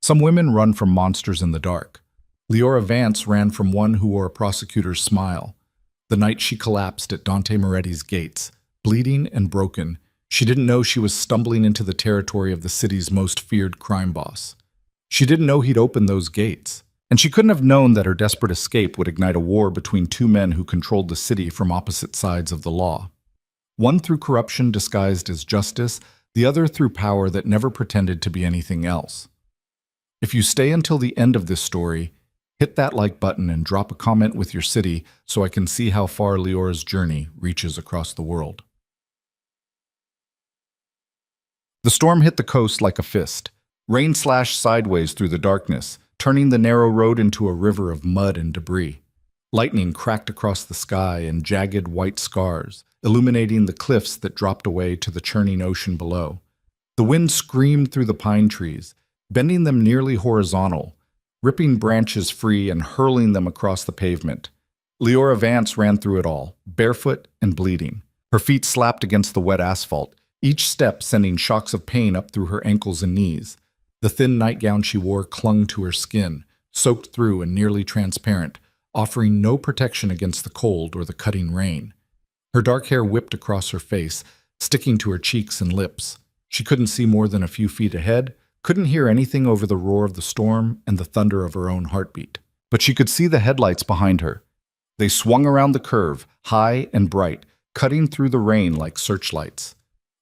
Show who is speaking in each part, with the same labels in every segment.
Speaker 1: Some women run from monsters in the dark. Leora Vance ran from one who wore a prosecutor's smile. The night she collapsed at Dante Moretti's gates, bleeding and broken, she didn't know she was stumbling into the territory of the city's most feared crime boss. She didn't know he'd opened those gates. And she couldn't have known that her desperate escape would ignite a war between two men who controlled the city from opposite sides of the law. One through corruption disguised as justice, the other through power that never pretended to be anything else. If you stay until the end of this story, hit that like button and drop a comment with your city so I can see how far Leora's journey reaches across the world. The storm hit the coast like a fist. Rain slashed sideways through the darkness, turning the narrow road into a river of mud and debris. Lightning cracked across the sky in jagged white scars, illuminating the cliffs that dropped away to the churning ocean below. The wind screamed through the pine trees, bending them nearly horizontal, ripping branches free and hurling them across the pavement. Leora Vance ran through it all, barefoot and bleeding. Her feet slapped against the wet asphalt, each step sending shocks of pain up through her ankles and knees. The thin nightgown she wore clung to her skin, soaked through and nearly transparent, offering no protection against the cold or the cutting rain. Her dark hair whipped across her face, sticking to her cheeks and lips. She couldn't see more than a few feet ahead, couldn't hear anything over the roar of the storm and the thunder of her own heartbeat. But she could see the headlights behind her. They swung around the curve, high and bright, cutting through the rain like searchlights.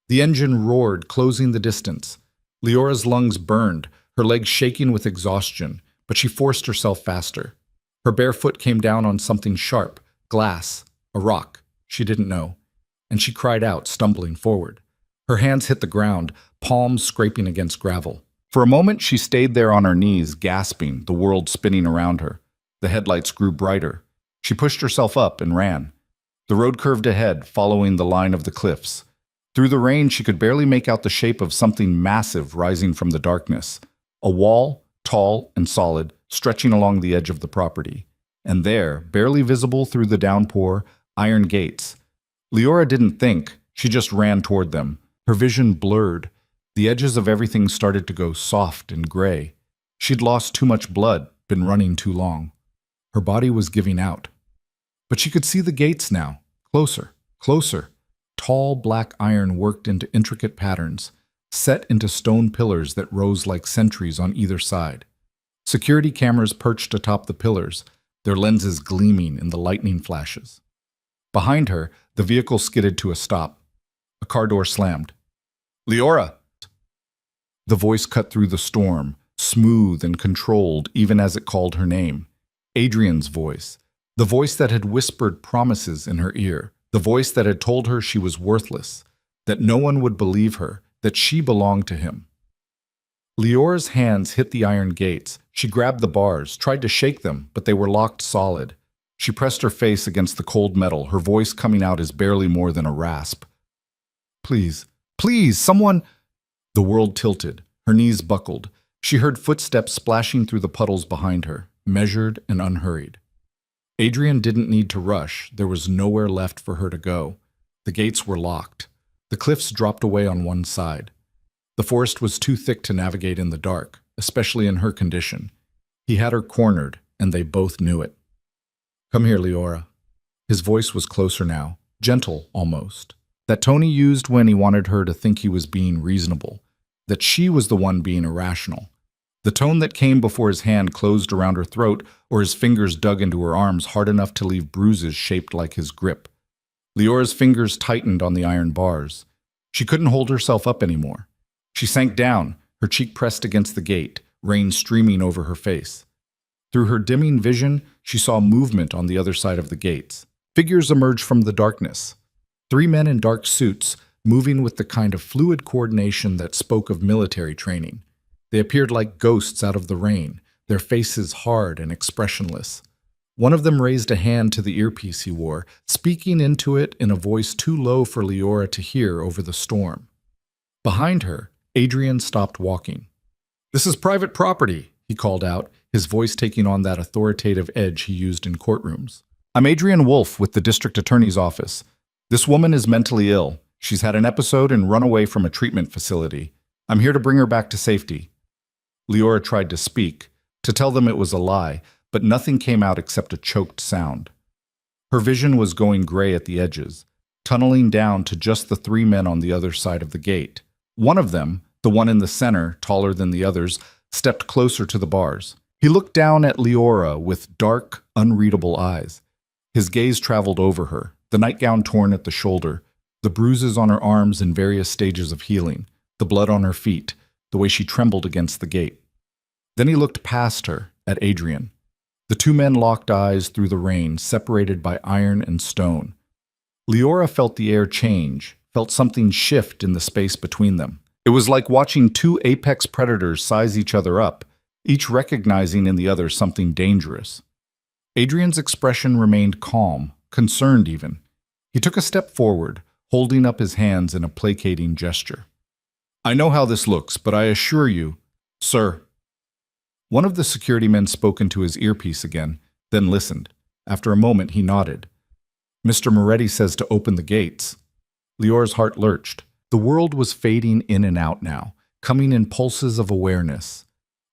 Speaker 1: The engine roared, closing the distance. Leora's lungs burned, her legs shaking with exhaustion, but she forced herself faster. Her bare foot came down on something sharp, glass, a rock, she didn't know, and she cried out, stumbling forward. Her hands hit the ground, palms scraping against gravel. For a moment, she stayed there on her knees, gasping, the world spinning around her. The headlights grew brighter. She pushed herself up and ran. The road curved ahead, following the line of the cliffs. Through the rain, she could barely make out the shape of something massive rising from the darkness. A wall, tall and solid, stretching along the edge of the property. And there, barely visible through the downpour, iron gates. Leora didn't think, she just ran toward them. Her vision blurred. The edges of everything started to go soft and gray. She'd lost too much blood, been running too long. Her body was giving out. But she could see the gates now, closer, closer. Tall black iron worked into intricate patterns, set into stone pillars that rose like sentries on either side. Security cameras perched atop the pillars, their lenses gleaming in the lightning flashes. Behind her, the vehicle skidded to a stop. A car door slammed. "Leora!" The voice cut through the storm, smooth and controlled even as it called her name. Adrian's voice, the voice that had whispered promises in her ear. The voice that had told her she was worthless, that no one would believe her, that she belonged to him. Leora's hands hit the iron gates. She grabbed the bars, tried to shake them, but they were locked solid. She pressed her face against the cold metal, her voice coming out as barely more than a rasp. "Please, please, someone—" The world tilted. Her knees buckled. She heard footsteps splashing through the puddles behind her, measured and unhurried. Adrian didn't need to rush. There was nowhere left for her to go. The gates were locked. The cliffs dropped away on one side. The forest was too thick to navigate in the dark, especially in her condition. He had her cornered, and they both knew it. "Come here, Leora." His voice was closer now, gentle almost. That tone he used when he wanted her to think he was being reasonable, that she was the one being irrational. The tone that came before his hand closed around her throat or his fingers dug into her arms hard enough to leave bruises shaped like his grip. Leora's fingers tightened on the iron bars. She couldn't hold herself up anymore. She sank down, her cheek pressed against the gate, rain streaming over her face. Through her dimming vision, she saw movement on the other side of the gates. Figures emerged from the darkness. 3 men in dark suits, moving with the kind of fluid coordination that spoke of military training. They appeared like ghosts out of the rain, their faces hard and expressionless. One of them raised a hand to the earpiece he wore, speaking into it in a voice too low for Leora to hear over the storm. Behind her, Adrian stopped walking. "This is private property," he called out, his voice taking on that authoritative edge he used in courtrooms. "I'm Adrian Wolfe with the district attorney's office. This woman is mentally ill. She's had an episode and run away from a treatment facility. I'm here to bring her back to safety." Leora tried to speak, to tell them it was a lie, but nothing came out except a choked sound. Her vision was going gray at the edges, tunneling down to just the three men on the other side of the gate. One of them, the one in the center, taller than the others, stepped closer to the bars. He looked down at Leora with dark, unreadable eyes. His gaze traveled over her, the nightgown torn at the shoulder, the bruises on her arms in various stages of healing, the blood on her feet, the way she trembled against the gate. Then he looked past her, at Adrian. The two men locked eyes through the rain, separated by iron and stone. Leora felt the air change, felt something shift in the space between them. It was like watching two apex predators size each other up, each recognizing in the other something dangerous. Adrian's expression remained calm, concerned even. He took a step forward, holding up his hands in a placating gesture. "I know how this looks, but I assure you, sir." One of the security men spoke into his earpiece again, then listened. After a moment, he nodded. "Mr. Moretti says to open the gates." Leora's heart lurched. The world was fading in and out now, coming in pulses of awareness.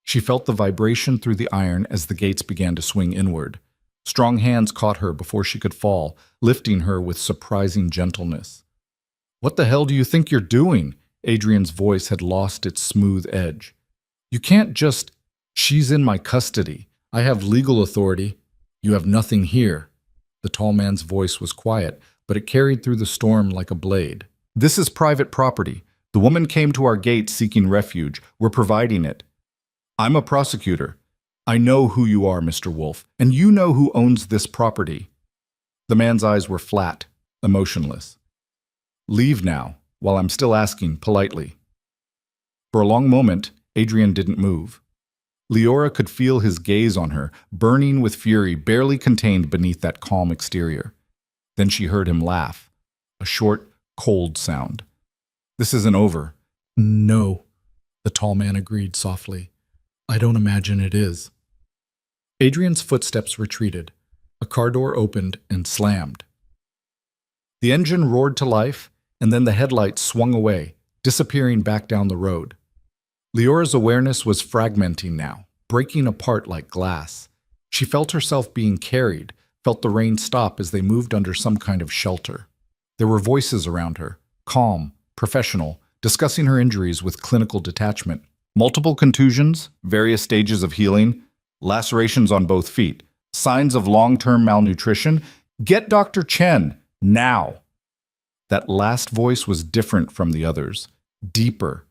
Speaker 1: She felt the vibration through the iron as the gates began to swing inward. Strong hands caught her before she could fall, lifting her with surprising gentleness. "What the hell do you think you're doing?" Adrian's voice had lost its smooth edge. "You can't just... She's in my custody. I have legal authority. You have nothing here." The tall man's voice was quiet, but it carried through the storm like a blade. "This is private property. The woman came to our gate seeking refuge. We're providing it. I'm a prosecutor. I know who you are, Mr. Wolf, and you know who owns this property." The man's eyes were flat, emotionless. "Leave now, while I'm still asking politely." For a long moment, Adrian didn't move. Leora could feel his gaze on her, burning with fury barely contained beneath that calm exterior. Then she heard him laugh, a short, cold sound. "This isn't over." "No," the tall man agreed softly. "I don't imagine it is." Adrian's footsteps retreated. A car door opened and slammed. The engine roared to life, and then the headlights swung away, disappearing back down the road. Leora's awareness was fragmenting now, breaking apart like glass. She felt herself being carried, felt the rain stop as they moved under some kind of shelter. There were voices around her, calm, professional, discussing her injuries with clinical detachment. Multiple contusions, various stages of healing, lacerations on both feet, signs of long-term malnutrition. "Get Dr. Chen, now!" That last voice was different from the others, deeper.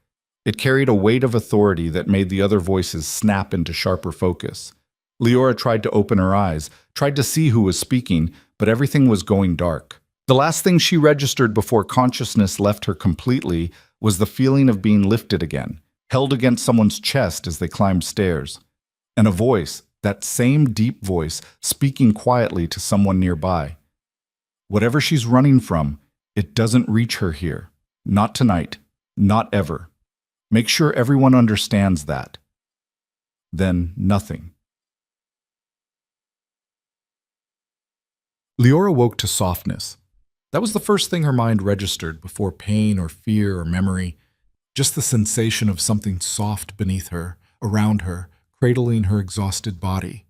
Speaker 1: It carried a weight of authority that made the other voices snap into sharper focus. Leora tried to open her eyes, tried to see who was speaking, but everything was going dark. The last thing she registered before consciousness left her completely was the feeling of being lifted again, held against someone's chest as they climbed stairs. And a voice, that same deep voice, speaking quietly to someone nearby. "Whatever she's running from, it doesn't reach her here. Not tonight. Not ever. Make sure everyone understands that." Then nothing. Leora woke to softness. That was the first thing her mind registered before pain or fear or memory. Just the sensation of something soft beneath her, around her, cradling her exhausted body.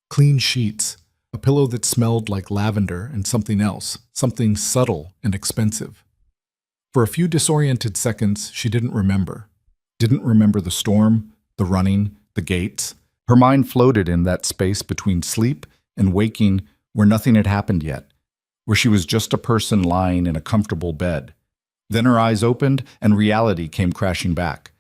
Speaker 1: Clean sheets, a pillow that smelled like lavender and something else, something subtle and expensive. For a few disoriented seconds, she didn't remember. Didn't remember the storm, the running, the gates. Her mind floated in that space between sleep and waking where nothing had happened yet, where she was just a person lying in a comfortable bed. Then her eyes opened and reality came crashing back.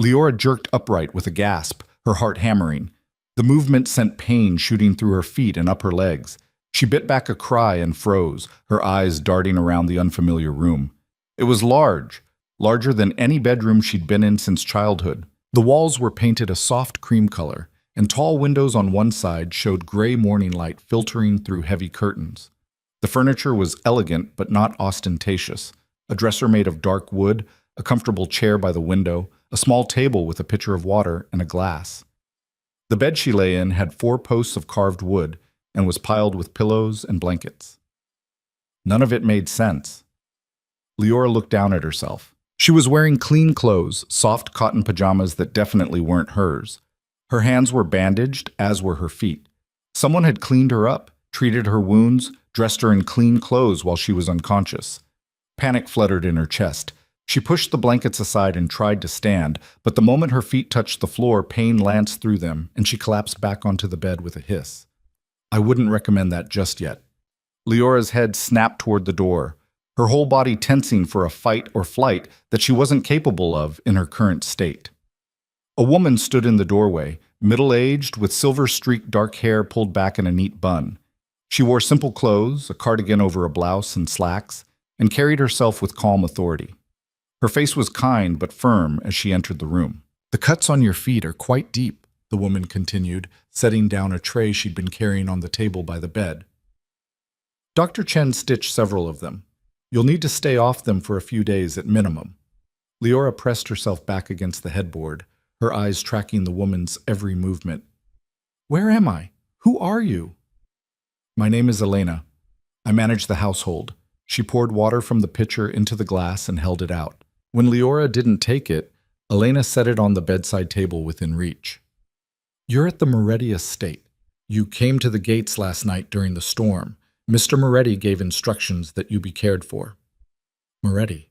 Speaker 1: Leora jerked upright with a gasp, her heart hammering. The movement sent pain shooting through her feet and up her legs. She bit back a cry and froze, her eyes darting around the unfamiliar room. It was large, larger than any bedroom she'd been in since childhood. The walls were painted a soft cream color, and tall windows on one side showed gray morning light filtering through heavy curtains. The furniture was elegant but not ostentatious. A dresser made of dark wood, a comfortable chair by the window, a small table with a pitcher of water and a glass. The bed she lay in had 4 posts of carved wood and was piled with pillows and blankets. None of it made sense. Leora looked down at herself. She was wearing clean clothes, soft cotton pajamas that definitely weren't hers. Her hands were bandaged, as were her feet. Someone had cleaned her up, treated her wounds, dressed her in clean clothes while she was unconscious. Panic fluttered in her chest. She pushed the blankets aside and tried to stand, but the moment her feet touched the floor, pain lanced through them, and she collapsed back onto the bed with a hiss. I wouldn't recommend that just yet. Leora's head snapped toward the door, her whole body tensing for a fight or flight that she wasn't capable of in her current state. A woman stood in the doorway, middle-aged, with silver-streaked dark hair pulled back in a neat bun. She wore simple clothes, a cardigan over a blouse and slacks, and carried herself with calm authority. Her face was kind but firm as she entered the room. "The cuts on your feet are quite deep," the woman continued, setting down a tray she'd been carrying on the table by the bed. Dr. Chen stitched several of them. "You'll need to stay off them for a few days at minimum." Leora pressed herself back against the headboard, her eyes tracking the woman's every movement. "Where am I? Who are you?" "My name is Elena. I manage the household." She poured water from the pitcher into the glass and held it out. When Leora didn't take it, Elena set it on the bedside table within reach. "You're at the Moretti estate. You came to the gates last night during the storm. Mr. Moretti gave instructions that you be cared for." Moretti.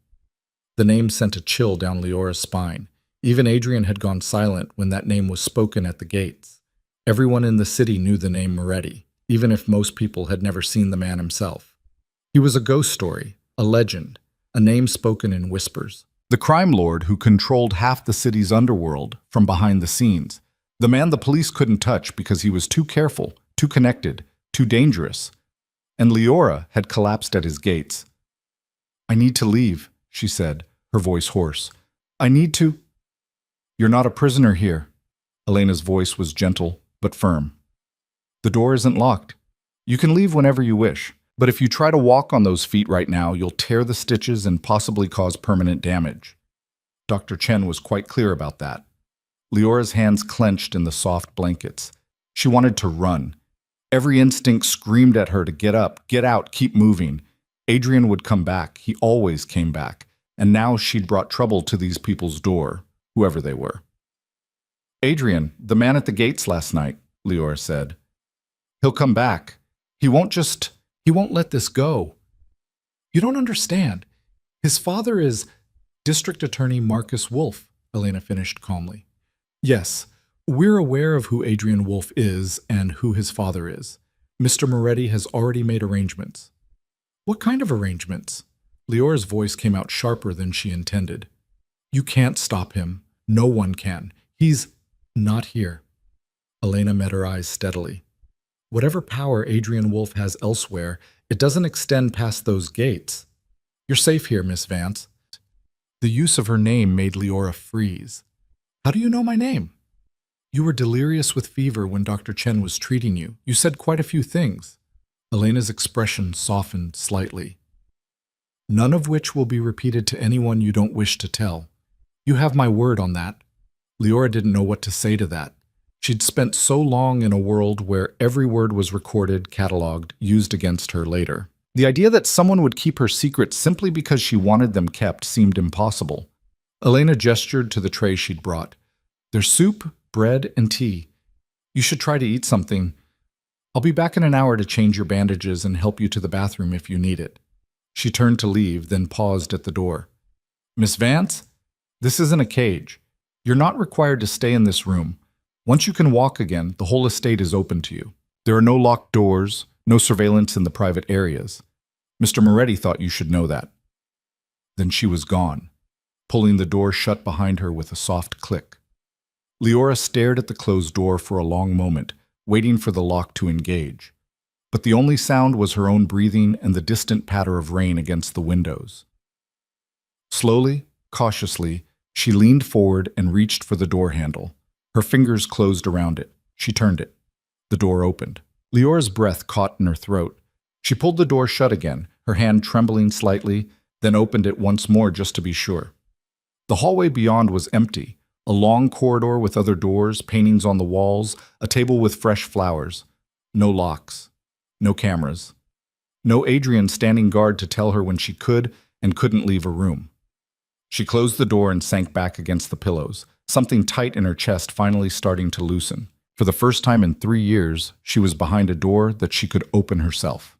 Speaker 1: The name sent a chill down Leora's spine. Even Adrian had gone silent when that name was spoken at the gates. Everyone in the city knew the name Moretti, even if most people had never seen the man himself. He was a ghost story, a legend, a name spoken in whispers. The crime lord who controlled half the city's underworld from behind the scenes. The man the police couldn't touch because he was too careful, too connected, too dangerous. And Leora had collapsed at his gates. "I need to leave," she said, her voice hoarse. "I need to—" "You're not a prisoner here." Elena's voice was gentle but firm. "The door isn't locked. You can leave whenever you wish. But if you try to walk on those feet right now, you'll tear the stitches and possibly cause permanent damage." Dr. Chen was quite clear about that. Leora's hands clenched in the soft blankets. She wanted to run. Every instinct screamed at her to get up, get out, keep moving. Adrian would come back. He always came back. And now she'd brought trouble to these people's door, whoever they were. "Adrian, the man at the gates last night," Leora said. "He'll come back. He won't let this go." "You don't understand. His father is District Attorney Marcus Wolf," Elena finished calmly. "Yes, we're aware of who Adrian Wolf is and who his father is. Mr. Moretti has already made arrangements." "What kind of arrangements?" Leora's voice came out sharper than she intended. "You can't stop him. No one can. He's not here." Elena met her eyes steadily. "Whatever power Adrian Wolf has elsewhere, it doesn't extend past those gates. You're safe here, Miss Vance." The use of her name made Leora freeze. "How do you know my name?" "You were delirious with fever when Dr. Chen was treating you. You said quite a few things." Elena's expression softened slightly. "None of which will be repeated to anyone you don't wish to tell. You have my word on that." Leora didn't know what to say to that. She'd spent so long in a world where every word was recorded, cataloged, used against her later. The idea that someone would keep her secrets simply because she wanted them kept seemed impossible. Elena gestured to the tray she'd brought. "There's soup, bread, and tea. You should try to eat something. I'll be back in an hour to change your bandages and help you to the bathroom if you need it." She turned to leave, then paused at the door. "Miss Vance, this isn't a cage. You're not required to stay in this room. Once you can walk again, the whole estate is open to you. There are no locked doors, no surveillance in the private areas. Mr. Moretti thought you should know that." Then she was gone, pulling the door shut behind her with a soft click. Leora stared at the closed door for a long moment, waiting for the lock to engage. But the only sound was her own breathing and the distant patter of rain against the windows. Slowly, cautiously, she leaned forward and reached for the door handle. Her fingers closed around it. She turned it. The door opened. Leora's breath caught in her throat. She pulled the door shut again, her hand trembling slightly, then opened it once more just to be sure. The hallway beyond was empty, a long corridor with other doors, paintings on the walls, a table with fresh flowers. No locks. No cameras. No Adrian standing guard to tell her when she could and couldn't leave a room. She closed the door and sank back against the pillows, something tight in her chest finally starting to loosen. For the first time in 3 years, she was behind a door that she could open herself.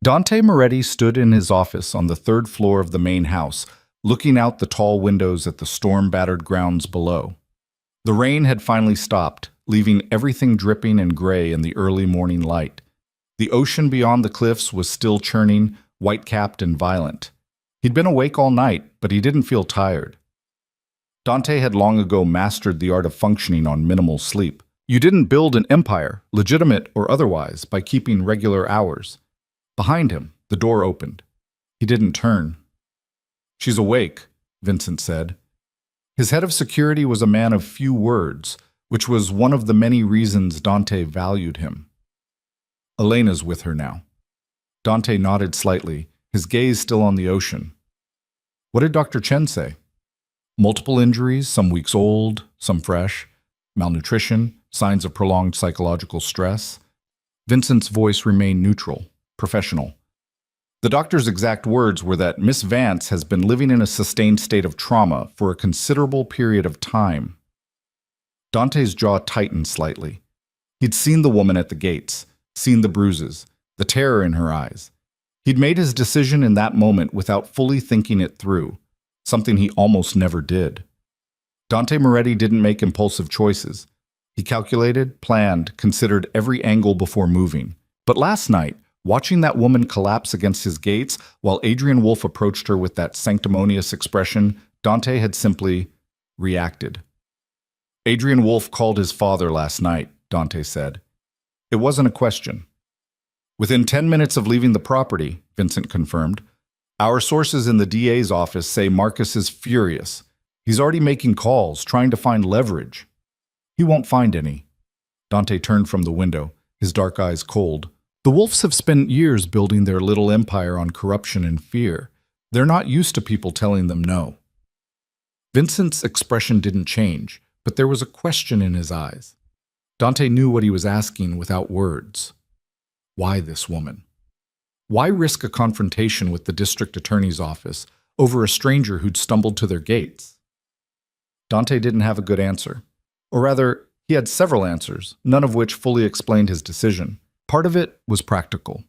Speaker 1: Dante Moretti stood in his office on the 3rd floor of the main house, looking out the tall windows at the storm-battered grounds below. The rain had finally stopped, leaving everything dripping and gray in the early morning light. The ocean beyond the cliffs was still churning, white-capped and violent. He'd been awake all night, but he didn't feel tired. Dante had long ago mastered the art of functioning on minimal sleep. You didn't build an empire, legitimate or otherwise, by keeping regular hours. Behind him, the door opened. He didn't turn. "She's awake," Vincent said. His head of security was a man of few words, which was one of the many reasons Dante valued him. "Elena's with her now." Dante nodded slightly, his gaze still on the ocean. "What did Dr. Chen say?" "Multiple injuries, some weeks old, some fresh. Malnutrition, signs of prolonged psychological stress." Vincent's voice remained neutral, professional. The doctor's exact words were that Miss Vance has been living in a sustained state of trauma for a considerable period of time. Dante's jaw tightened slightly. He'd seen the woman at the gates, seen the bruises, the terror in her eyes. He'd made his decision in that moment without fully thinking it through, something he almost never did. Dante Moretti didn't make impulsive choices. He calculated, planned, considered every angle before moving. But last night, watching that woman collapse against his gates while Adrian Wolfe approached her with that sanctimonious expression, Dante had simply reacted. "Adrian Wolfe called his father last night," Dante said. "It wasn't a question." "Within 10 minutes of leaving the property," Vincent confirmed. "Our sources in the DA's office say Marcus is furious. He's already making calls, trying to find leverage." "He won't find any." Dante turned from the window, his dark eyes cold. The Wolves have spent years building their little empire on corruption and fear. They're not used to people telling them no. Vincent's expression didn't change, but there was a question in his eyes. Dante knew what he was asking without words. Why this woman? Why risk a confrontation with the district attorney's office over a stranger who'd stumbled to their gates? Dante didn't have a good answer. Or rather, he had several answers, none of which fully explained his decision. Part of it was practical.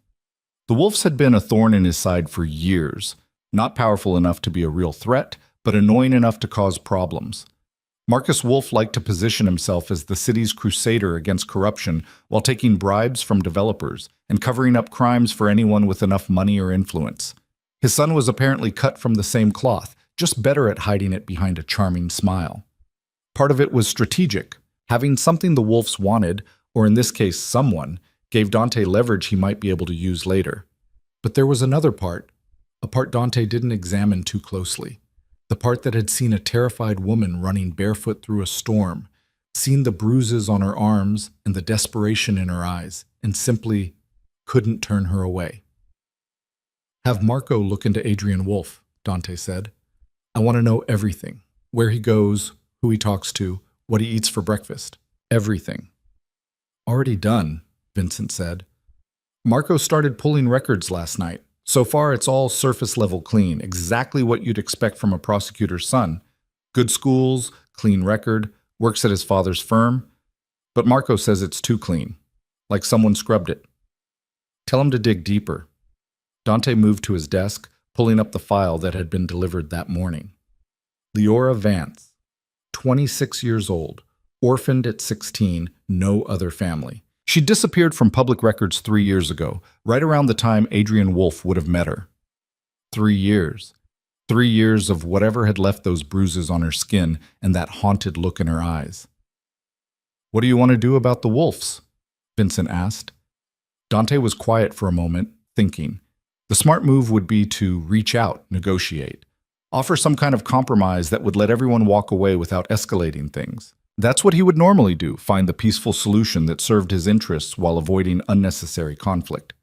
Speaker 1: The Wolves had been a thorn in his side for years, not powerful enough to be a real threat, but annoying enough to cause problems. Marcus Wolfe liked to position himself as the city's crusader against corruption while taking bribes from developers and covering up crimes for anyone with enough money or influence. His son was apparently cut from the same cloth, just better at hiding it behind a charming smile. Part of it was strategic. Having something the Wolves wanted, or in this case someone, gave Dante leverage he might be able to use later. But there was another part, a part Dante didn't examine too closely. The part that had seen a terrified woman running barefoot through a storm, seen the bruises on her arms and the desperation in her eyes, and simply couldn't turn her away. "Have Marco look into Adrian Wolfe," Dante said. "I want to know everything. Where he goes, who he talks to, what he eats for breakfast. Everything." "Already done," Vincent said. "Marco started pulling records last night. So far, it's all surface-level clean, exactly what you'd expect from a prosecutor's son. Good schools, clean record, works at his father's firm. But Marco says it's too clean, like someone scrubbed it. Tell him to dig deeper." Dante moved to his desk, pulling up the file that had been delivered that morning. Leora Vance, 26 years old, orphaned at 16, no other family. She disappeared from public records 3 years ago, right around the time Adrian Wolfe would have met her. 3 years. 3 years of whatever had left those bruises on her skin and that haunted look in her eyes. "What do you want to do about the Wolves?" Vincent asked. Dante was quiet for a moment, thinking. The smart move would be to reach out, negotiate. Offer some kind of compromise that would let everyone walk away without escalating things. That's what he would normally do, find the peaceful solution that served his interests while avoiding unnecessary conflict.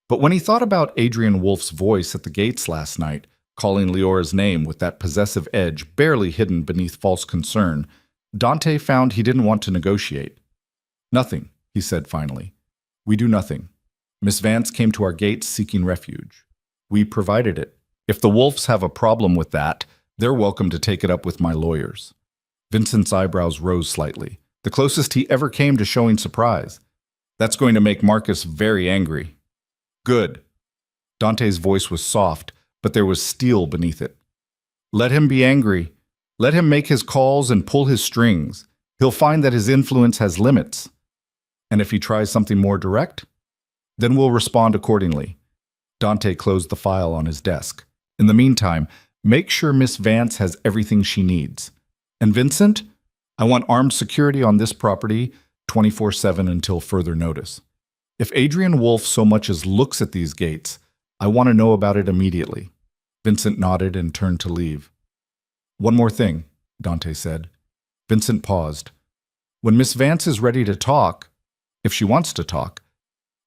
Speaker 1: But when he thought about Adrian Wolfe's voice at the gates last night, calling Leora's name with that possessive edge barely hidden beneath false concern, Dante found he didn't want to negotiate. "Nothing," he said finally. "We do nothing. Miss Vance came to our gates seeking refuge. We provided it. If the Wolves have a problem with that, They're welcome to take it up with my lawyers. Vincent's eyebrows rose slightly, the closest he ever came to showing surprise. That's going to make Marcus very angry. Good. Dante's voice was soft, but there was steel beneath it. Let him be angry. Let him make his calls and pull his strings. He'll find that his influence has limits. And if he tries something more direct, then we'll respond accordingly. Dante closed the file on his desk. In the meantime, make sure Miss Vance has everything she needs. And Vincent, I want armed security on this property 24/7 until further notice. If Adrian Wolfe so much as looks at these gates, I want to know about it immediately. Vincent nodded and turned to leave. One more thing, Dante said. Vincent paused. When Miss Vance is ready to talk, if she wants to talk,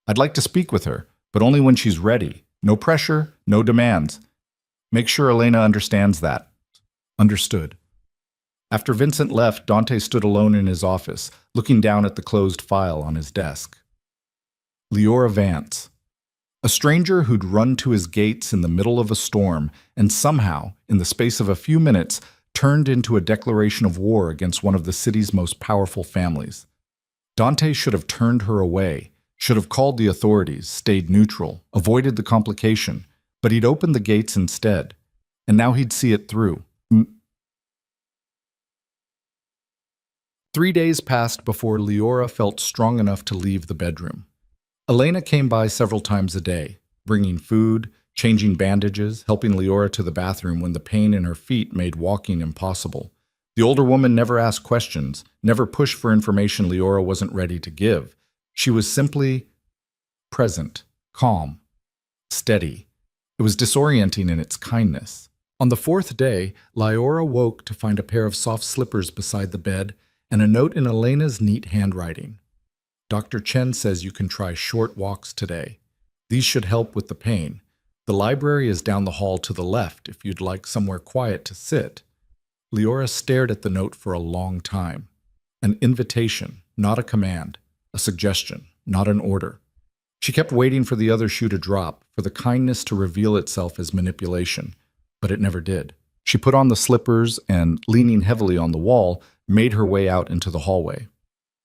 Speaker 1: I'd like to speak with her, but only when she's ready. No pressure, no demands. Make sure Elena understands that. Understood. After Vincent left, Dante stood alone in his office, looking down at the closed file on his desk. Leora Vance. A stranger who'd run to his gates in the middle of a storm and somehow, in the space of a few minutes, turned into a declaration of war against one of the city's most powerful families. Dante should have turned her away, should have called the authorities, stayed neutral, avoided the complication, but he'd opened the gates instead, and now he'd see it through. 3 days passed before Leora felt strong enough to leave the bedroom. Elena came by several times a day, bringing food, changing bandages, helping Leora to the bathroom when the pain in her feet made walking impossible. The older woman never asked questions, never pushed for information Leora wasn't ready to give. She was simply present, calm, steady. It was disorienting in its kindness. On the 4th day, Leora woke to find a pair of soft slippers beside the bed and a note in Elena's neat handwriting. Dr. Chen says you can try short walks today. These should help with the pain. The library is down the hall to the left if you'd like somewhere quiet to sit. Leora stared at the note for a long time. An invitation, not a command. A suggestion, not an order. She kept waiting for the other shoe to drop, for the kindness to reveal itself as manipulation, but it never did. She put on the slippers and, leaning heavily on the wall, made her way out into the hallway.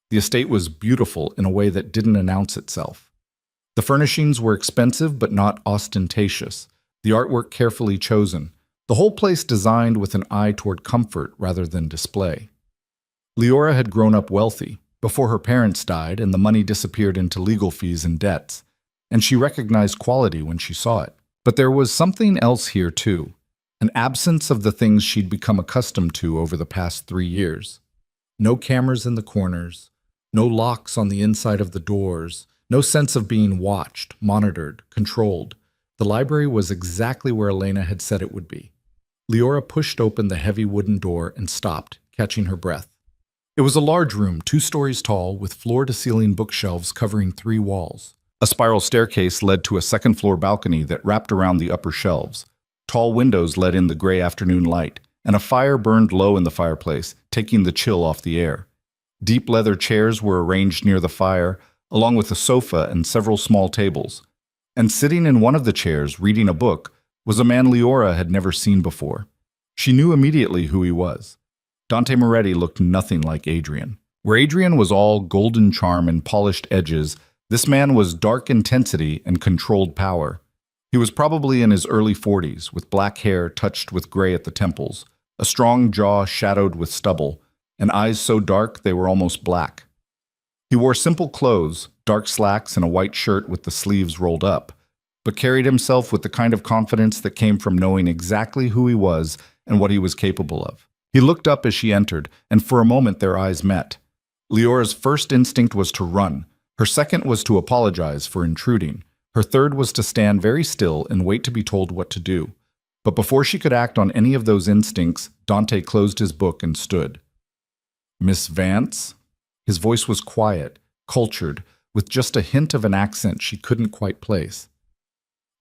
Speaker 1: The estate was beautiful in a way that didn't announce itself. The furnishings were expensive but not ostentatious, the artwork carefully chosen, the whole place designed with an eye toward comfort rather than display. Leora had grown up wealthy, before her parents died and the money disappeared into legal fees and debts, and she recognized quality when she saw it. But there was something else here too, an absence of the things she'd become accustomed to over the past 3 years. No cameras in the corners, no locks on the inside of the doors, no sense of being watched, monitored, controlled. The library was exactly where Elena had said it would be. Leora pushed open the heavy wooden door and stopped, catching her breath. It was a large room, 2 stories tall, with floor-to-ceiling bookshelves covering 3 walls. A spiral staircase led to a second-floor balcony that wrapped around the upper shelves. Tall windows let in the gray afternoon light, and a fire burned low in the fireplace, taking the chill off the air. Deep leather chairs were arranged near the fire, along with a sofa and several small tables. And sitting in one of the chairs, reading a book, was a man Leora had never seen before. She knew immediately who he was. Dante Moretti looked nothing like Adrian. Where Adrian was all golden charm and polished edges, this man was dark intensity and controlled power. He was probably in his early 40s, with black hair touched with gray at the temples, a strong jaw shadowed with stubble, and eyes so dark they were almost black. He wore simple clothes, dark slacks and a white shirt with the sleeves rolled up, but carried himself with the kind of confidence that came from knowing exactly who he was and what he was capable of. He looked up as she entered, and for a moment their eyes met. Leora's first instinct was to run. Her second was to apologize for intruding. Her third was to stand very still and wait to be told what to do. But before she could act on any of those instincts, Dante closed his book and stood. Miss Vance? His voice was quiet, cultured, with just a hint of an accent she couldn't quite place.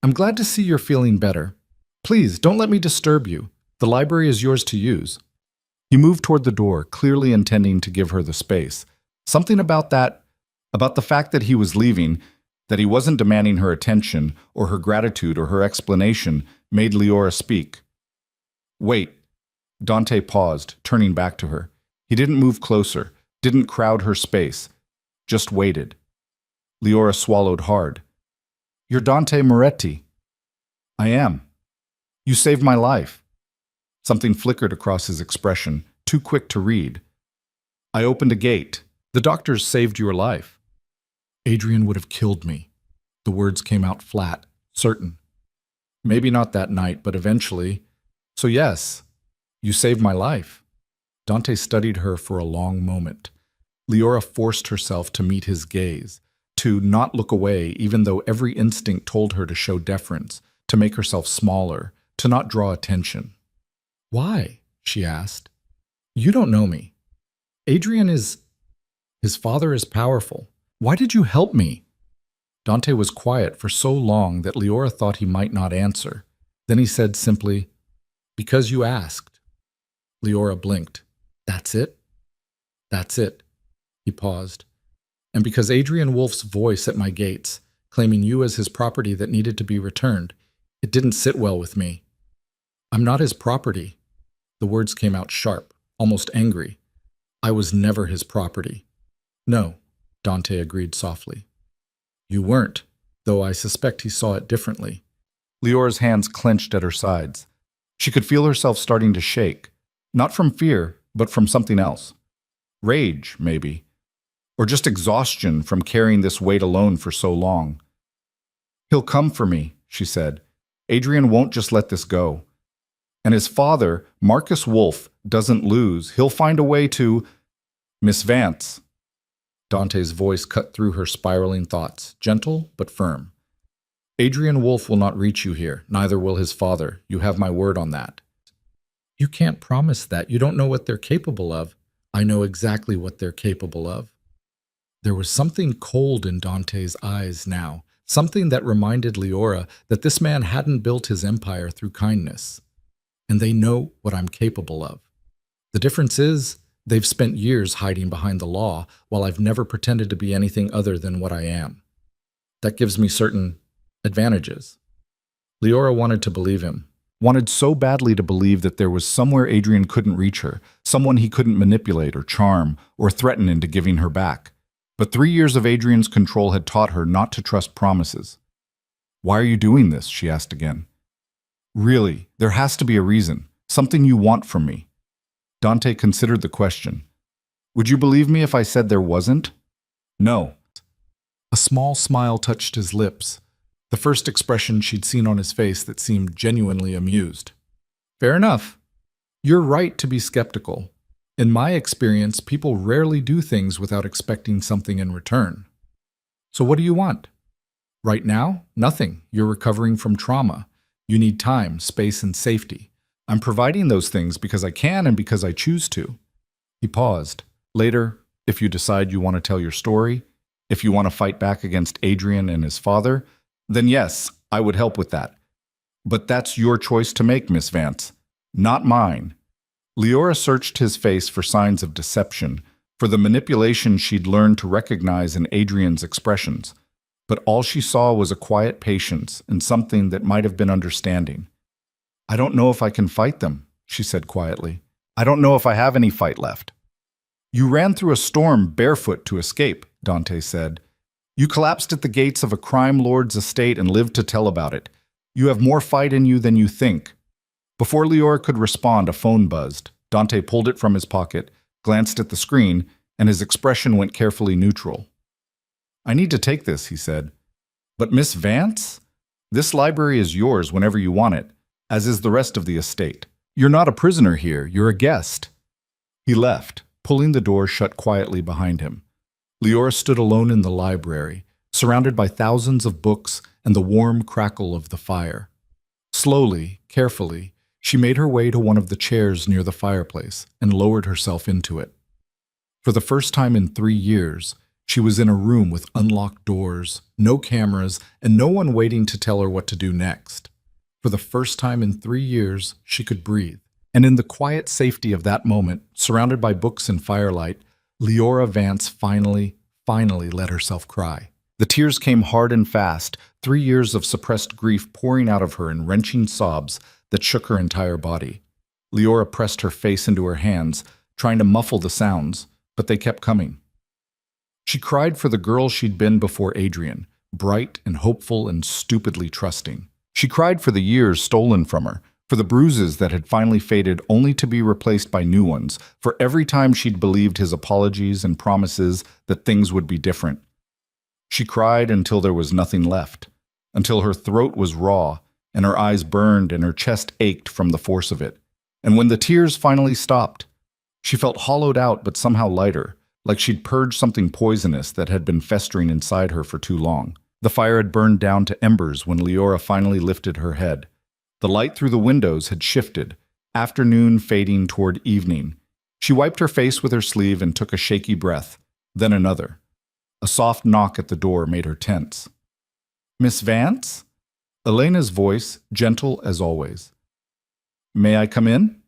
Speaker 1: I'm glad to see you're feeling better. Please, don't let me disturb you. The library is yours to use. He moved toward the door, clearly intending to give her the space. Something about the fact that he was leaving, that he wasn't demanding her attention, or her gratitude, or her explanation, made Leora speak. Wait, Dante paused, turning back to her. He didn't move closer, didn't crowd her space, just waited. Leora swallowed hard. You're Dante Moretti. I am. You saved my life. Something flickered across his expression, too quick to read. I opened a gate. The doctors saved your life. Adrian would have killed me. The words came out flat, certain. Maybe not that night, but eventually. So yes, you saved my life. Dante studied her for a long moment. Leora forced herself to meet his gaze, to not look away even though every instinct told her to show deference, to make herself smaller, to not draw attention. Why? She asked. You don't know me. Adrian is... His father is powerful. Why did you help me? Dante was quiet for so long that Leora thought he might not answer. Then he said simply, Because you asked. Leora blinked. That's it? That's it. He paused. And because Adrian Wolf's voice at my gates, claiming you as his property that needed to be returned, it didn't sit well with me. I'm not his property. The words came out sharp, almost angry. I was never his property. No, Dante agreed softly. You weren't, though I suspect he saw it differently. Leora's hands clenched at her sides. She could feel herself starting to shake, not from fear, but from something else. Rage, maybe. Or just exhaustion from carrying this weight alone for so long. He'll come for me, she said. Adrian won't just let this go. And his father, Marcus Wolf, doesn't lose. He'll find a way to... Miss Vance. Dante's voice cut through her spiraling thoughts, gentle but firm. Adrian Wolf will not reach you here, neither will his father. You have my word on that. You can't promise that. You don't know what they're capable of. I know exactly what they're capable of. There was something cold in Dante's eyes now, something that reminded Leora that this man hadn't built his empire through kindness. And they know what I'm capable of. The difference is, they've spent years hiding behind the law, while I've never pretended to be anything other than what I am. That gives me certain advantages. Leora wanted to believe him, wanted so badly to believe that there was somewhere Adrian couldn't reach her, someone he couldn't manipulate or charm or threaten into giving her back. But 3 years of Adrian's control had taught her not to trust promises. Why are you doing this? She asked again. Really, there has to be a reason, something you want from me. Dante considered the question. Would you believe me if I said there wasn't? No. A small smile touched his lips, the first expression she'd seen on his face that seemed genuinely amused. Fair enough. You're right to be skeptical. In my experience, people rarely do things without expecting something in return. So what do you want? Right now, nothing. You're recovering from trauma. You need time, space, and safety. I'm providing those things because I can and because I choose to. He paused. Later, if you decide you want to tell your story, if you want to fight back against Adrian and his father, then yes, I would help with that. But that's your choice to make, Miss Vance, not mine. Leora searched his face for signs of deception, for the manipulation she'd learned to recognize in Adrian's expressions. But all she saw was a quiet patience and something that might have been understanding. I don't know if I can fight them, she said quietly. I don't know if I have any fight left. You ran through a storm barefoot to escape, Dante said. You collapsed at the gates of a crime lord's estate and lived to tell about it. You have more fight in you than you think. Before Leora could respond, a phone buzzed. Dante pulled it from his pocket, glanced at the screen, and his expression went carefully neutral. I need to take this, he said. But Miss Vance? This library is yours whenever you want it, as is the rest of the estate. You're not a prisoner here, you're a guest. He left, pulling the door shut quietly behind him. Leora stood alone in the library, surrounded by thousands of books and the warm crackle of the fire. Slowly, carefully, she made her way to one of the chairs near the fireplace and lowered herself into it. For the first time in 3 years, she was in a room with unlocked doors, no cameras, and no one waiting to tell her what to do next. For the first time in 3 years, she could breathe. And in the quiet safety of that moment, surrounded by books and firelight, Leora Vance finally let herself cry. The tears came hard and fast, 3 years of suppressed grief pouring out of her in wrenching sobs that shook her entire body. Leora pressed her face into her hands, trying to muffle the sounds, but they kept coming. She cried for the girl she'd been before Adrian, bright and hopeful and stupidly trusting. She cried for the years stolen from her, for the bruises that had finally faded only to be replaced by new ones, for every time she'd believed his apologies and promises that things would be different. She cried until there was nothing left, until her throat was raw, and her eyes burned and her chest ached from the force of it. And when the tears finally stopped, she felt hollowed out but somehow lighter, like she'd purged something poisonous that had been festering inside her for too long. The fire had burned down to embers when Leora finally lifted her head. The light through the windows had shifted, afternoon fading toward evening. She wiped her face with her sleeve and took a shaky breath, then another. A soft knock at the door made her tense. "Miss Vance?" Elena's voice, gentle as always. "May I come in?"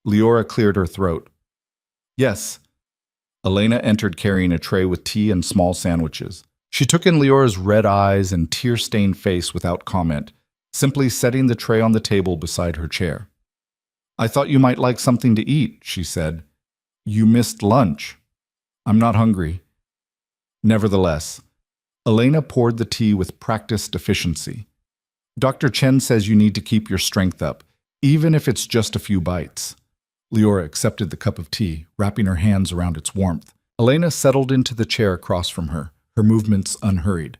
Speaker 1: Leora cleared her throat. "Yes." Elena entered carrying a tray with tea and small sandwiches. She took in Leora's red eyes and tear-stained face without comment, simply setting the tray on the table beside her chair. "I thought you might like something to eat," she said. "You missed lunch." "I'm not hungry." Nevertheless, Elena poured the tea with practiced efficiency. "Dr. Chen says you need to keep your strength up, even if it's just a few bites." Leora accepted the cup of tea, wrapping her hands around its warmth. Elena settled into the chair across from her, her movements unhurried.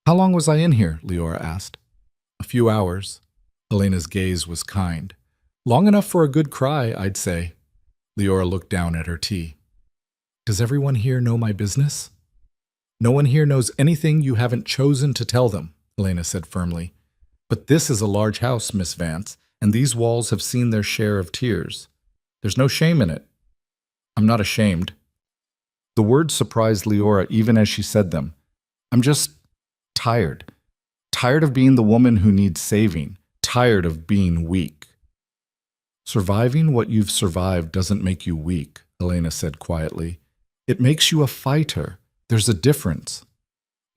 Speaker 1: "How long was I in here?" Leora asked. "A few hours." Elena's gaze was kind. "Long enough for a good cry, I'd say." Leora looked down at her tea. "Does everyone here know my business?" "No one here knows anything you haven't chosen to tell them," Elena said firmly. "But this is a large house, Miss Vance, and these walls have seen their share of tears. There's no shame in it." "I'm not ashamed." The words surprised Leora even as she said them. "I'm just tired. Tired of being the woman who needs saving. Tired of being weak." "Surviving what you've survived doesn't make you weak," Elena said quietly. "It makes you a fighter. There's a difference."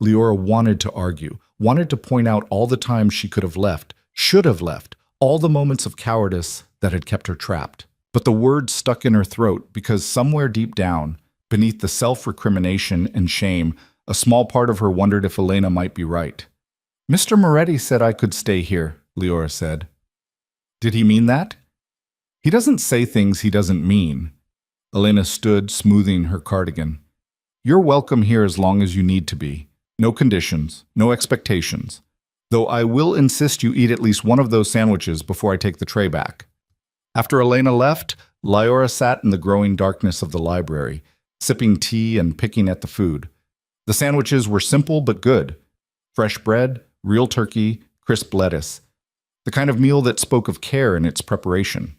Speaker 1: Leora wanted to argue, wanted to point out all the times she could have left, should have left, all the moments of cowardice that had kept her trapped. But the words stuck in her throat because somewhere deep down, beneath the self-recrimination and shame, a small part of her wondered if Elena might be right. "Mr. Moretti said I could stay here," Leora said. "Did he mean that?" "He doesn't say things he doesn't mean." Elena stood, smoothing her cardigan. "You're welcome here as long as you need to be. No conditions, no expectations. Though I will insist you eat at least one of those sandwiches before I take the tray back." After Elena left, Leora sat in the growing darkness of the library, sipping tea and picking at the food. The sandwiches were simple but good. Fresh bread, real turkey, crisp lettuce. The kind of meal that spoke of care in its preparation.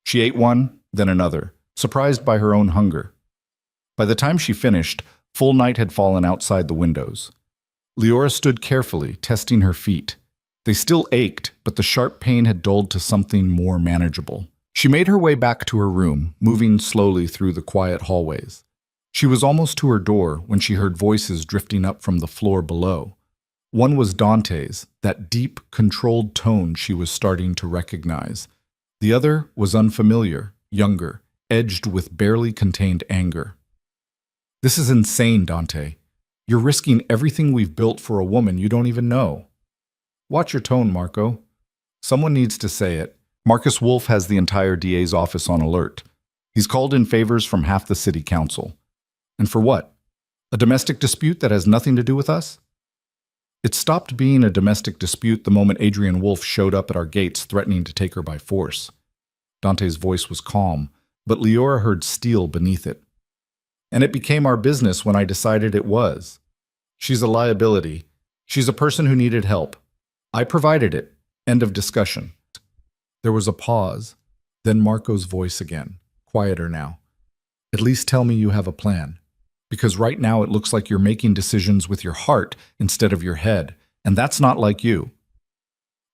Speaker 1: She ate one, then another, surprised by her own hunger. By the time she finished, full night had fallen outside the windows. Leora stood carefully, testing her feet. They still ached, but the sharp pain had dulled to something more manageable. She made her way back to her room, moving slowly through the quiet hallways. She was almost to her door when she heard voices drifting up from the floor below. One was Dante's, that deep, controlled tone she was starting to recognize. The other was unfamiliar, younger, edged with barely contained anger. "This is insane, Dante. You're risking everything we've built for a woman you don't even know." "Watch your tone, Marco." Someone needs to say it. Marcus Wolf has the entire DA's office on alert. He's called in favors from half the city council. And for what? A domestic dispute that has nothing to do with us? It stopped being a domestic dispute the moment Adrian Wolf showed up at our gates threatening to take her by force. Dante's voice was calm, but Leora heard steel beneath it. "And it became our business when I decided it was. She's a liability. She's a person who needed help. I provided it. End of discussion." There was a pause, then Marco's voice again, quieter now. "At least tell me you have a plan. Because right now it looks like you're making decisions with your heart instead of your head, and that's not like you."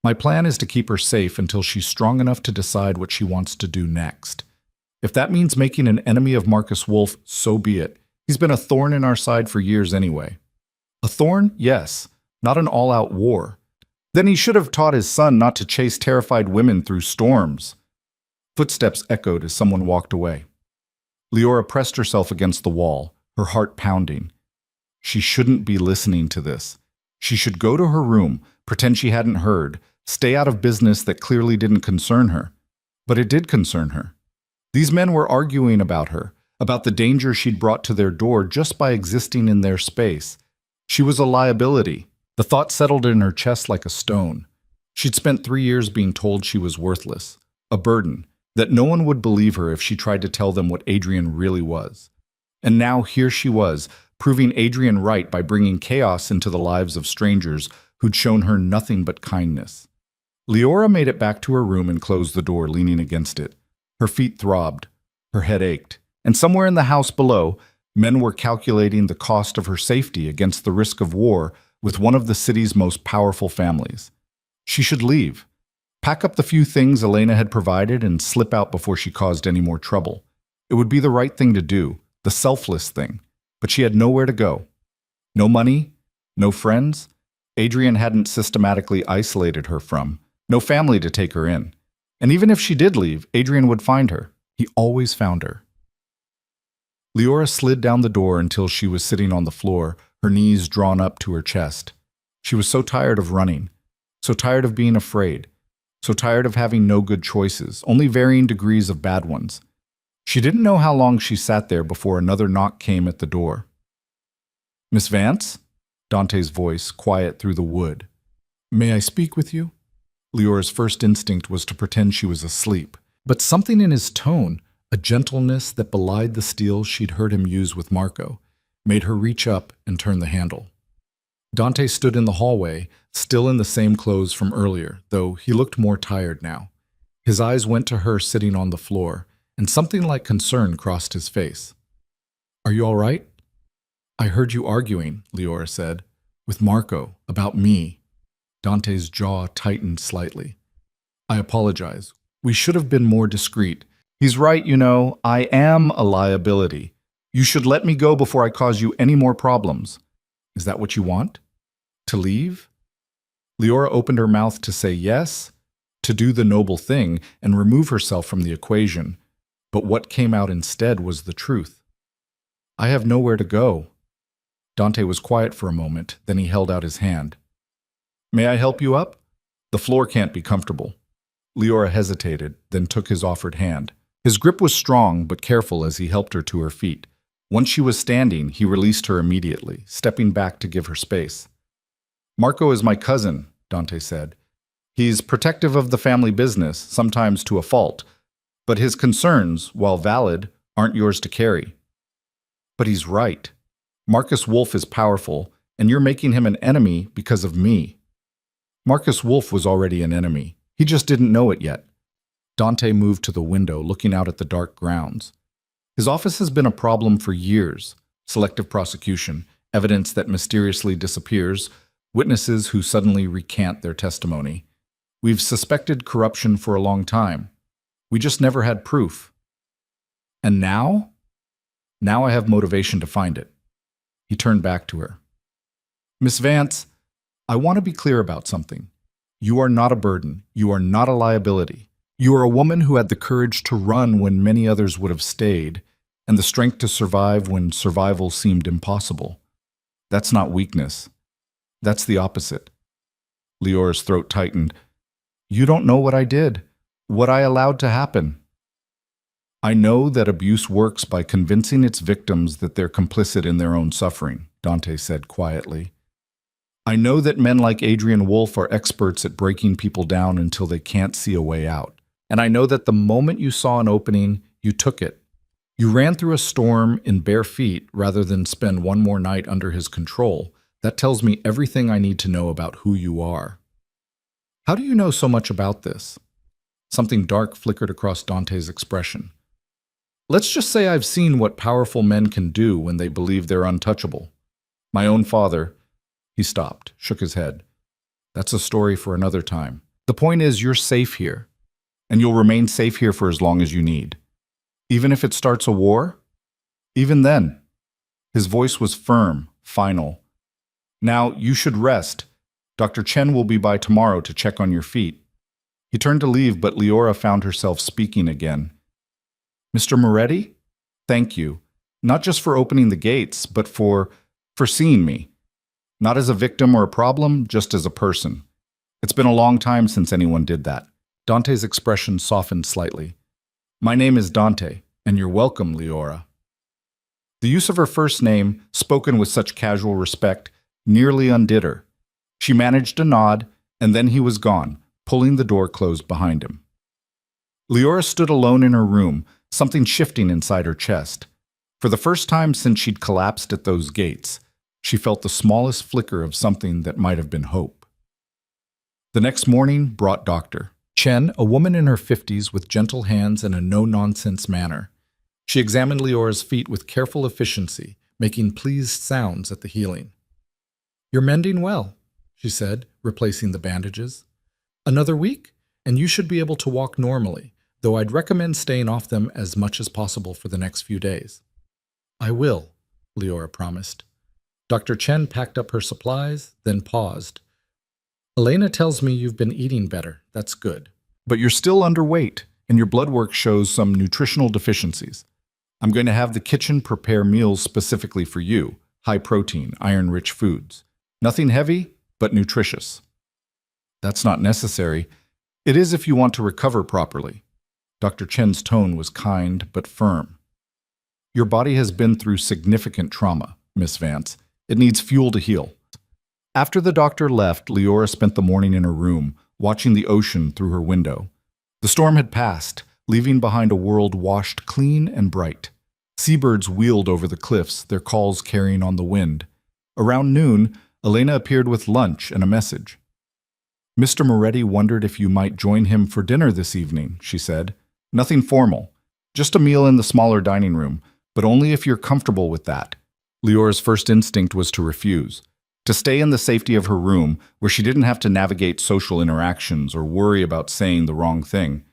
Speaker 1: "My plan is to keep her safe until she's strong enough to decide what she wants to do next. If that means making an enemy of Marcus Wolf, so be it. He's been a thorn in our side for years anyway." "A thorn? Yes. Not an all-out war. Then he should have taught his son not to chase terrified women through storms." Footsteps echoed as someone walked away. Leora pressed herself against the wall, her heart pounding. She shouldn't be listening to this. She should go to her room, pretend she hadn't heard, stay out of business that clearly didn't concern her. But it did concern her. These men were arguing about her, about the danger she'd brought to their door just by existing in their space. She was a liability. The thought settled in her chest like a stone. She'd spent 3 years being told she was worthless, a burden, that no one would believe her if she tried to tell them what Adrian really was. And now here she was, proving Adrian right by bringing chaos into the lives of strangers who'd shown her nothing but kindness. Leora made it back to her room and closed the door, leaning against it. Her feet throbbed, her head ached, and somewhere in the house below, men were calculating the cost of her safety against the risk of war with one of the city's most powerful families. She should leave, pack up the few things Elena had provided, and slip out before she caused any more trouble. It would be the right thing to do, the selfless thing, but she had nowhere to go. No money, no friends. Adrian hadn't systematically isolated her from, no family to take her in. And even if she did leave, Adrian would find her. He always found her. Leora slid down the door until she was sitting on the floor, her knees drawn up to her chest. She was so tired of running, so tired of being afraid, so tired of having no good choices, only varying degrees of bad ones. She didn't know how long she sat there before another knock came at the door. "Miss Vance?" Dante's voice, quiet through the wood. "May I speak with you?" Leora's first instinct was to pretend she was asleep, but something in his tone, a gentleness that belied the steel she'd heard him use with Marco, made her reach up and turn the handle. Dante stood in the hallway, still in the same clothes from earlier, though he looked more tired now. His eyes went to her sitting on the floor, and something like concern crossed his face. "Are you all right?" "I heard you arguing," Leora said, "with Marco, about me." Dante's jaw tightened slightly. "I apologize. We should have been more discreet. He's right, you know. I am a liability. You should let me go before I cause you any more problems." "Is that what you want? To leave?" Leora opened her mouth to say yes, to do the noble thing and remove herself from the equation. But what came out instead was the truth. "I have nowhere to go." Dante was quiet for a moment, then he held out his hand. "May I help you up? The floor can't be comfortable." Leora hesitated, then took his offered hand. His grip was strong but careful as he helped her to her feet. Once she was standing, he released her immediately, stepping back to give her space. "Marco is my cousin," Dante said. "He's protective of the family business, sometimes to a fault, but his concerns, while valid, aren't yours to carry." "But he's right. Marcus Wolf is powerful, and you're making him an enemy because of me." Marcus Wolf was already an enemy. He just didn't know it yet. Dante moved to the window, looking out at the dark grounds. His office has been a problem for years. Selective prosecution, evidence that mysteriously disappears, witnesses who suddenly recant their testimony. We've suspected corruption for a long time. We just never had proof. And now? Now I have motivation to find it. He turned back to her. "Miss Vance, I want to be clear about something. You are not a burden. You are not a liability. You are a woman who had the courage to run when many others would have stayed, and the strength to survive when survival seemed impossible. That's not weakness. That's the opposite." Leora's throat tightened. "You don't know what I did, what I allowed to happen." "I know that abuse works by convincing its victims that they're complicit in their own suffering," Dante said quietly. "I know that men like Adrian Wolf are experts at breaking people down until they can't see a way out. And I know that the moment you saw an opening, you took it. You ran through a storm in bare feet rather than spend one more night under his control. That tells me everything I need to know about who you are." "How do you know so much about this?" Something dark flickered across Dante's expression. "Let's just say I've seen what powerful men can do when they believe they're untouchable. My own father—" He stopped, shook his head. "That's a story for another time. The point is, you're safe here, and you'll remain safe here for as long as you need. Even if it starts a war? Even then." His voice was firm, final. "Now, you should rest. Dr. Chen will be by tomorrow to check on your feet." He turned to leave, but Leora found herself speaking again. Mr. Moretti? Thank you. Not just for opening the gates, but for seeing me. Not as a victim or a problem, just as a person. It's been a long time since anyone did that. Dante's expression softened slightly. My name is Dante, and you're welcome, Leora. The use of her first name, spoken with such casual respect, nearly undid her. She managed a nod, and then he was gone, pulling the door closed behind him. Leora stood alone in her room, something shifting inside her chest. For the first time since she'd collapsed at those gates, she felt the smallest flicker of something that might have been hope. The next morning brought Dr. Chen, a woman in her 50s with gentle hands and a no-nonsense manner. She examined Leora's feet with careful efficiency, making pleased sounds at the healing. You're mending well, she said, replacing the bandages. Another week, and you should be able to walk normally, though I'd recommend staying off them as much as possible for the next few days. I will, Leora promised. Dr. Chen packed up her supplies, then paused. Elena tells me you've been eating better. That's good. But you're still underweight, and your blood work shows some nutritional deficiencies. I'm going to have the kitchen prepare meals specifically for you, high-protein, iron-rich foods. Nothing heavy, but nutritious. That's not necessary. It is if you want to recover properly. Dr. Chen's tone was kind but firm. Your body has been through significant trauma, Miss Vance. It needs fuel to heal. After the doctor left, Leora spent the morning in her room, watching the ocean through her window. The storm had passed, leaving behind a world washed clean and bright. Seabirds wheeled over the cliffs, their calls carrying on the wind. Around noon, Elena appeared with lunch and a message. Mr. Moretti wondered if you might join him for dinner this evening, she said. Nothing formal. Just a meal in the smaller dining room, but only if you're comfortable with that. Leora's first instinct was to refuse. To stay in the safety of her room, where she didn't have to navigate social interactions or worry about saying the wrong thing.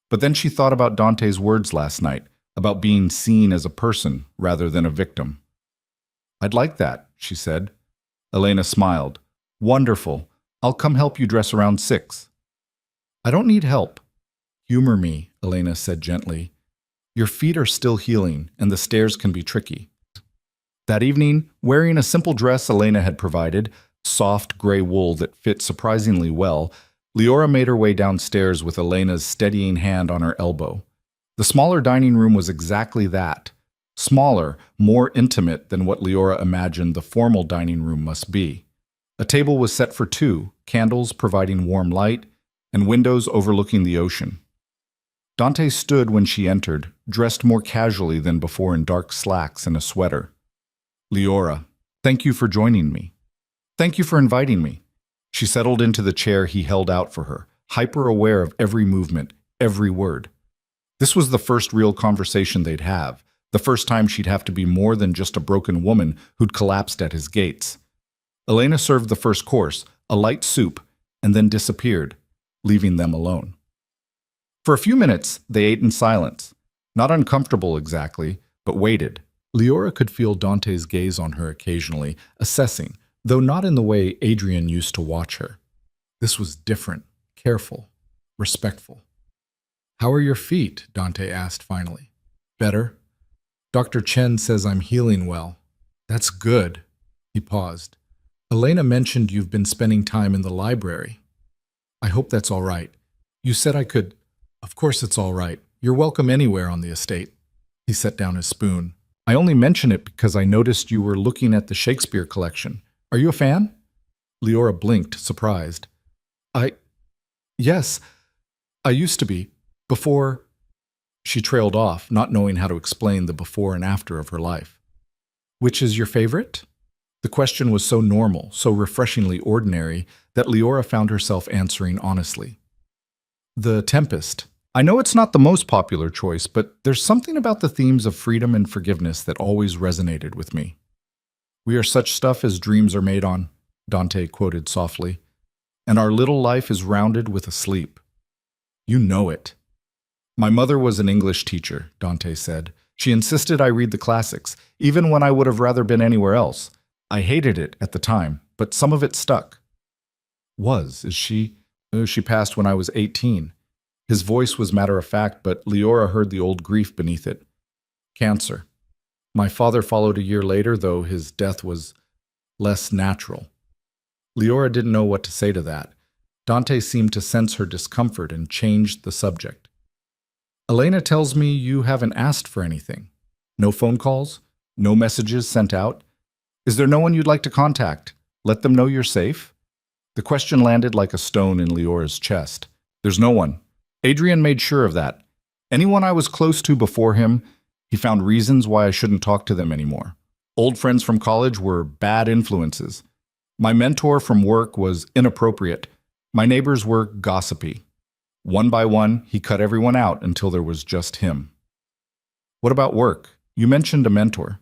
Speaker 1: But then she thought about Dante's words last night, about being seen as a person rather than a victim. I'd like that, she said. Elena smiled. Wonderful. I'll come help you dress around 6. I don't need help. Humor me, Elena said gently. Your feet are still healing, and the stairs can be tricky. That evening, wearing a simple dress Elena had provided, soft gray wool that fit surprisingly well, Leora made her way downstairs with Elena's steadying hand on her elbow. The smaller dining room was exactly that. Smaller, more intimate than what Leora imagined the formal dining room must be. A table was set for 2, candles providing warm light, and windows overlooking the ocean. Dante stood when she entered, dressed more casually than before in dark slacks and a sweater. Leora, thank you for joining me. Thank you for inviting me. She settled into the chair he held out for her, hyper-aware of every movement, every word. This was the first real conversation they'd have, the first time she'd have to be more than just a broken woman who'd collapsed at his gates. Elena served the first course, a light soup, and then disappeared, leaving them alone. For a few minutes, they ate in silence. Not uncomfortable exactly, but waited. Leora could feel Dante's gaze on her occasionally, assessing, though not in the way Adrian used to watch her. This was different, careful, respectful. How are your feet? Dante asked finally. Better. Dr. Chen says I'm healing well. That's good. He paused. Elena mentioned you've been spending time in the library. I hope that's all right. You said I could. Of course it's all right. You're welcome anywhere on the estate. He set down his spoon. I only mention it because I noticed you were looking at the Shakespeare collection. Are you a fan? Leora blinked, surprised. Yes, I used to be. Before... She trailed off, not knowing how to explain the before and after of her life. Which is your favorite? The question was so normal, so refreshingly ordinary, that Leora found herself answering honestly. The Tempest. I know it's not the most popular choice, but there's something about the themes of freedom and forgiveness that always resonated with me. We are such stuff as dreams are made on, Dante quoted softly, and our little life is rounded with a sleep. You know it. My mother was an English teacher, Dante said. She insisted I read the classics, even when I would have rather been anywhere else. I hated it at the time, but some of it stuck. Is she? She passed when I was 18. His voice was matter of fact, but Leora heard the old grief beneath it. Cancer. My father followed a year later, though his death was less natural. Leora didn't know what to say to that. Dante seemed to sense her discomfort and changed the subject. Elena tells me you haven't asked for anything. No phone calls? No messages sent out? Is there no one you'd like to contact? Let them know you're safe? The question landed like a stone in Leora's chest. There's no one. Adrian made sure of that. Anyone I was close to before him, he found reasons why I shouldn't talk to them anymore. Old friends from college were bad influences. My mentor from work was inappropriate. My neighbors were gossipy. One by one, he cut everyone out until there was just him. What about work? You mentioned a mentor.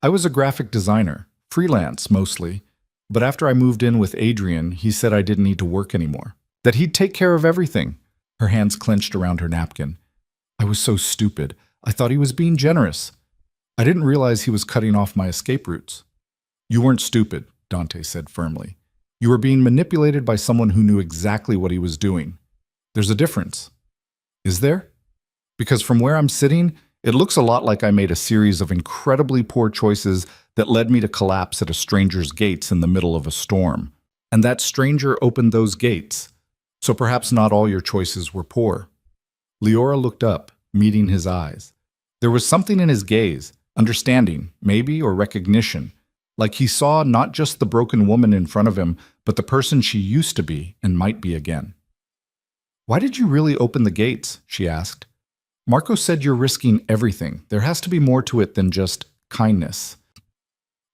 Speaker 1: I was a graphic designer, freelance mostly, but after I moved in with Adrian, he said I didn't need to work anymore, that he'd take care of everything. Her hands clenched around her napkin. I was so stupid. I thought he was being generous. I didn't realize he was cutting off my escape routes. You weren't stupid, Dante said firmly. You were being manipulated by someone who knew exactly what he was doing. There's a difference. Is there? Because from where I'm sitting, it looks a lot like I made a series of incredibly poor choices that led me to collapse at a stranger's gates in the middle of a storm. And that stranger opened those gates. So perhaps not all your choices were poor. Leora looked up, meeting his eyes. There was something in his gaze, understanding, maybe, or recognition, like he saw not just the broken woman in front of him, but the person she used to be and might be again. Why did you really open the gates? She asked. Marco said you're risking everything. There has to be more to it than just kindness.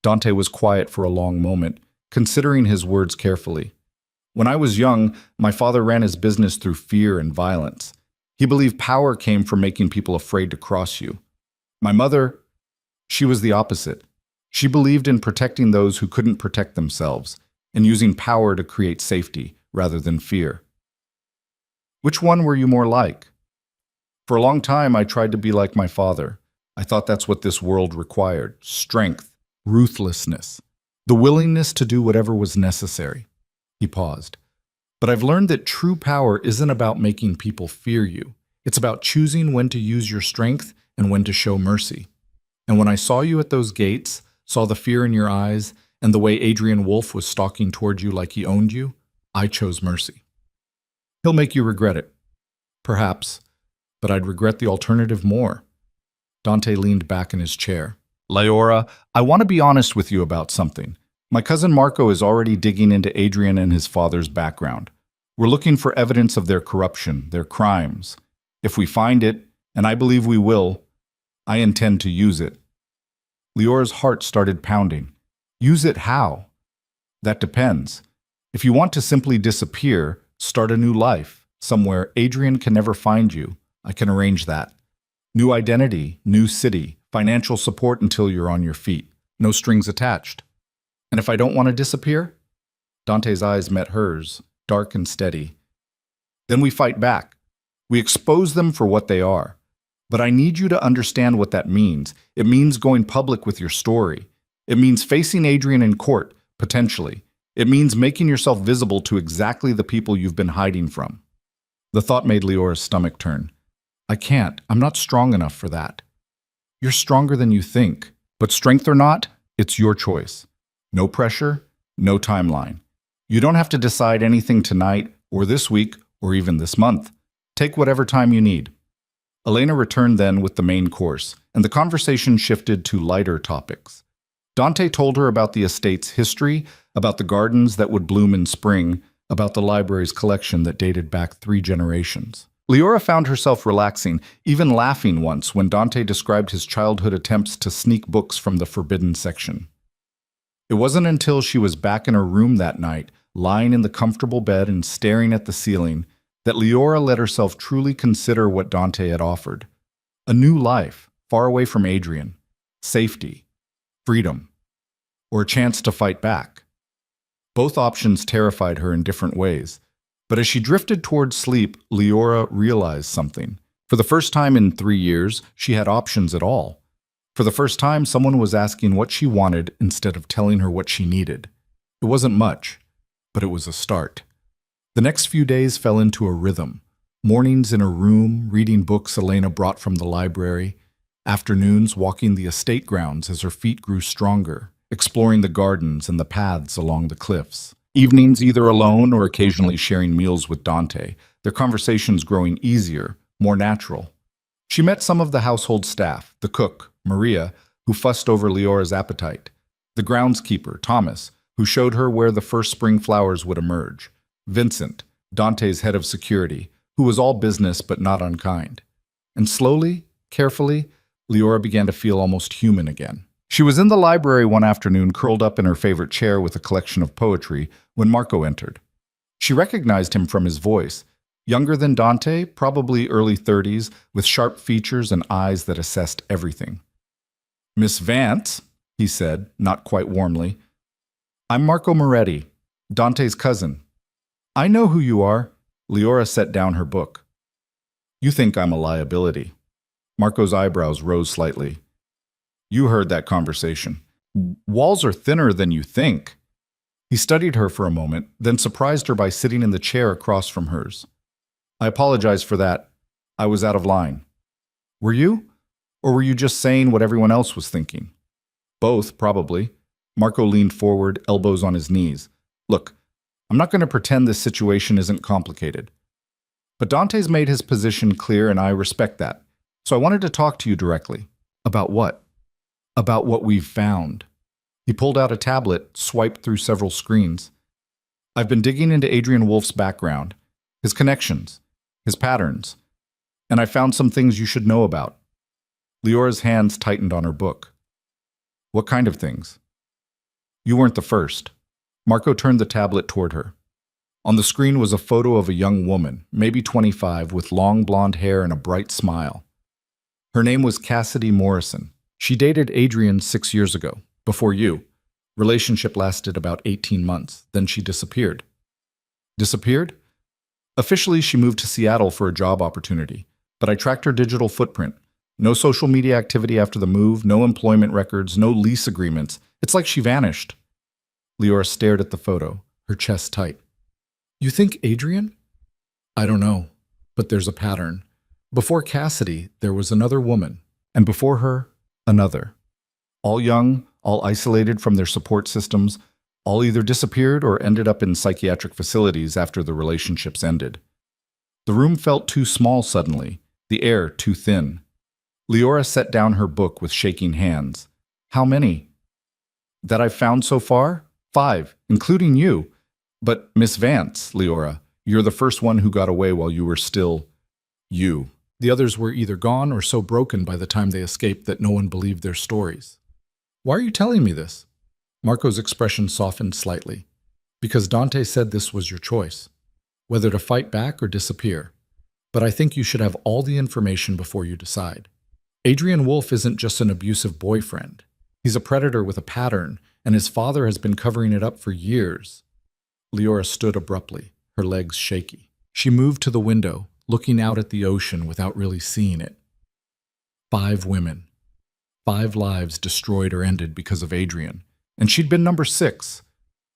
Speaker 1: Dante was quiet for a long moment, considering his words carefully. When I was young, my father ran his business through fear and violence. He believed power came from making people afraid to cross you. My mother, she was the opposite. She believed in protecting those who couldn't protect themselves and using power to create safety rather than fear. Which one were you more like? For a long time, I tried to be like my father. I thought that's what this world required: strength, ruthlessness, the willingness to do whatever was necessary. He paused. But I've learned that true power isn't about making people fear you. It's about choosing when to use your strength and when to show mercy. And when I saw you at those gates, saw the fear in your eyes, and the way Adrian Wolfe was stalking toward you like he owned you, I chose mercy. He'll make you regret it. Perhaps, but I'd regret the alternative more. Dante leaned back in his chair. Leora, I want to be honest with you about something. My cousin Marco is already digging into Adrian and his father's background. We're looking for evidence of their corruption, their crimes. If we find it, and I believe we will, I intend to use it. Leora's heart started pounding. Use it how? That depends. If you want to simply disappear, start a new life, somewhere Adrian can never find you, I can arrange that. New identity, new city, financial support until you're on your feet. No strings attached. And if I don't want to disappear? Dante's eyes met hers, dark and steady. Then we fight back. We expose them for what they are. But I need you to understand what that means. It means going public with your story. It means facing Adrian in court, potentially. It means making yourself visible to exactly the people you've been hiding from. The thought made Leora's stomach turn. I can't. I'm not strong enough for that. You're stronger than you think. But strength or not, it's your choice. No pressure, no timeline. You don't have to decide anything tonight, or this week, or even this month. Take whatever time you need. Elena returned then with the main course, and the conversation shifted to lighter topics. Dante told her about the estate's history, about the gardens that would bloom in spring, about the library's collection that dated back 3 generations. Leora found herself relaxing, even laughing once when Dante described his childhood attempts to sneak books from the forbidden section. It wasn't until she was back in her room that night, lying in the comfortable bed and staring at the ceiling, that Leora let herself truly consider what Dante had offered. A new life, far away from Adrian. Safety. Freedom. Or a chance to fight back. Both options terrified her in different ways. But as she drifted towards sleep, Leora realized something. For the first time in 3 years, she had options at all. For the first time, someone was asking what she wanted instead of telling her what she needed. It wasn't much, but it was a start. The next few days fell into a rhythm. Mornings in her room, reading books Elena brought from the library. Afternoons walking the estate grounds as her feet grew stronger, exploring the gardens and the paths along the cliffs. Evenings either alone or occasionally sharing meals with Dante, their conversations growing easier, more natural. She met some of the household staff, the cook, Maria, who fussed over Leora's appetite, the groundskeeper, Thomas, who showed her where the first spring flowers would emerge, Vincent, Dante's head of security, who was all business but not unkind. And slowly, carefully, Leora began to feel almost human again. She was in the library one afternoon, curled up in her favorite chair with a collection of poetry, when Marco entered. She recognized him from his voice. Younger than Dante, probably early 30s, with sharp features and eyes that assessed everything. "Miss Vance," he said, not quite warmly. "I'm Marco Moretti, Dante's cousin." "I know who you are." Leora set down her book. "You think I'm a liability." Marco's eyebrows rose slightly. "You heard that conversation. Walls are thinner than you think." He studied her for a moment, then surprised her by sitting in the chair across from hers. "I apologize for that. I was out of line." "Were you? Or were you just saying what everyone else was thinking?" "Both, probably." Marco leaned forward, elbows on his knees. "Look, I'm not going to pretend this situation isn't complicated. But Dante's made his position clear and I respect that. So I wanted to talk to you directly." "About what?" "About what we've found." He pulled out a tablet, swiped through several screens. "I've been digging into Adrian Wolf's background, his connections, his patterns, and I found some things you should know about." Leora's hands tightened on her book. "What kind of things?" "You weren't the first." Marco turned the tablet toward her. On the screen was a photo of a young woman, maybe 25, with long blonde hair and a bright smile. Her name was Cassidy Morrison. She dated Adrian 6 years ago, before you. Relationship lasted about 18 months, then she disappeared. Disappeared? Officially, she moved to Seattle for a job opportunity, but I tracked her digital footprint. No social media activity after the move, no employment records, no lease agreements. It's like she vanished. Leora stared at the photo, her chest tight. "You think Adrian?" "I don't know, but there's a pattern. Before Cassidy, there was another woman, and before her, another. All young, all isolated from their support systems, all either disappeared or ended up in psychiatric facilities after the relationships ended. The room felt too small suddenly, the air too thin." Leora set down her book with shaking hands. "How many?" "That I've found so far? 5, including you. But Miss Vance, Leora, you're the first one who got away while you were still you. The others were either gone or so broken by the time they escaped that no one believed their stories." "Why are you telling me this?" Marco's expression softened slightly. "Because Dante said this was your choice, whether to fight back or disappear. But I think you should have all the information before you decide. Adrian Wolf isn't just an abusive boyfriend. He's a predator with a pattern, and his father has been covering it up for years." Leora stood abruptly, her legs shaky. She moved to the window, looking out at the ocean without really seeing it. 5 women. 5 lives destroyed or ended because of Adrian. And she'd been number 6.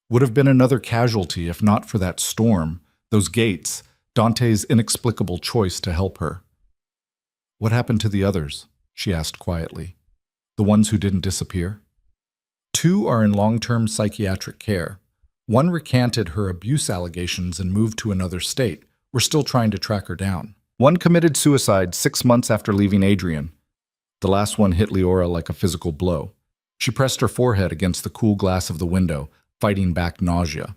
Speaker 1: Would have been another casualty if not for that storm, those gates, Dante's inexplicable choice to help her. "What happened to the others?" she asked quietly. "The ones who didn't disappear?" 2 are in long-term psychiatric care. 1 recanted her abuse allegations and moved to another state. We're still trying to track her down. 1 committed suicide 6 months after leaving Adrian. The last one hit Leora like a physical blow. She pressed her forehead against the cool glass of the window, fighting back nausea.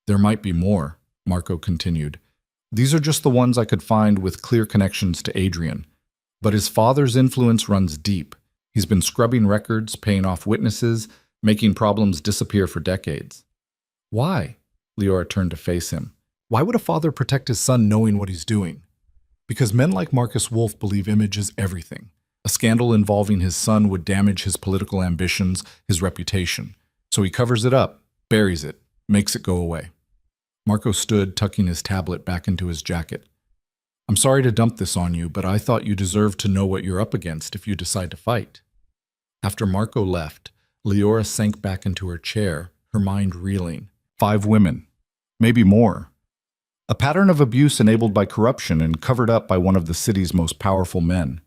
Speaker 1: "There might be more," Marco continued. "These are just the ones I could find with clear connections to Adrian. But his father's influence runs deep. He's been scrubbing records, paying off witnesses, making problems disappear for decades." "Why?" Leora turned to face him. "Why would a father protect his son knowing what he's doing?" "Because men like Marcus Wolf believe image is everything. A scandal involving his son would damage his political ambitions, his reputation. So he covers it up, buries it, makes it go away." Marco stood, tucking his tablet back into his jacket. "I'm sorry to dump this on you, but I thought you deserved to know what you're up against if you decide to fight." After Marco left, Leora sank back into her chair, her mind reeling. 5 women. Maybe more. A pattern of abuse enabled by corruption and covered up by one of the city's most powerful men.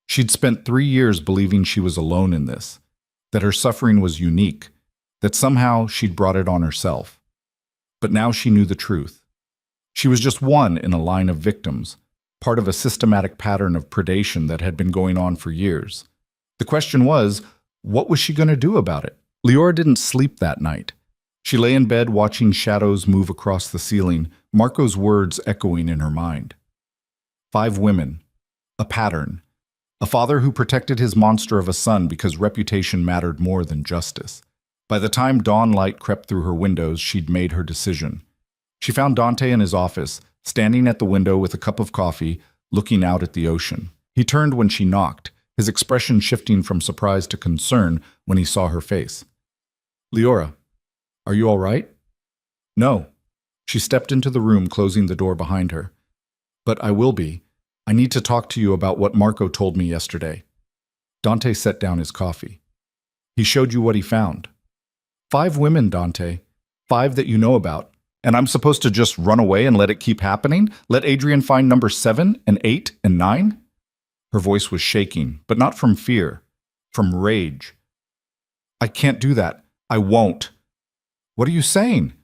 Speaker 1: She'd spent 3 years believing she was alone in this, that her suffering was unique, that somehow she'd brought it on herself. But now she knew the truth. She was just one in a line of victims, part of a systematic pattern of predation that had been going on for years. The question was, what was she going to do about it? Leora didn't sleep that night. She lay in bed watching shadows move across the ceiling, Marco's words echoing in her mind. 5 women. A pattern. A father who protected his monster of a son because reputation mattered more than justice. By the time dawn light crept through her windows, she'd made her decision. She found Dante in his office, standing at the window with a cup of coffee, looking out at the ocean. He turned when she knocked, his expression shifting from surprise to concern when he saw her face. "Leora, are you all right?" "No." She stepped into the room, closing the door behind her. "But I will be. I need to talk to you about what Marco told me yesterday." Dante set down his coffee. "He showed you what he found." 5 women, Dante. 5 that you know about. And I'm supposed to just run away and let it keep happening? Let Adrian find number 7 and 8 and 9? Her voice was shaking, but not from fear, from rage. "I can't do that. I won't." "What are you saying?"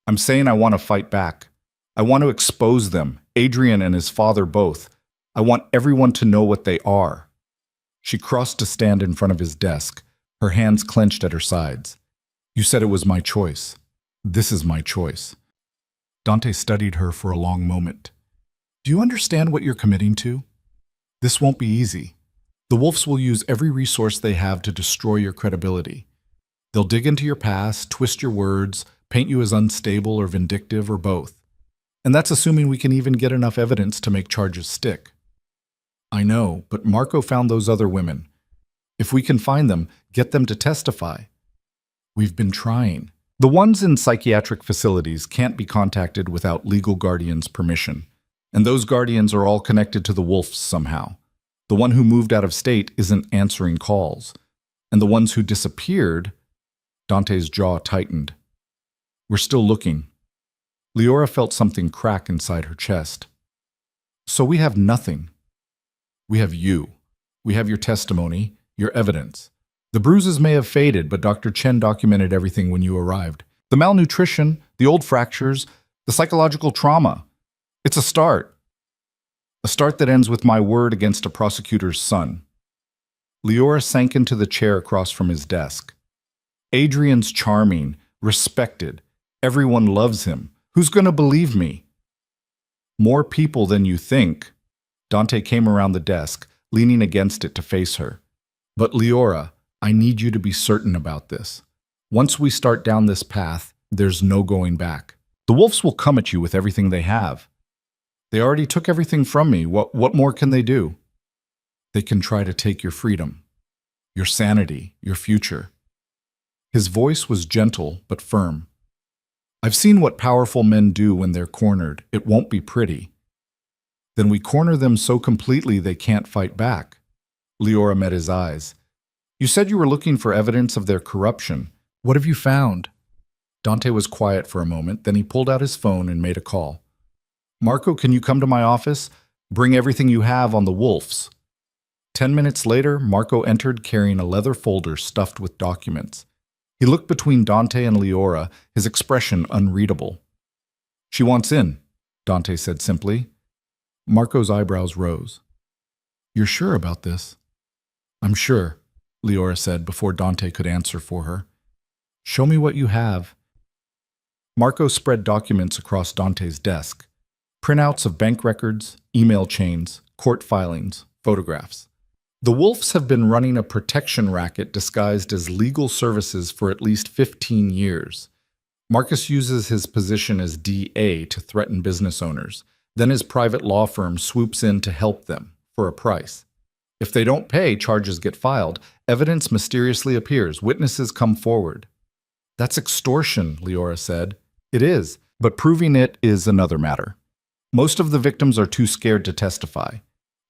Speaker 1: "I'm saying I want to fight back. I want to expose them, Adrian and his father both. I want everyone to know what they are." She crossed to stand in front of his desk, her hands clenched at her sides. "You said it was my choice. This is my choice." Dante studied her for a long moment. "Do you understand what you're committing to? This won't be easy. The wolves will use every resource they have to destroy your credibility. They'll dig into your past, twist your words, paint you as unstable or vindictive or both. And that's assuming we can even get enough evidence to make charges stick." "I know, but Marco found those other women. If we can find them, get them to testify." "We've been trying." "The ones in psychiatric facilities can't be contacted without legal guardians' permission. And those guardians are all connected to the wolves somehow. The one who moved out of state isn't answering calls. And the ones who disappeared..." Dante's jaw tightened. "We're still looking." Leora felt something crack inside her chest. "So we have nothing." "We have you. We have your testimony, your evidence. The bruises may have faded, but Dr. Chen documented everything when you arrived. The malnutrition, the old fractures, the psychological trauma. It's a start. A start that ends with my word against a prosecutor's son." Leora sank into the chair across from his desk. "Adrian's charming, respected. Everyone loves him. Who's going to believe me?" "More people than you think." Dante came around the desk, leaning against it to face her. "But Leora, I need you to be certain about this. Once we start down this path, there's no going back. The wolves will come at you with everything they have. They already took everything from me. What more can they do? They can try to take your freedom, your sanity, your future." His voice was gentle but firm. "I've seen what powerful men do when they're cornered. It won't be pretty. Then we corner them so completely they can't fight back." Leora met his eyes. "You said you were looking for evidence of their corruption. What have you found?" Dante was quiet for a moment, then he pulled out his phone and made a call. "Marco, can you come to my office? Bring everything you have on the wolves." 10 minutes later, Marco entered carrying a leather folder stuffed with documents. He looked between Dante and Leora, his expression unreadable. "She wants in," Dante said simply. Marco's eyebrows rose. "You're sure about this?" "I'm sure," Leora said before Dante could answer for her. "Show me what you have." Marco spread documents across Dante's desk. Printouts of bank records, email chains, court filings, photographs. The wolves have been running a protection racket disguised as legal services for at least 15 years. Marcus uses his position as DA to threaten business owners. Then his private law firm swoops in to help them, for a price. If they don't pay, charges get filed. Evidence mysteriously appears. Witnesses come forward. "That's extortion," Leora said. "It is, but proving it is another matter. Most of the victims are too scared to testify.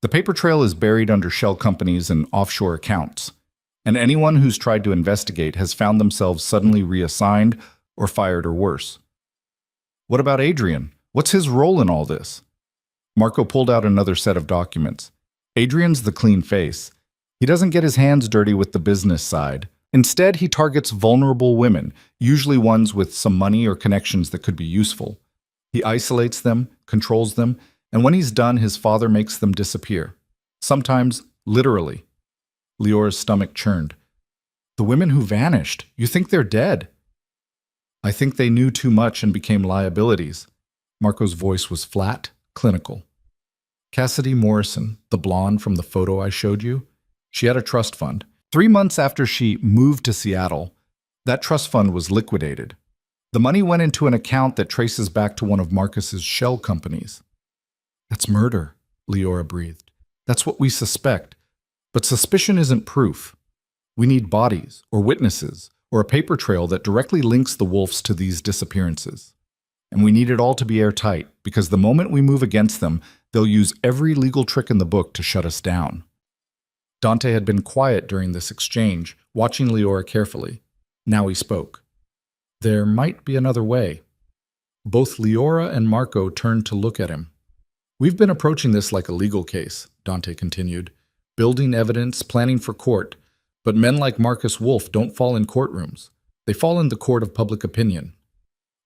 Speaker 1: The paper trail is buried under shell companies and offshore accounts. And anyone who's tried to investigate has found themselves suddenly reassigned or fired or worse." "What about Adrian? What's his role in all this? Marco pulled out another set of documents. Adrian's the clean face. He doesn't get his hands dirty with the business side. Instead, he targets vulnerable women, usually ones with some money or connections that could be useful. He isolates them, controls them, and when he's done, his father makes them disappear. Sometimes, literally. Leora's stomach churned. The women who vanished, you think they're dead? I think they knew too much and became liabilities. Marco's voice was flat, clinical. Cassidy Morrison, the blonde from the photo I showed you, she had a trust fund. 3 months after she moved to Seattle, that trust fund was liquidated. The money went into an account that traces back to one of Marcus's shell companies. That's murder, Leora breathed. That's what we suspect. But suspicion isn't proof. We need bodies, or witnesses, or a paper trail that directly links the Wolves to these disappearances. And we need it all to be airtight, because the moment we move against them, they'll use every legal trick in the book to shut us down. Dante had been quiet during this exchange, watching Leora carefully. Now he spoke. There might be another way. Both Leora and Marco turned to look at him. We've been approaching this like a legal case, Dante continued, building evidence, planning for court, but men like Marcus Wolf don't fall in courtrooms. They fall in the court of public opinion.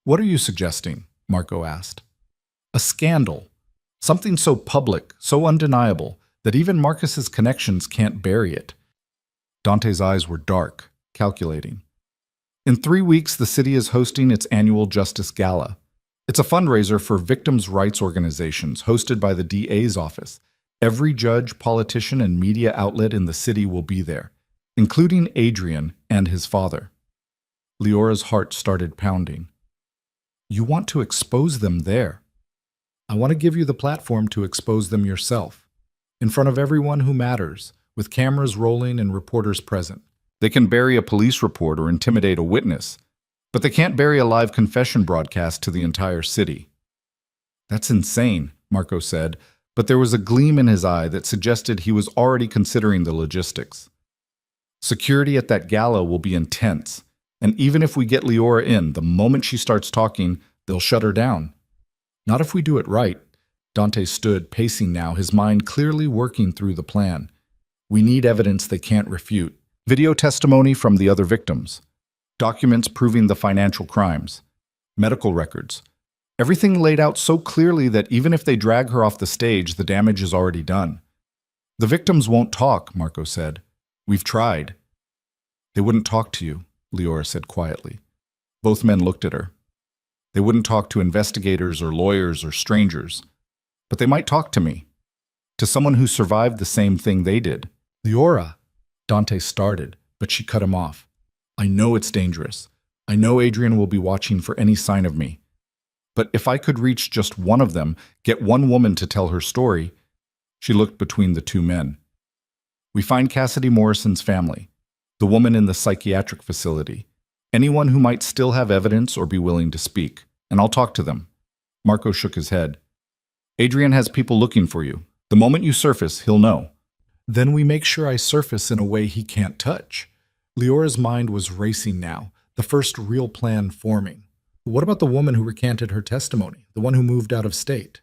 Speaker 1: What are you suggesting? Marco asked. A scandal. Something so public, so undeniable, that even Marcus's connections can't bury it. Dante's eyes were dark, calculating. In 3 weeks, the city is hosting its annual Justice Gala. It's a fundraiser for victims' rights organizations hosted by the DA's office. Every judge, politician, and media outlet in the city will be there, including Adrian and his father. Leora's heart started pounding. You want to expose them there. I want to give you the platform to expose them yourself, in front of everyone who matters, with cameras rolling and reporters present. They can bury a police report or intimidate a witness, but they can't bury a live confession broadcast to the entire city. That's insane, Marco said, but there was a gleam in his eye that suggested he was already considering the logistics. Security at that gala will be intense, and even if we get Leora in, the moment she starts talking, they'll shut her down. Not if we do it right. Dante stood, pacing now, his mind clearly working through the plan. We need evidence they can't refute. Video testimony from the other victims. Documents proving the financial crimes. Medical records. Everything laid out so clearly that even if they drag her off the stage, the damage is already done. The victims won't talk, Marco said. We've tried. They wouldn't talk to you, Leora said quietly. Both men looked at her. They wouldn't talk to investigators or lawyers or strangers. But they might talk to me. To someone who survived the same thing they did. Leora, Dante started, but she cut him off. I know it's dangerous. I know Adrian will be watching for any sign of me. But if I could reach just one of them, get one woman to tell her story, she looked between the two men. We find Cassidy Morrison's family, the woman in the psychiatric facility, anyone who might still have evidence or be willing to speak, and I'll talk to them. Marco shook his head. Adrian has people looking for you. The moment you surface, he'll know. Then we make sure I surface in a way he can't touch. Leora's mind was racing now, the first real plan forming. What about the woman who recanted her testimony, the one who moved out of state?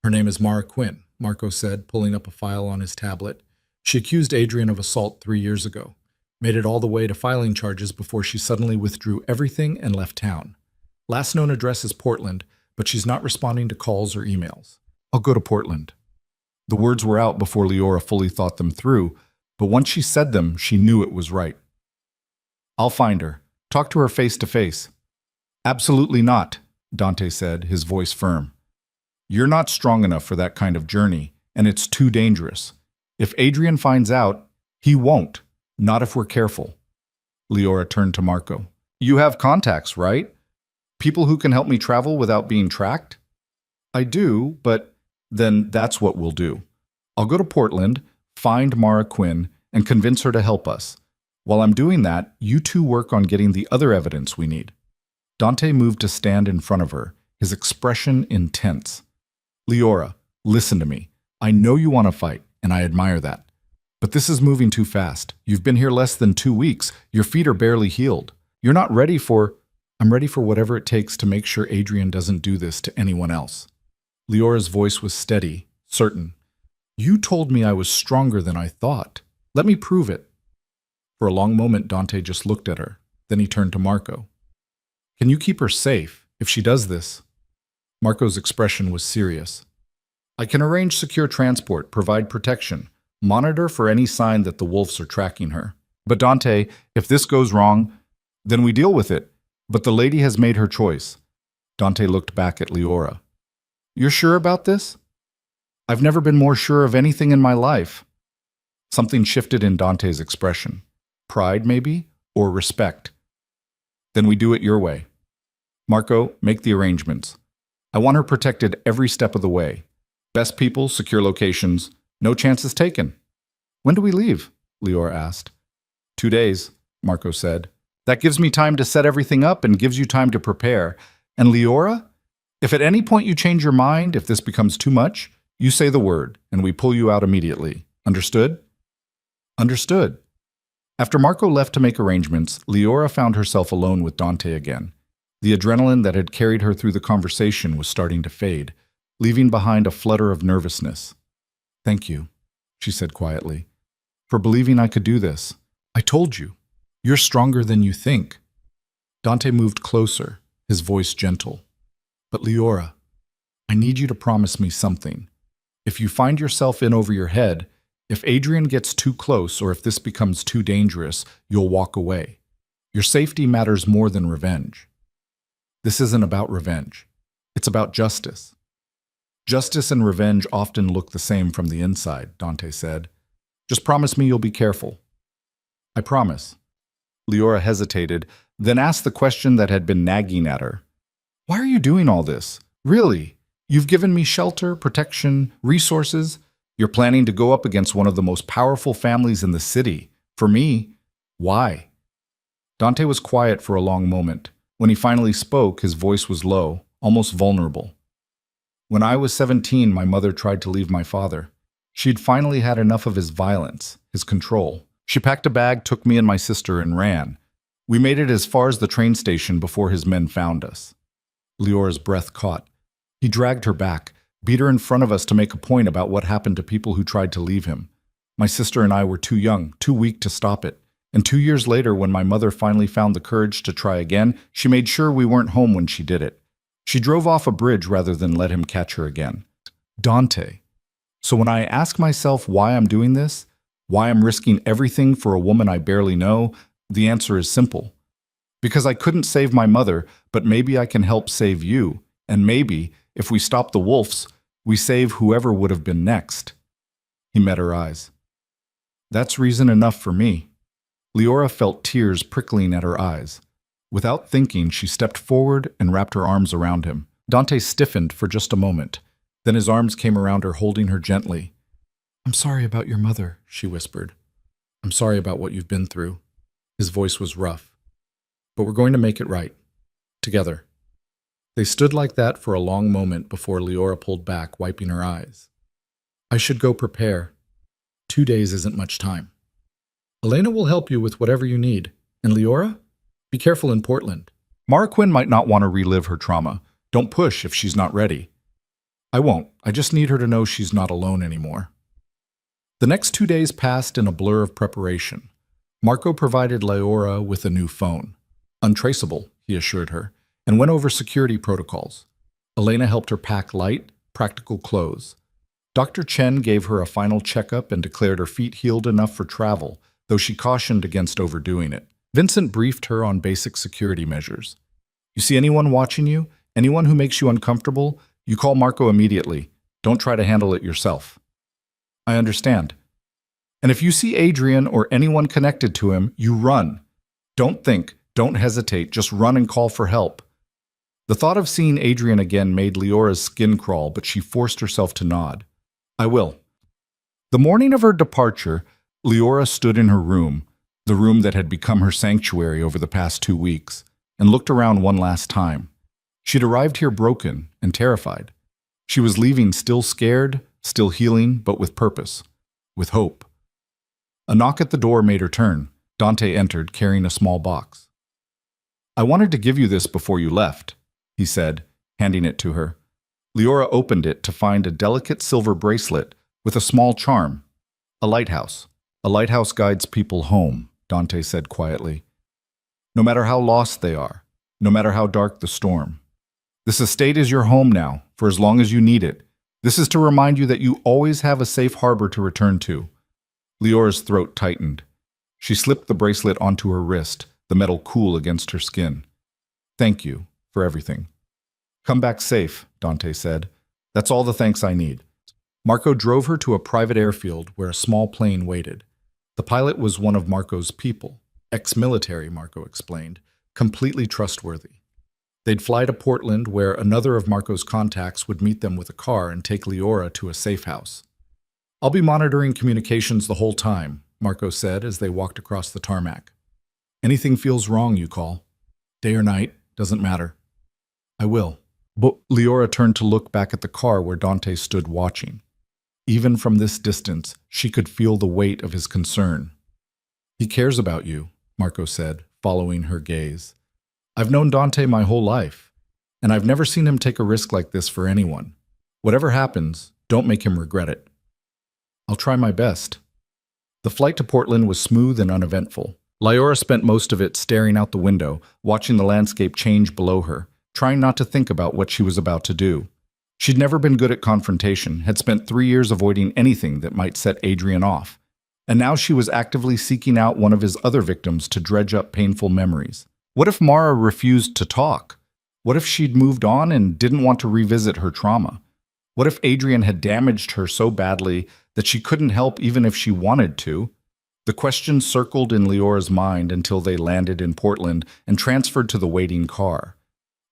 Speaker 1: Her name is Mara Quinn, Marco said, pulling up a file on his tablet. She accused Adrian of assault 3 years ago, made it all the way to filing charges before she suddenly withdrew everything and left town. Last known address is Portland, but she's not responding to calls or emails. I'll go to Portland. The words were out before Leora fully thought them through, but once she said them, she knew it was right. I'll find her. Talk to her face to face. Absolutely not, Dante said, his voice firm. You're not strong enough for that kind of journey, and it's too dangerous. If Adrian finds out, he won't, not if we're careful. Leora turned to Marco. You have contacts, right? People who can help me travel without being tracked? I do, but then that's what we'll do. I'll go to Portland, find Mara Quinn, and convince her to help us. While I'm doing that, you two work on getting the other evidence we need. Dante moved to stand in front of her, his expression intense. Leora, listen to me. I know you want to fight, and I admire that. But this is moving too fast. You've been here less than 2 weeks. Your feet are barely healed. You're not ready for... I'm ready for whatever it takes to make sure Adrian doesn't do this to anyone else. Leora's voice was steady, certain. You told me I was stronger than I thought. Let me prove it. For a long moment, Dante just looked at her. Then he turned to Marco. Can you keep her safe if she does this? Marco's expression was serious. I can arrange secure transport, provide protection, monitor for any sign that the wolves are tracking her. But Dante, if this goes wrong, then we deal with it. But the lady has made her choice. Dante looked back at Leora. You're sure about this? I've never been more sure of anything in my life. Something shifted in Dante's expression. Pride, maybe? Or respect? Then we do it your way. Marco, make the arrangements. I want her protected every step of the way. Best people, secure locations, no chances taken. When do we leave? Leora asked. 2 days, Marco said. That gives me time to set everything up and gives you time to prepare. And Leora, if at any point you change your mind, if this becomes too much, you say the word, and we pull you out immediately. Understood? Understood. After Marco left to make arrangements, Leora found herself alone with Dante again. The adrenaline that had carried her through the conversation was starting to fade, leaving behind a flutter of nervousness. Thank you, she said quietly, for believing I could do this. I told you. You're stronger than you think. Dante moved closer, his voice gentle. But Leora, I need you to promise me something. If you find yourself in over your head, if Adrian gets too close or if this becomes too dangerous, you'll walk away. Your safety matters more than revenge. This isn't about revenge. It's about justice. Justice and revenge often look the same from the inside, Dante said. Just promise me you'll be careful. I promise. Leora hesitated, then asked the question that had been nagging at her. Why are you doing all this? Really? You've given me shelter, protection, resources. You're planning to go up against one of the most powerful families in the city. For me, why? Dante was quiet for a long moment. When he finally spoke, his voice was low, almost vulnerable. When I was 17, my mother tried to leave my father. She'd finally had enough of his violence, his control. She packed a bag, took me and my sister, and ran. We made it as far as the train station before his men found us. Leora's breath caught. He dragged her back, beat her in front of us to make a point about what happened to people who tried to leave him. My sister and I were too young, too weak to stop it. And 2 years later, when my mother finally found the courage to try again, she made sure we weren't home when she did it. She drove off a bridge rather than let him catch her again. Dante. So when I ask myself why I'm doing this, why I'm risking everything for a woman I barely know, the answer is simple. Because I couldn't save my mother, but maybe I can help save you. And maybe, if we stop the wolves, we save whoever would have been next. He met her eyes. That's reason enough for me. Leora felt tears prickling at her eyes. Without thinking, she stepped forward and wrapped her arms around him. Dante stiffened for just a moment. Then his arms came around her, holding her gently. I'm sorry about your mother, she whispered. I'm sorry about what you've been through. His voice was rough. But we're going to make it right. Together. They stood like that for a long moment before Leora pulled back, wiping her eyes. I should go prepare. 2 days isn't much time. Elena will help you with whatever you need. And Leora? Be careful in Portland. Mara Quinn might not want to relive her trauma. Don't push if she's not ready. I won't. I just need her to know she's not alone anymore. The next 2 days passed in a blur of preparation. Marco provided Leora with a new phone. Untraceable, he assured her, and went over security protocols. Elena helped her pack light, practical clothes. Dr. Chen gave her a final checkup and declared her feet healed enough for travel, though she cautioned against overdoing it. Vincent briefed her on basic security measures. You see anyone watching you, anyone who makes you uncomfortable, you call Marco immediately. Don't try to handle it yourself. I understand. And if you see Adrian or anyone connected to him, you run. Don't think, don't hesitate, just run and call for help. The thought of seeing Adrian again made Leora's skin crawl, but she forced herself to nod. I will. The morning of her departure, Leora stood in her room, the room that had become her sanctuary over the past 2 weeks, and looked around one last time. She'd arrived here broken and terrified. She was leaving still scared, still healing, but with purpose, with hope. A knock at the door made her turn. Dante entered, carrying a small box. I wanted to give you this before you left, he said, handing it to her. Leora opened it to find a delicate silver bracelet with a small charm. A lighthouse. A lighthouse guides people home, Dante said quietly. No matter how lost they are, no matter how dark the storm. This estate is your home now, for as long as you need it. This is to remind you that you always have a safe harbor to return to. Leora's throat tightened. She slipped the bracelet onto her wrist, the metal cool against her skin. Thank you for everything. Come back safe, Dante said. That's all the thanks I need. Marco drove her to a private airfield where a small plane waited. The pilot was one of Marco's people, ex-military, Marco explained, completely trustworthy. They'd fly to Portland, where another of Marco's contacts would meet them with a car and take Leora to a safe house. I'll be monitoring communications the whole time, Marco said as they walked across the tarmac. Anything feels wrong, you call. Day or night, doesn't matter. I will. But Leora turned to look back at the car where Dante stood watching. Even from this distance, she could feel the weight of his concern. He cares about you, Marco said, following her gaze. I've known Dante my whole life, and I've never seen him take a risk like this for anyone. Whatever happens, don't make him regret it. I'll try my best. The flight to Portland was smooth and uneventful. Leora spent most of it staring out the window, watching the landscape change below her, trying not to think about what she was about to do. She'd never been good at confrontation, had spent 3 years avoiding anything that might set Adrian off, and now she was actively seeking out one of his other victims to dredge up painful memories. What if Mara refused to talk? What if she'd moved on and didn't want to revisit her trauma? What if Adrian had damaged her so badly that she couldn't help even if she wanted to? The questions circled in Leora's mind until they landed in Portland and transferred to the waiting car.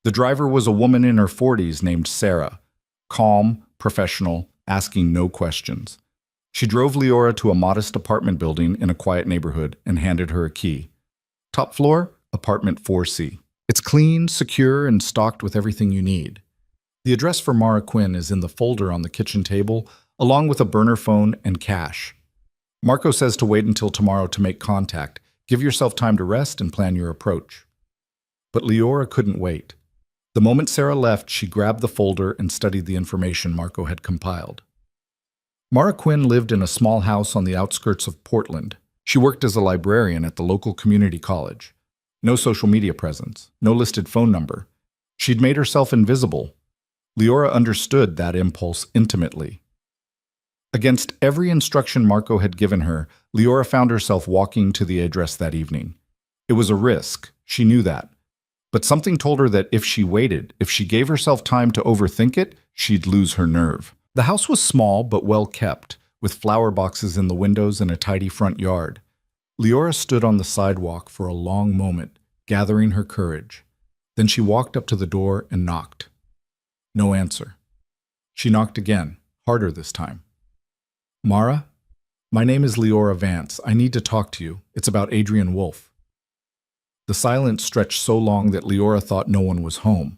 Speaker 1: The driver was a woman in her 40s named Sarah, calm, professional, asking no questions. She drove Leora to a modest apartment building in a quiet neighborhood and handed her a key. Top floor, apartment 4C. It's clean, secure, and stocked with everything you need. The address for Mara Quinn is in the folder on the kitchen table, along with a burner phone and cash. Marco says to wait until tomorrow to make contact. Give yourself time to rest and plan your approach. But Leora couldn't wait. The moment Sarah left, she grabbed the folder and studied the information Marco had compiled. Mara Quinn lived in a small house on the outskirts of Portland. She worked as a librarian at the local community college. No social media presence, no listed phone number. She'd made herself invisible. Leora understood that impulse intimately. Against every instruction Marco had given her, Leora found herself walking to the address that evening. It was a risk, she knew that. But something told her that if she waited, if she gave herself time to overthink it, she'd lose her nerve. The house was small but well kept, with flower boxes in the windows and a tidy front yard. Leora stood on the sidewalk for a long moment, gathering her courage. Then she walked up to the door and knocked. No answer. She knocked again, harder this time. Mara? My name is Leora Vance. I need to talk to you. It's about Adrian Wolfe. The silence stretched so long that Leora thought no one was home.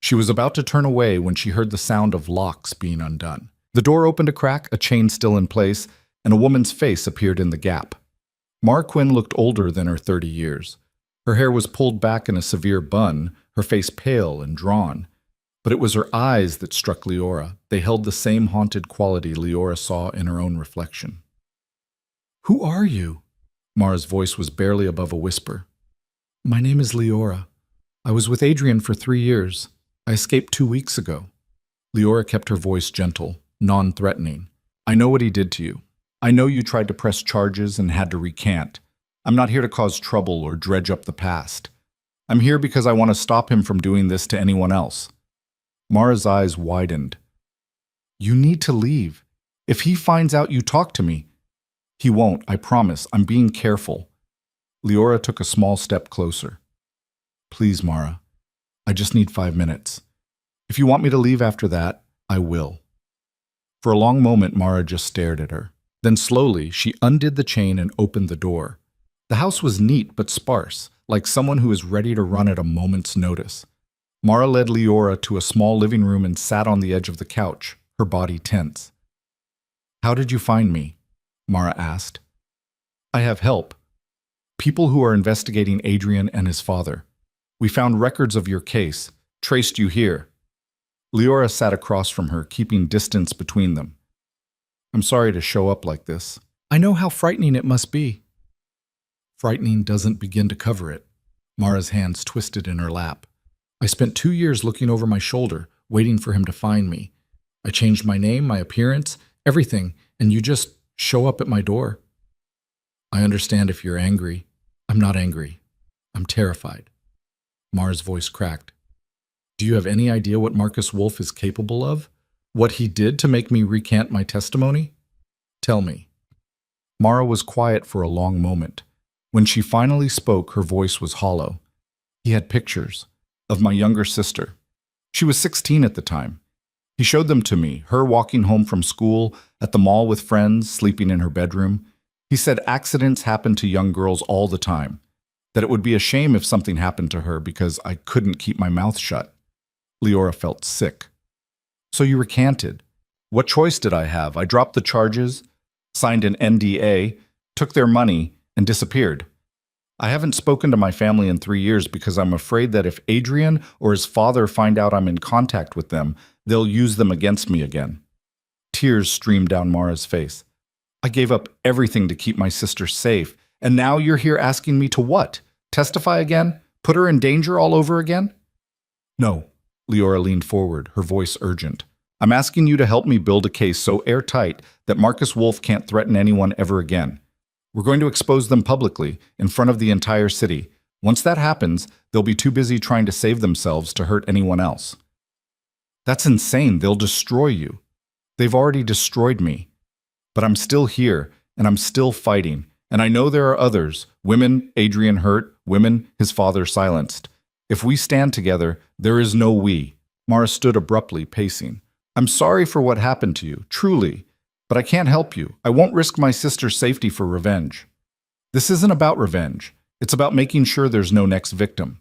Speaker 1: She was about to turn away when she heard the sound of locks being undone. The door opened a crack, a chain still in place, and a woman's face appeared in the gap. Mara Quinn looked older than her 30 years. Her hair was pulled back in a severe bun, her face pale and drawn. But it was her eyes that struck Leora. They held the same haunted quality Leora saw in her own reflection. Who are you? Mara's voice was barely above a whisper. My name is Leora. I was with Adrian for 3 years. I escaped 2 weeks ago. Leora kept her voice gentle, non-threatening. I know what he did to you. I know you tried to press charges and had to recant. I'm not here to cause trouble or dredge up the past. I'm here because I want to stop him from doing this to anyone else. Mara's eyes widened. You need to leave. If he finds out you talk to me. He won't, I promise. I'm being careful. Leora took a small step closer. Please, Mara. I just need 5 minutes. If you want me to leave after that, I will. For a long moment, Mara just stared at her. Then slowly, she undid the chain and opened the door. The house was neat but sparse, like someone who is ready to run at a moment's notice. Mara led Leora to a small living room and sat on the edge of the couch, her body tense. How did you find me? Mara asked. I have help. People who are investigating Adrian and his father. We found records of your case, traced you here. Leora sat across from her, keeping distance between them. I'm sorry to show up like this. I know how frightening it must be. Frightening doesn't begin to cover it. Mara's hands twisted in her lap. I spent 2 years looking over my shoulder, waiting for him to find me. I changed my name, my appearance, everything, and you just show up at my door. I understand if you're angry. I'm not angry. I'm terrified. Mara's voice cracked. Do you have any idea what Marcus Wolf is capable of? What he did to make me recant my testimony? Tell me. Mara was quiet for a long moment. When she finally spoke, her voice was hollow. He had pictures of my younger sister. She was 16 at the time. He showed them to me, her walking home from school, at the mall with friends, sleeping in her bedroom. He said accidents happen to young girls all the time, that it would be a shame if something happened to her because I couldn't keep my mouth shut. Leora felt sick. So you recanted. What choice did I have? I dropped the charges, signed an NDA, took their money, and disappeared. I haven't spoken to my family in 3 years because I'm afraid that if Adrian or his father find out I'm in contact with them, they'll use them against me again. Tears streamed down Mara's face. I gave up everything to keep my sister safe, and now you're here asking me to what? Testify again? Put her in danger all over again? No. Leora leaned forward, her voice urgent. I'm asking you to help me build a case so airtight that Marcus Wolf can't threaten anyone ever again. We're going to expose them publicly, in front of the entire city. Once that happens, they'll be too busy trying to save themselves to hurt anyone else. That's insane. They'll destroy you. They've already destroyed me. But I'm still here, and I'm still fighting. And I know there are others, women Adrian hurt, women his father silenced. If we stand together, there is no we. Mara stood abruptly, pacing. I'm sorry for what happened to you, truly. But I can't help you. I won't risk my sister's safety for revenge. This isn't about revenge. It's about making sure there's no next victim.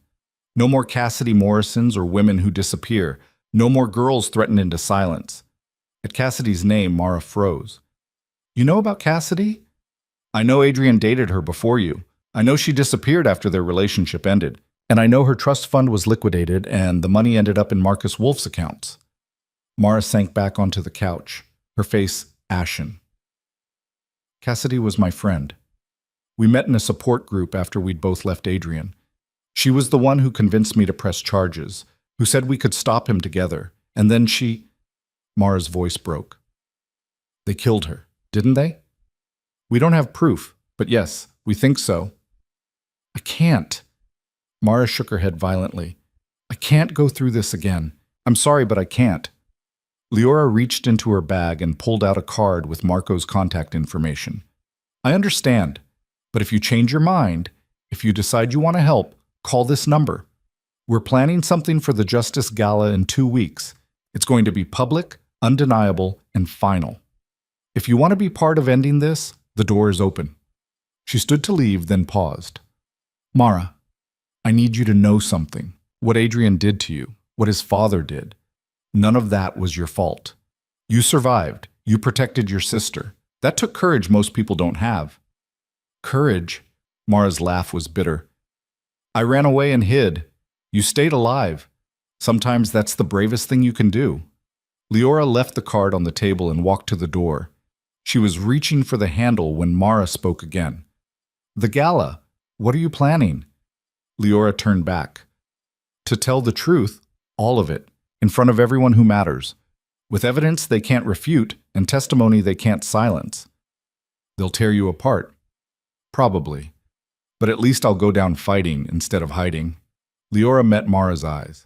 Speaker 1: No more Cassidy Morrisons or women who disappear. No more girls threatened into silence. At Cassidy's name, Mara froze. You know about Cassidy? I know Adrian dated her before you. I know she disappeared after their relationship ended. And I know her trust fund was liquidated and the money ended up in Marcus Wolf's accounts. Mara sank back onto the couch, her face ashen. Cassidy was my friend. We met in a support group after we'd both left Adrian. She was the one who convinced me to press charges, who said we could stop him together, and then she... Mara's voice broke. They killed her, didn't they? We don't have proof, but yes, we think so. I can't. Mara shook her head violently. I can't go through this again. I'm sorry, but I can't. Leora reached into her bag and pulled out a card with Marco's contact information. I understand, but if you change your mind, if you decide you want to help, call this number. We're planning something for the Justice Gala in 2 weeks. It's going to be public, undeniable, and final. If you want to be part of ending this, the door is open. She stood to leave, then paused. Mara, I need you to know something. What Adrian did to you, what his father did. None of that was your fault. You survived. You protected your sister. That took courage most people don't have. Courage? Mara's laugh was bitter. I ran away and hid. You stayed alive. Sometimes that's the bravest thing you can do. Leora left the card on the table and walked to the door. She was reaching for the handle when Mara spoke again. The gala. What are you planning? Leora turned back. To tell the truth, all of it. In front of everyone who matters, with evidence they can't refute and testimony they can't silence. They'll tear you apart. Probably. But at least I'll go down fighting instead of hiding. Leora met Mara's eyes.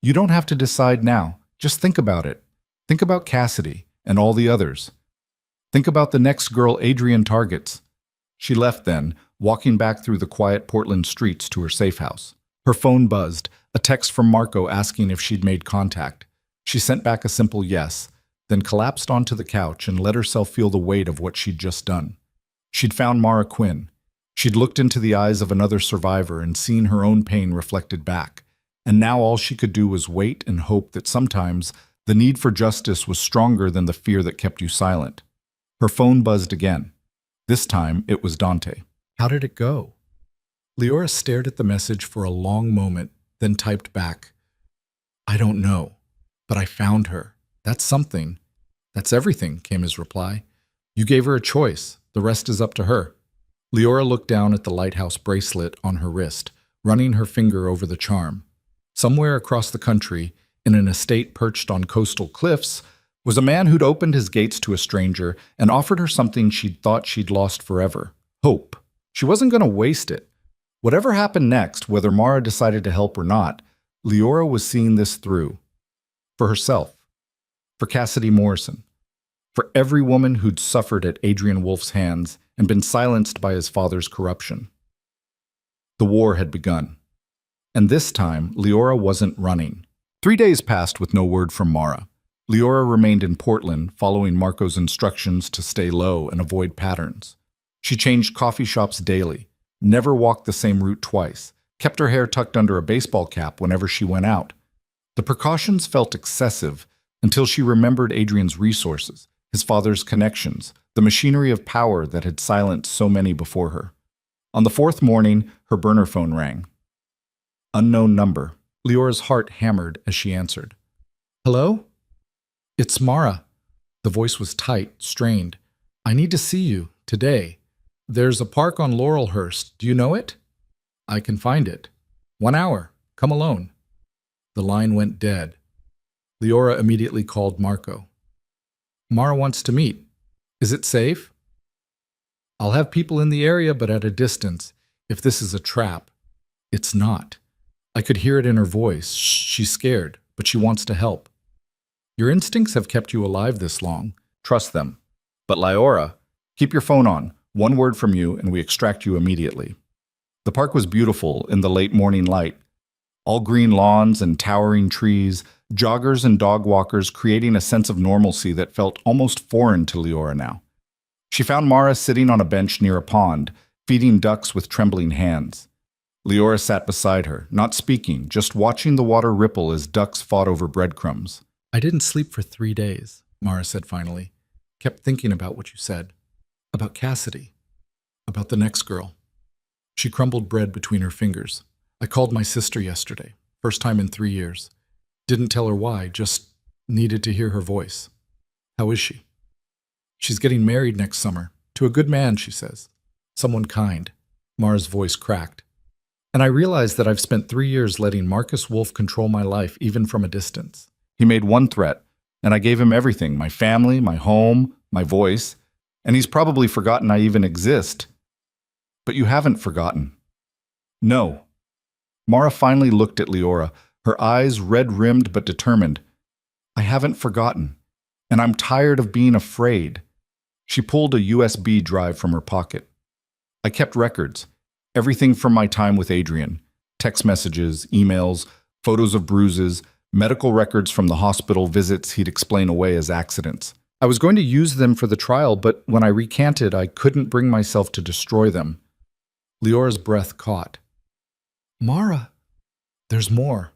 Speaker 1: You don't have to decide now. Just think about it. Think about Cassidy and all the others. Think about the next girl Adrian targets. She left then, walking back through the quiet Portland streets to her safe house. Her phone buzzed, a text from Marco asking if she'd made contact. She sent back a simple yes, then collapsed onto the couch and let herself feel the weight of what she'd just done. She'd found Mara Quinn. She'd looked into the eyes of another survivor and seen her own pain reflected back. And now all she could do was wait and hope that sometimes the need for justice was stronger than the fear that kept you silent. Her phone buzzed again. This time, it was Dante. How did it go? Leora stared at the message for a long moment, then typed back, "I don't know, but I found her. That's something." "That's everything," came his reply. "You gave her a choice. The rest is up to her." Leora looked down at the lighthouse bracelet on her wrist, running her finger over the charm. Somewhere across the country, in an estate perched on coastal cliffs, was a man who'd opened his gates to a stranger and offered her something she'd thought she'd lost forever: hope. She wasn't going to waste it. Whatever happened next, whether Mara decided to help or not, Leora was seeing this through. For herself. For Cassidy Morrison. For every woman who'd suffered at Adrian Wolf's hands and been silenced by his father's corruption. The war had begun. And this time, Leora wasn't running. 3 days passed with no word from Mara. Leora remained in Portland, following Marco's instructions to stay low and avoid patterns. She changed coffee shops daily, never walked the same route twice, kept her hair tucked under a baseball cap whenever she went out. The precautions felt excessive until she remembered Adrian's resources, his father's connections, the machinery of power that had silenced so many before her. On the fourth morning, her burner phone rang. Unknown number. Leora's heart hammered as she answered. "Hello? It's Mara." The voice was tight, strained. "I need to see you, today. There's a park on Laurelhurst. Do you know it?" "I can find it. 1 hour. Come alone." The line went dead. Leora immediately called Marco. "Mara wants to meet. Is it safe?" "I'll have people in the area, but at a distance. If this is a trap." "It's not." I could hear it in her voice. She's scared, but she wants to help. "Your instincts have kept you alive this long. Trust them. But Leora, keep your phone on. One word from you, and we extract you immediately." The park was beautiful in the late morning light. All green lawns and towering trees, joggers and dog walkers creating a sense of normalcy that felt almost foreign to Leora now. She found Mara sitting on a bench near a pond, feeding ducks with trembling hands. Leora sat beside her, not speaking, just watching the water ripple as ducks fought over breadcrumbs. "I didn't sleep for 3 days, Mara said finally. "Kept thinking about what you said. About Cassidy. About the next girl." She crumbled bread between her fingers. "I called my sister yesterday. First time in 3 years. Didn't tell her why, just needed to hear her voice." "How is she?" "She's getting married next summer. To a good man, she says. Someone kind." Mara's voice cracked. "And I realized that I've spent 3 years letting Marcus Wolf control my life, even from a distance. He made one threat, and I gave him everything, my family, my home, my voice, and he's probably forgotten I even exist. But you haven't forgotten." "No." Mara finally looked at Leora, her eyes red-rimmed but determined. "I haven't forgotten, and I'm tired of being afraid." She pulled a USB drive from her pocket. "I kept records. Everything from my time with Adrian. Text messages, emails, photos of bruises, medical records from the hospital visits he'd explain away as accidents. I was going to use them for the trial, but when I recanted, I couldn't bring myself to destroy them." Leora's breath caught. "Mara, there's more.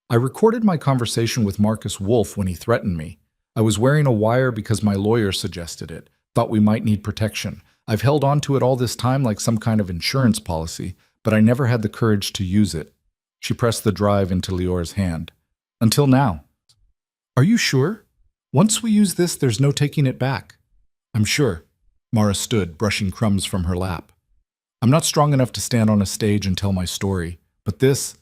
Speaker 1: I recorded my conversation with Marcus Wolf when he threatened me. I was wearing a wire because my lawyer suggested it, thought we might need protection. I've held on to it all this time like some kind of insurance policy, but I never had the courage to use it." She pressed the drive into Leora's hand. "Until now." "Are you sure? Once we use this, there's no taking it back." "I'm sure." Mara stood, brushing crumbs from her lap. "I'm not strong enough to stand on a stage and tell my story, but this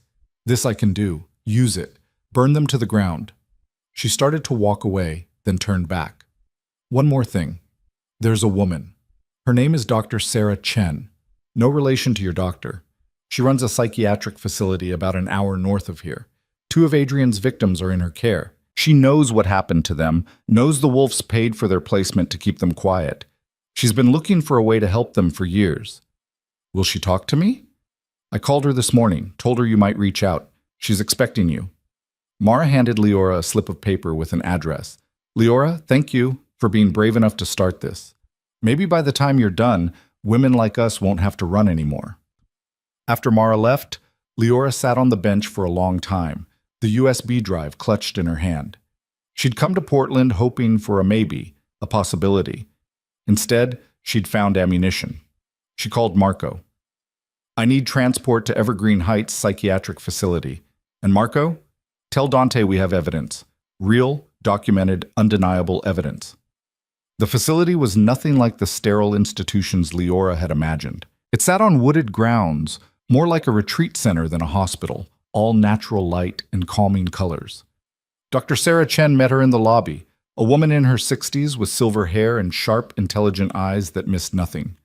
Speaker 1: I can do. Use it. Burn them to the ground." She started to walk away, then turned back. "One more thing. There's a woman. Her name is Dr. Sarah Chen. No relation to your doctor. She runs a psychiatric facility about an hour north of here. 2 of Adrian's victims are in her care. She knows what happened to them, knows the Wolves paid for their placement to keep them quiet. She's been looking for a way to help them for years. Will she talk to me? I called her this morning, told her you might reach out. She's expecting you." Mara handed Leora a slip of paper with an address. "Leora, thank you for being brave enough to start this. Maybe by the time you're done, women like us won't have to run anymore." After Mara left, Leora sat on the bench for a long time, the USB drive clutched in her hand. She'd come to Portland hoping for a maybe, a possibility. Instead, she'd found ammunition. She called Marco. I need transport to Evergreen Heights Psychiatric Facility. And Marco, tell Dante we have evidence. Real, documented, undeniable evidence. The facility was nothing like the sterile institutions Leora had imagined. It sat on wooded grounds, more like a retreat center than a hospital, all natural light and calming colors. Dr. Sarah Chen met her in the lobby, a woman in her 60s with silver hair and sharp, intelligent eyes that missed nothing.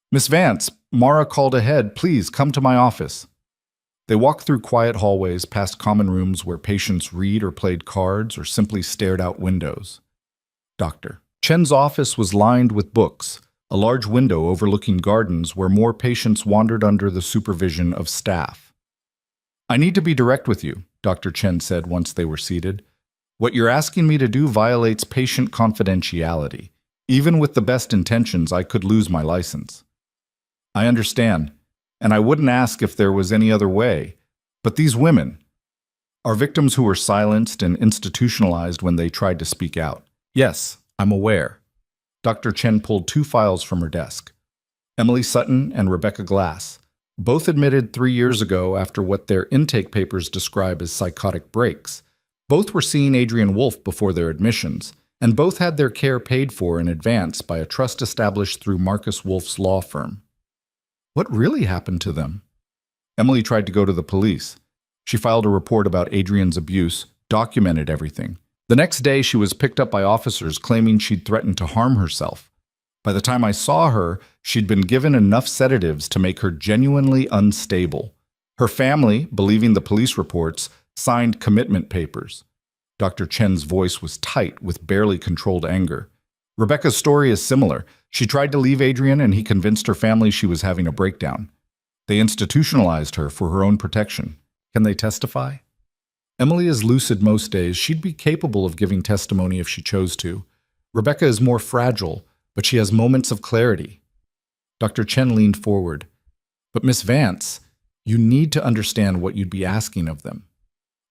Speaker 1: Miss Vance, Mara called ahead. Please come to my office. They walked through quiet hallways past common rooms where patients read or played cards or simply stared out windows. Dr. Chen's office was lined with books, a large window overlooking gardens where more patients wandered under the supervision of staff. I need to be direct with you, Dr. Chen said once they were seated. What you're asking me to do violates patient confidentiality. Even with the best intentions, I could lose my license. I understand, and I wouldn't ask if there was any other way. But these women are victims who were silenced and institutionalized when they tried to speak out. Yes, I'm aware. Dr. Chen pulled 2 files from her desk. Emily Sutton and Rebecca Glass, both admitted 3 years ago after what their intake papers describe as psychotic breaks. Both were seeing Adrian Wolfe before their admissions, and both had their care paid for in advance by a trust established through Marcus Wolfe's law firm. What really happened to them? Emily tried to go to the police. She filed a report about Adrian's abuse, documented everything. The next day, she was picked up by officers claiming she'd threatened to harm herself. By the time I saw her, she'd been given enough sedatives to make her genuinely unstable. Her family, believing the police reports, signed commitment papers. Dr. Chen's voice was tight with barely controlled anger. Rebecca's story is similar. She tried to leave Adrian and he convinced her family she was having a breakdown. They institutionalized her for her own protection. Can they testify? Emily is lucid most days. She'd be capable of giving testimony if she chose to. Rebecca is more fragile, but she has moments of clarity. Dr. Chen leaned forward. But Miss Vance, you need to understand what you'd be asking of them.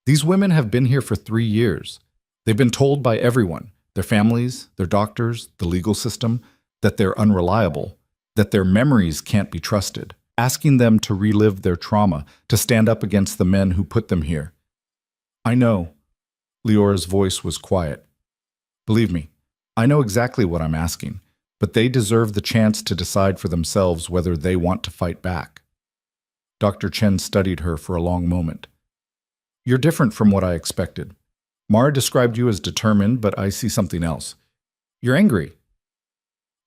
Speaker 1: These women have been here for 3 years. They've been told by everyone, their families, their doctors, the legal system, that they're unreliable, that their memories can't be trusted, asking them to relive their trauma, to stand up against the men who put them here. I know. Leora's voice was quiet. Believe me, I know exactly what I'm asking, but they deserve the chance to decide for themselves whether they want to fight back. Dr. Chen studied her for a long moment. You're different from what I expected. Mara described you as determined, but I see something else. You're angry.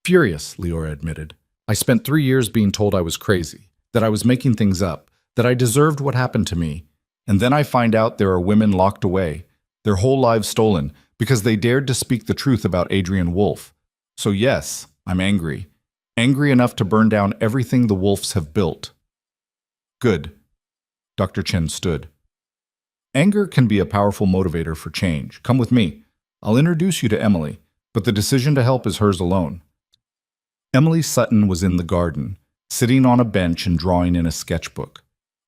Speaker 1: Furious, Leora admitted. I spent 3 years being told I was crazy, that I was making things up, that I deserved what happened to me. And then I find out there are women locked away, their whole lives stolen, because they dared to speak the truth about Adrian Wolfe. So yes, I'm angry. Angry enough to burn down everything the Wolfes have built. Good. Dr. Chen stood. Anger can be a powerful motivator for change. Come with me. I'll introduce you to Emily, but the decision to help is hers alone. Emily Sutton was in the garden, sitting on a bench and drawing in a sketchbook.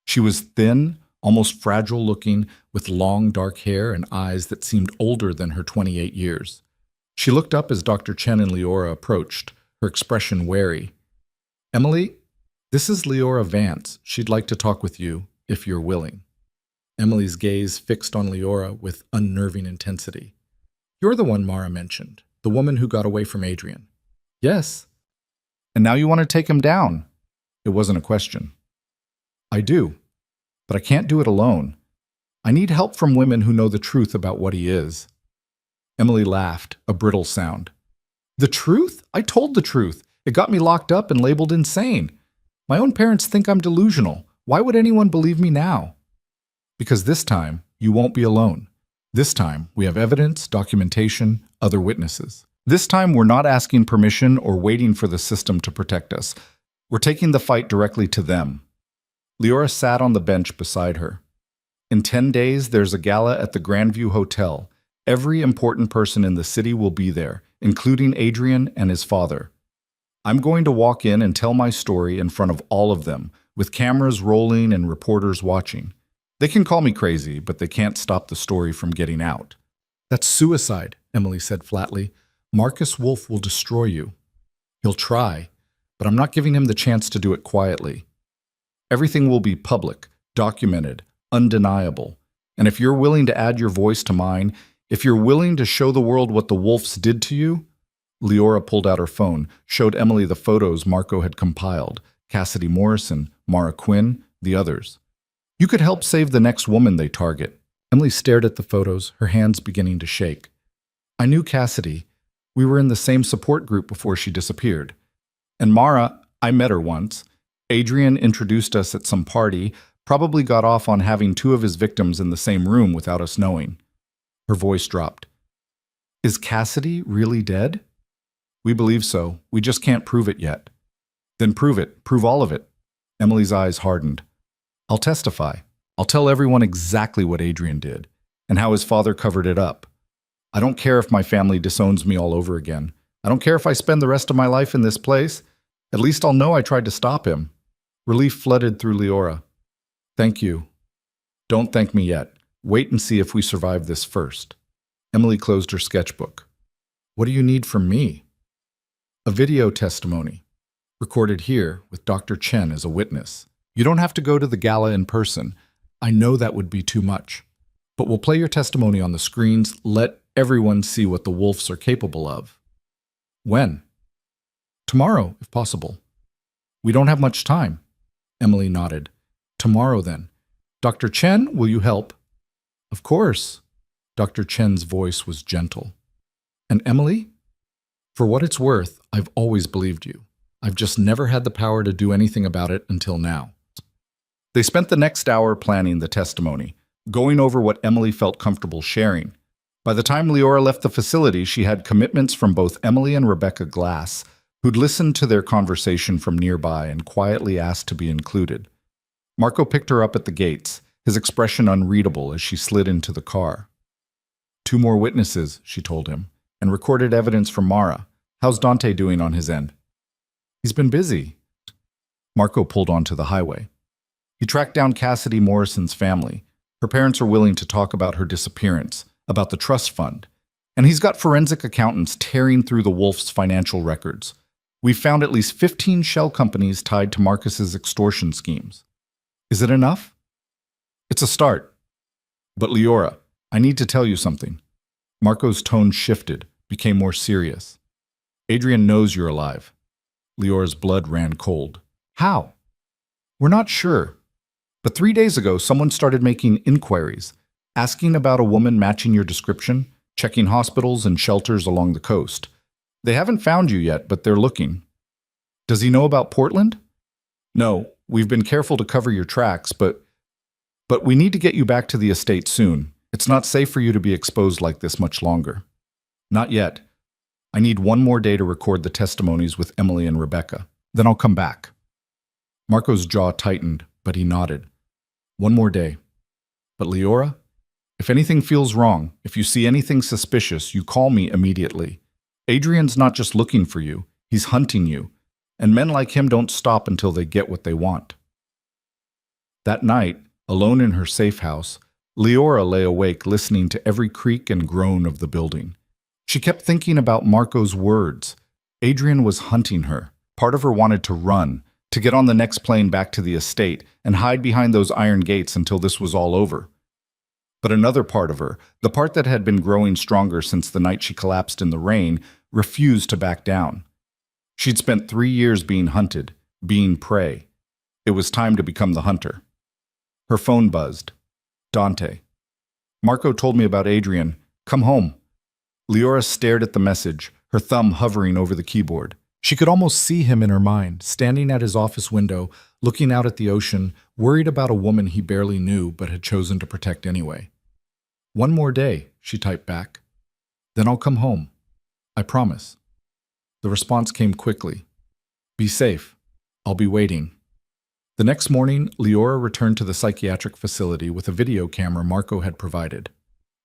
Speaker 1: She was thin, almost fragile-looking, with long dark hair and eyes that seemed older than her 28 years. She looked up as Dr. Chen and Leora approached, her expression wary. Emily, this is Leora Vance. She'd like to talk with you, if you're willing. Emily's gaze fixed on Leora with unnerving intensity. You're the one Mara mentioned, the woman who got away from Adrian. Yes. And now you want to take him down? It wasn't a question. I do. But I can't do it alone. I need help from women who know the truth about what he is. Emily laughed, a brittle sound. The truth? I told the truth. It got me locked up and labeled insane. My own parents think I'm delusional. Why would anyone believe me now? Because this time, you won't be alone. This time, we have evidence, documentation, other witnesses. This time, we're not asking permission or waiting for the system to protect us. We're taking the fight directly to them. Leora sat on the bench beside her. In 10 days, there's a gala at the Grandview Hotel. Every important person in the city will be there, including Adrian and his father. I'm going to walk in and tell my story in front of all of them, with cameras rolling and reporters watching. They can call me crazy, but they can't stop the story from getting out. That's suicide, Emily said flatly. Marcus Wolfe will destroy you. He'll try, but I'm not giving him the chance to do it quietly. Everything will be public, documented, undeniable. And if you're willing to add your voice to mine, if you're willing to show the world what the Wolves did to you." Leora pulled out her phone, showed Emily the photos Marco had compiled, Cassidy Morrison, Mara Quinn, the others. "You could help save the next woman they target." Emily stared at the photos, her hands beginning to shake. "I knew Cassidy. We were in the same support group before she disappeared. And Mara, I met her once. Adrian introduced us at some party, probably got off on having two of his victims in the same room without us knowing." Her voice dropped. "Is Cassidy really dead?" "We believe so. We just can't prove it yet." "Then prove it. Prove all of it." Emily's eyes hardened. "I'll testify. I'll tell everyone exactly what Adrian did, and how his father covered it up. I don't care if my family disowns me all over again. I don't care if I spend the rest of my life in this place. At least I'll know I tried to stop him." Relief flooded through Leora. "Thank you. Don't thank me yet. Wait and see if we survive this first." Emily closed her sketchbook. "What do you need from me?" "A video testimony. Recorded here with Dr. Chen as a witness. You don't have to go to the gala in person. I know that would be too much. But we'll play your testimony on the screens. Let everyone see what the Wolves are capable of." "When?" "Tomorrow, if possible." "We don't have much time." Emily nodded. "Tomorrow, then. Dr. Chen, will you help?" "Of course." Dr. Chen's voice was gentle. "And Emily? For what it's worth, I've always believed you. I've just never had the power to do anything about it until now." They spent the next hour planning the testimony, going over what Emily felt comfortable sharing. By the time Leora left the facility, she had commitments from both Emily and Rebecca Glass, who'd listened to their conversation from nearby and quietly asked to be included. Marco picked her up at the gates, his expression unreadable as she slid into the car. "2 more witnesses," she told him, "and recorded evidence from Mara. How's Dante doing on his end?" "He's been busy." Marco pulled onto the highway. He tracked down Cassidy Morrison's family. Her parents are willing to talk about her disappearance, about the trust fund. And he's got forensic accountants tearing through the Wolf's financial records. We've found at least 15 shell companies tied to Marcus's extortion schemes. Is it enough? It's a start. But Leora, I need to tell you something. Marco's tone shifted, became more serious. Adrian knows you're alive. Leora's blood ran cold. How? We're not sure. But 3 days ago, someone started making inquiries, asking about a woman matching your description, checking hospitals and shelters along the coast. They haven't found you yet, but they're looking. Does he know about Portland? No, we've been careful to cover your tracks, but we need to get you back to the estate soon. It's not safe for you to be exposed like this much longer. Not yet. I need 1 more day to record the testimonies with Emily and Rebecca. Then I'll come back. Marco's jaw tightened, but he nodded. 1 more day. But Leora, if anything feels wrong, if you see anything suspicious, you call me immediately. Adrian's not just looking for you, he's hunting you, and men like him don't stop until they get what they want. That night, alone in her safe house, Leora lay awake listening to every creak and groan of the building. She kept thinking about Marco's words. Adrian was hunting her. Part of her wanted to run, to get on the next plane back to the estate and hide behind those iron gates until this was all over. But another part of her, the part that had been growing stronger since the night she collapsed in the rain, refused to back down. She'd spent 3 years being hunted, being prey. It was time to become the hunter. Her phone buzzed. Dante. Marco told me about Adrian. Come home. Leora stared at the message, her thumb hovering over the keyboard. She could almost see him in her mind, standing at his office window, looking out at the ocean, worried about a woman he barely knew but had chosen to protect anyway. 1 more day, she typed back. Then I'll come home. I promise. The response came quickly. Be safe. I'll be waiting. The next morning, Leora returned to the psychiatric facility with a video camera Marco had provided.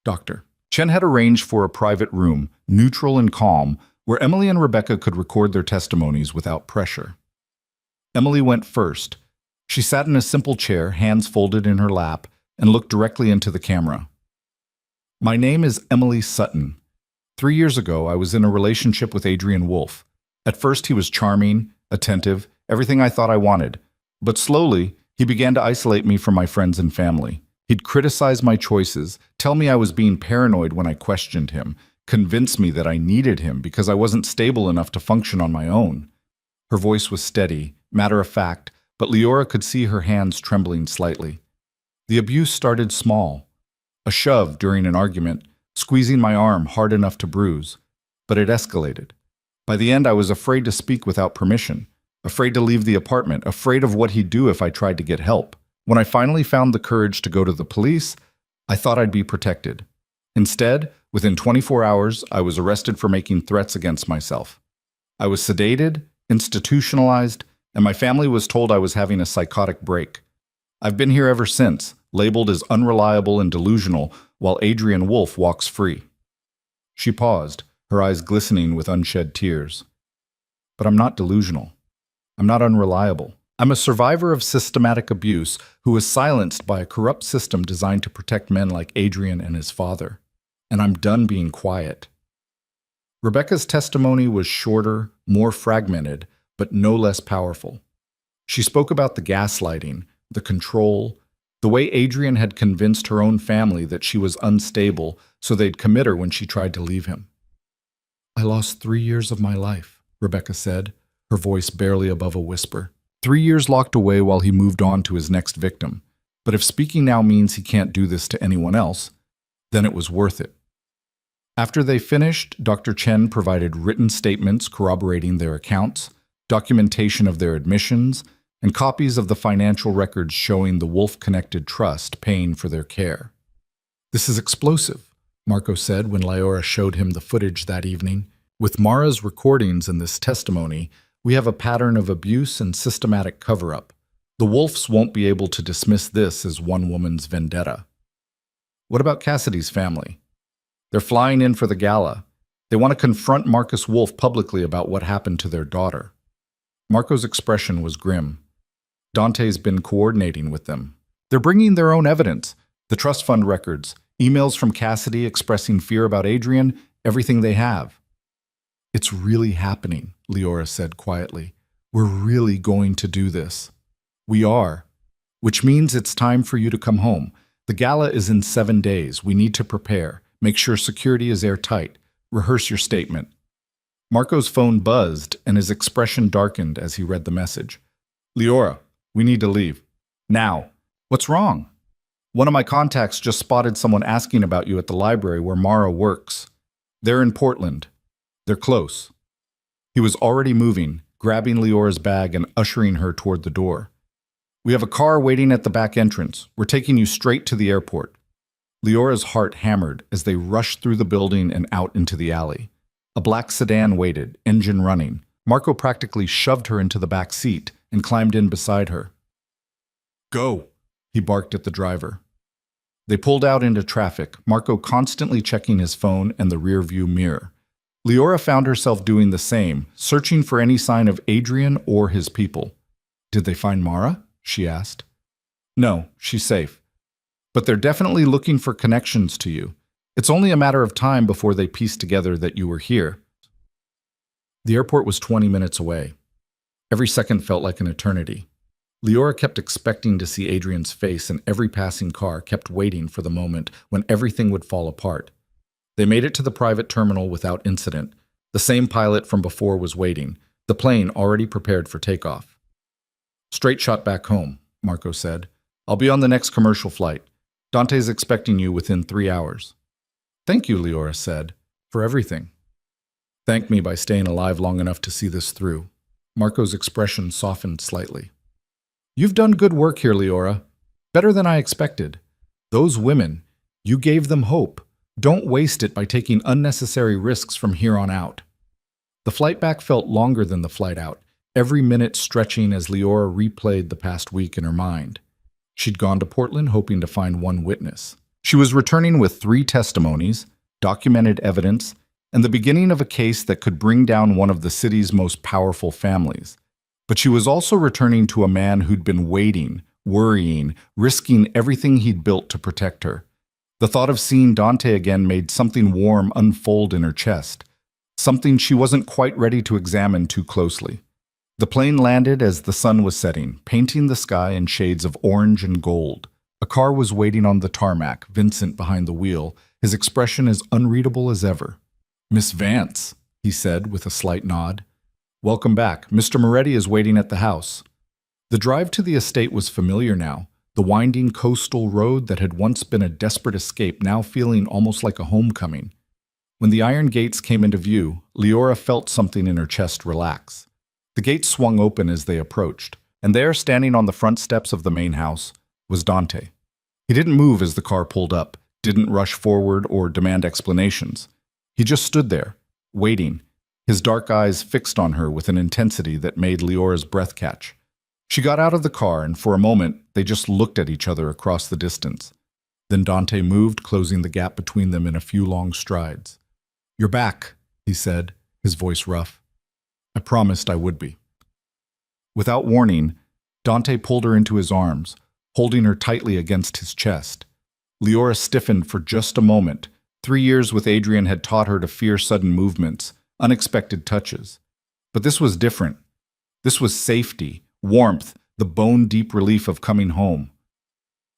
Speaker 1: Doctor. Chen had arranged for a private room, neutral and calm, where Emily and Rebecca could record their testimonies without pressure. Emily went first. She sat in a simple chair, hands folded in her lap, and looked directly into the camera. My name is Emily Sutton. 3 years ago, I was in a relationship with Adrian Wolf. At first, he was charming, attentive, everything I thought I wanted. But slowly, He began to isolate me from my friends and family. He'd criticize my choices, tell me I was being paranoid when I questioned him, convince me that I needed him because I wasn't stable enough to function on my own. Her voice was steady, matter of fact, but Leora could see her hands trembling slightly. The abuse started small. A shove during an argument, squeezing my arm hard enough to bruise. But it escalated. By the end, I was afraid to speak without permission, afraid to leave the apartment, afraid of what he'd do if I tried to get help. When I finally found the courage to go to the police, I thought I'd be protected. Instead, within 24 hours, I was arrested for making threats against myself. I was sedated, institutionalized, and my family was told I was having a psychotic break. I've been here ever since, labeled as unreliable and delusional, while Adrian Wolfe walks free. She paused, her eyes glistening with unshed tears. But I'm not delusional. I'm not unreliable. I'm a survivor of systematic abuse who was silenced by a corrupt system designed to protect men like Adrian and his father. And I'm done being quiet. Rebecca's testimony was shorter, more fragmented, but no less powerful. She spoke about the gaslighting, the control, the way Adrian had convinced her own family that she was unstable so they'd commit her when she tried to leave him. I lost 3 years of my life, Rebecca said, her voice barely above a whisper. 3 years locked away while he moved on to his next victim. But if speaking now means he can't do this to anyone else, then it was worth it. After they finished, Dr. Chen provided written statements corroborating their accounts, documentation of their admissions, and copies of the financial records showing the Wolf-connected trust paying for their care. This is explosive, Marco said when Leora showed him the footage that evening. With Mara's recordings and this testimony, we have a pattern of abuse and systematic cover-up. The Wolfs won't be able to dismiss this as one woman's vendetta. What about Cassidy's family? They're flying in for the gala. They want to confront Marcus Wolfe publicly about what happened to their daughter. Marco's expression was grim. Dante's been coordinating with them. They're bringing their own evidence, the trust fund records, emails from Cassidy expressing fear about Adrian, everything they have. It's really happening, Leora said quietly. We're really going to do this. We are. Which means it's time for you to come home. The gala is in 7 days. We need to prepare. Make sure security is airtight. Rehearse your statement. Marco's phone buzzed and his expression darkened as he read the message. Leora, we need to leave. Now. What's wrong? One of my contacts just spotted someone asking about you at the library where Mara works. They're in Portland. They're close. He was already moving, grabbing Leora's bag and ushering her toward the door. We have a car waiting at the back entrance. We're taking you straight to the airport. Leora's heart hammered as they rushed through the building and out into the alley. A black sedan waited, engine running. Marco practically shoved her into the back seat and climbed in beside her. Go, he barked at the driver. They pulled out into traffic, Marco constantly checking his phone and the rearview mirror. Leora found herself doing the same, searching for any sign of Adrian or his people. Did they find Mara? She asked. No, she's safe. But they're definitely looking for connections to you. It's only a matter of time before they piece together that you were here. The airport was 20 minutes away. Every second felt like an eternity. Leora kept expecting to see Adrian's face, and every passing car kept waiting for the moment when everything would fall apart. They made it to the private terminal without incident. The same pilot from before was waiting, the plane already prepared for takeoff. Straight shot back home, Marco said. I'll be on the next commercial flight. Dante's expecting you within 3 hours. Thank you, Leora said, for everything. Thank me by staying alive long enough to see this through. Marco's expression softened slightly. You've done good work here, Leora. Better than I expected. Those women, you gave them hope. Don't waste it by taking unnecessary risks from here on out. The flight back felt longer than the flight out, every minute stretching as Leora replayed the past week in her mind. She'd gone to Portland hoping to find one witness. She was returning with 3 testimonies, documented evidence, and the beginning of a case that could bring down one of the city's most powerful families. But she was also returning to a man who'd been waiting, worrying, risking everything he'd built to protect her. The thought of seeing Dante again made something warm unfold in her chest, something she wasn't quite ready to examine too closely. The plane landed as the sun was setting, painting the sky in shades of orange and gold. A car was waiting on the tarmac, Vincent behind the wheel, his expression as unreadable as ever. "Miss Vance," he said with a slight nod. "Welcome back. Mr. Moretti is waiting at the house." The drive to the estate was familiar now, the winding coastal road that had once been a desperate escape now feeling almost like a homecoming. When the iron gates came into view, Leora felt something in her chest relax. The gates swung open as they approached, and there, standing on the front steps of the main house, was Dante. He didn't move as the car pulled up, didn't rush forward or demand explanations. He just stood there, waiting, his dark eyes fixed on her with an intensity that made Leora's breath catch. She got out of the car, and for a moment, they just looked at each other across the distance. Then Dante moved, closing the gap between them in a few long strides. "You're back," he said, his voice rough. "I promised I would be." Without warning, Dante pulled her into his arms, holding her tightly against his chest. Leora stiffened for just a moment. 3 years with Adrian had taught her to fear sudden movements, unexpected touches. But this was different. This was safety, warmth, the bone-deep relief of coming home.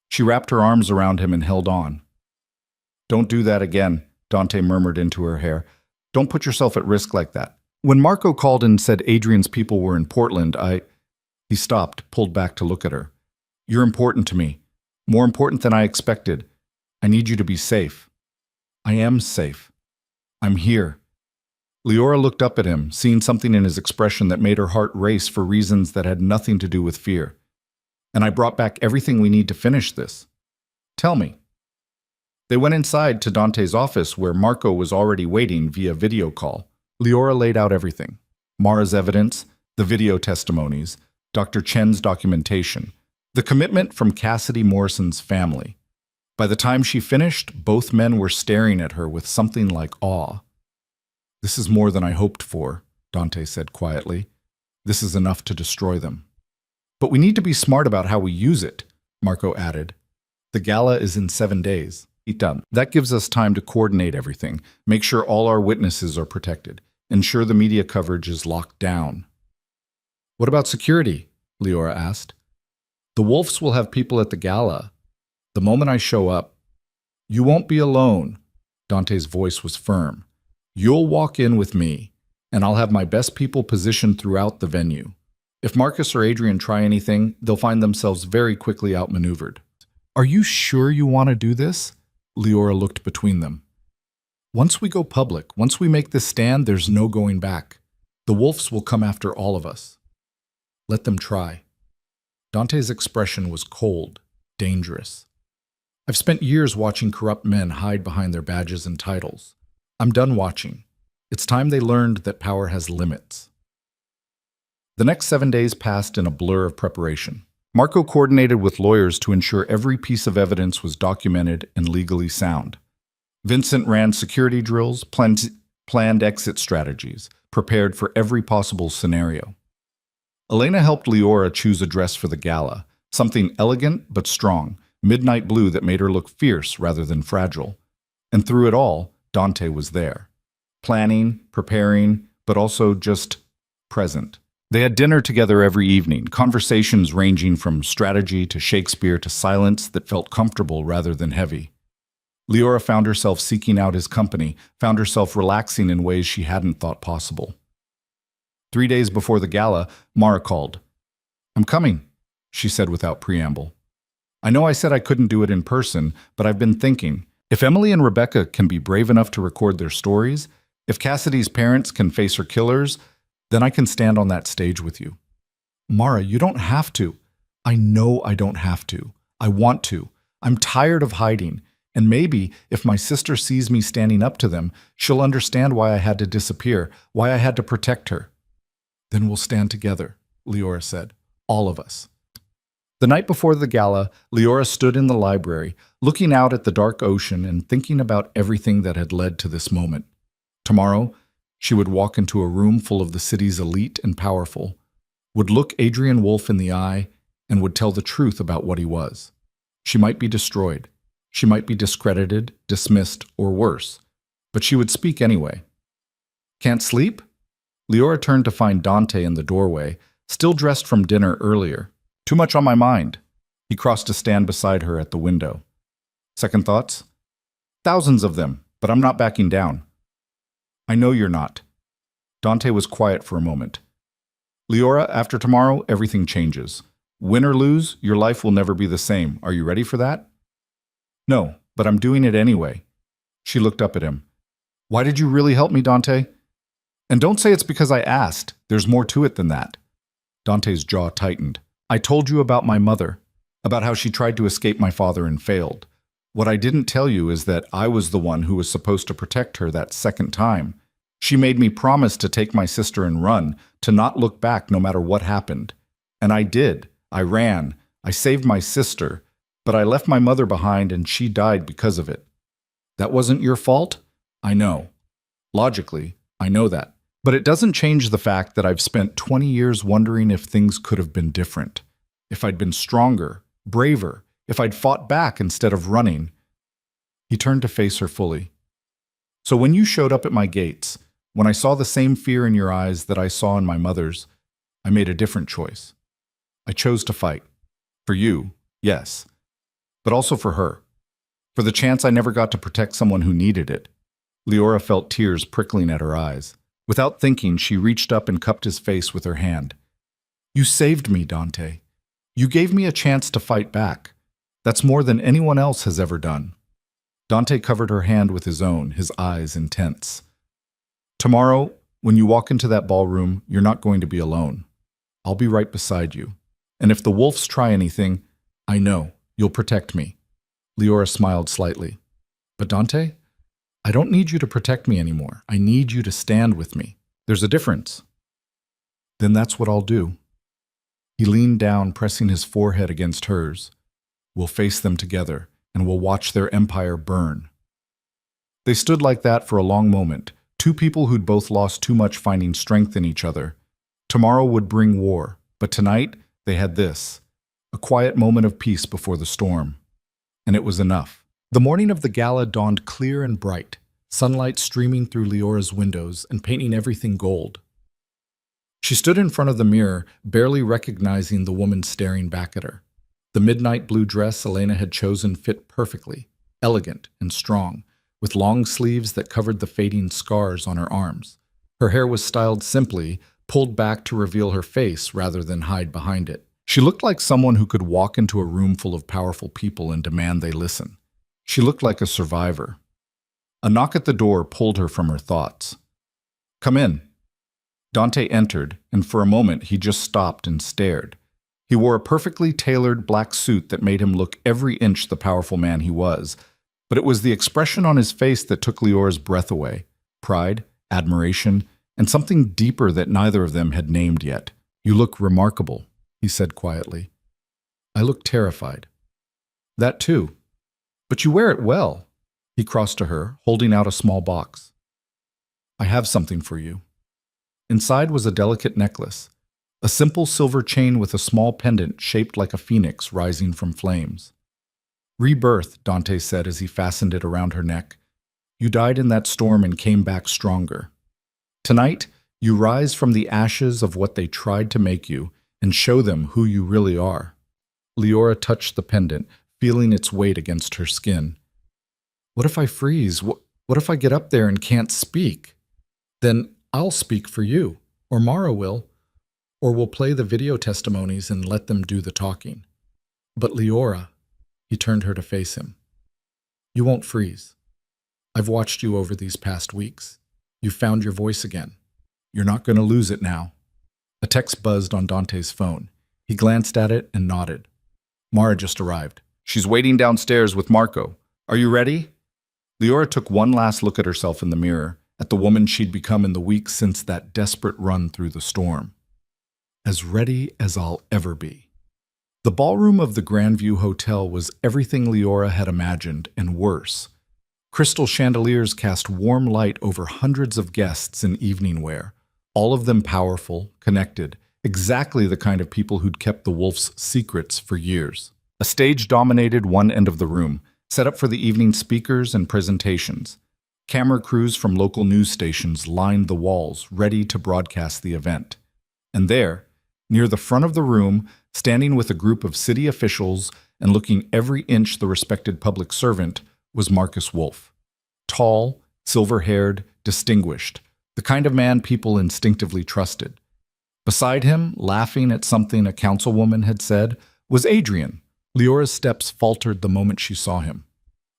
Speaker 1: She wrapped her arms around him and held on. "Don't do that again," Dante murmured into her hair. "Don't put yourself at risk like that. When Marco called and said Adrian's people were in Portland, He stopped, pulled back to look at her. "You're important to me. More important than I expected. I need you to be safe." "I am safe. I'm here." Leora looked up at him, seeing something in his expression that made her heart race for reasons that had nothing to do with fear. "And I brought back everything we need to finish this. Tell me." They went inside to Dante's office where Marco was already waiting via video call. Leora laid out everything. Mara's evidence, the video testimonies, Dr. Chen's documentation, the commitment from Cassidy Morrison's family. By the time she finished, both men were staring at her with something like awe. "This is more than I hoped for," Dante said quietly. "This is enough to destroy them." "But we need to be smart about how we use it," Marco added. "The gala is in 7 days. That gives us time to coordinate everything, make sure all our witnesses are protected, ensure the media coverage is locked down." "What about security?" Leora asked. "The Wolves will have people at the gala. The moment I show up..." "You won't be alone." Dante's voice was firm. "You'll walk in with me, and I'll have my best people positioned throughout the venue. If Marcus or Adrian try anything, they'll find themselves very quickly outmaneuvered." "Are you sure you want to do this?" Leora looked between them. "Once we go public, once we make this stand, there's no going back. The Wolves will come after all of us. Let them try." Dante's expression was cold, dangerous. "I've spent years watching corrupt men hide behind their badges and titles. I'm done watching. It's time they learned that power has limits." The next 7 days passed in a blur of preparation. Marco coordinated with lawyers to ensure every piece of evidence was documented and legally sound. Vincent ran security drills, planned exit strategies, prepared for every possible scenario. Elena helped Leora choose a dress for the gala, something elegant but strong, midnight blue that made her look fierce rather than fragile. And through it all, Dante was there. Planning, preparing, but also just present. They had dinner together every evening, conversations ranging from strategy to Shakespeare to silence that felt comfortable rather than heavy. Leora found herself seeking out his company, found herself relaxing in ways she hadn't thought possible. 3 days before the gala, Mara called. "I'm coming," she said without preamble. "I know I said I couldn't do it in person, but I've been thinking, if Emily and Rebecca can be brave enough to record their stories, if Cassidy's parents can face her killers, then I can stand on that stage with you." "Mara, you don't have to." "I know I don't have to. I want to. I'm tired of hiding. And maybe, if my sister sees me standing up to them, she'll understand why I had to disappear, why I had to protect her." "Then we'll stand together," Leora said. "All of us." The night before the gala, Leora stood in the library, looking out at the dark ocean and thinking about everything that had led to this moment. Tomorrow, she would walk into a room full of the city's elite and powerful, would look Adrian Wolfe in the eye, and would tell the truth about what he was. She might be destroyed. She might be discredited, dismissed, or worse. But she would speak anyway. "Can't sleep?" Leora turned to find Dante in the doorway, Still dressed from dinner earlier. Too much on my mind. He crossed to stand beside her at the window. Second thoughts? Thousands of them, but I'm not backing down. I know you're not. Dante was quiet for a moment. Leora, after tomorrow, everything changes. Win or lose, your life will never be the same. Are you ready for that? No, but I'm doing it anyway. She looked up at him. Why did you really help me, Dante? And don't say it's because I asked. There's more to it than that. Dante's jaw tightened. I told you about my mother, about how she tried to escape my father and failed. What I didn't tell you is that I was the one who was supposed to protect her that second time. She made me promise to take my sister and run, to not look back no matter what happened. And I did. I ran. I saved my sister, but I left my mother behind and she died because of it. That wasn't your fault? I know. Logically, I know that. But it doesn't change the fact that I've spent 20 years wondering if things could have been different. If I'd been stronger, braver, if I'd fought back instead of running. He turned to face her fully. So when you showed up at my gates, when I saw the same fear in your eyes that I saw in my mother's, I made a different choice. I chose to fight. For you, yes. But also for her. For the chance I never got to protect someone who needed it. Leora felt tears prickling at her eyes. Without thinking, she reached up and cupped his face with her hand. You saved me, Dante. You gave me a chance to fight back. That's more than anyone else has ever done. Dante covered her hand with his own, his eyes intense. Tomorrow, when you walk into that ballroom, you're not going to be alone. I'll be right beside you. And if the wolves try anything, I know you'll protect me. Leora smiled slightly. But Dante, I don't need you to protect me anymore. I need you to stand with me. There's a difference. Then that's what I'll do. He leaned down, pressing his forehead against hers. We'll face them together, and we'll watch their empire burn. They stood like that for a long moment, two people who'd both lost too much finding strength in each other. Tomorrow would bring war, but tonight they had this, a quiet moment of peace before the storm. And it was enough. The morning of the gala dawned clear and bright, sunlight streaming through Leora's windows and painting everything gold. She stood in front of the mirror, barely recognizing the woman staring back at her. The midnight blue dress Elena had chosen fit perfectly, elegant and strong, with long sleeves that covered the fading scars on her arms. Her hair was styled simply, pulled back to reveal her face rather than hide behind it. She looked like someone who could walk into a room full of powerful people and demand they listen. She looked like a survivor. A knock at the door pulled her from her thoughts. Come in. Dante entered, and for a moment he just stopped and stared. He wore a perfectly tailored black suit that made him look every inch the powerful man he was, but it was the expression on his face that took Leora's breath away. Pride, admiration, and something deeper that neither of them had named yet. You look remarkable, he said quietly. I look terrified. That too. But you wear it well. He crossed to her, holding out a small box. I have something for you. Inside was a delicate necklace, a simple silver chain with a small pendant shaped like a phoenix rising from flames. Rebirth, Dante said as he fastened it around her neck. You died in that storm and came back stronger. Tonight, you rise from the ashes of what they tried to make you and show them who you really are. Leora touched the pendant, feeling its weight against her skin. What if I freeze? What if I get up there and can't speak? Then I'll speak for you, or Mara will, or we'll play the video testimonies and let them do the talking. But Leora, he turned her to face him. You won't freeze. I've watched you over these past weeks. You've found your voice again. You're not going to lose it now. A text buzzed on Dante's phone. He glanced at it and nodded. Mara just arrived. She's waiting downstairs with Marco. Are you ready? Leora took one last look at herself in the mirror, at the woman she'd become in the weeks since that desperate run through the storm. As ready as I'll ever be. The ballroom of the Grandview Hotel was everything Leora had imagined, and worse. Crystal chandeliers cast warm light over hundreds of guests in evening wear, all of them powerful, connected, exactly the kind of people who'd kept the Wolf's secrets for years. A stage dominated one end of the room, set up for the evening speakers and presentations. Camera crews from local news stations lined the walls, ready to broadcast the event. And there, Near the front of the room, standing with a group of city officials and looking every inch the respected public servant, was Marcus Wolf. Tall, silver-haired, distinguished, the kind of man people instinctively trusted. Beside him, laughing at something a councilwoman had said, was Adrian. Leora's steps faltered the moment she saw him.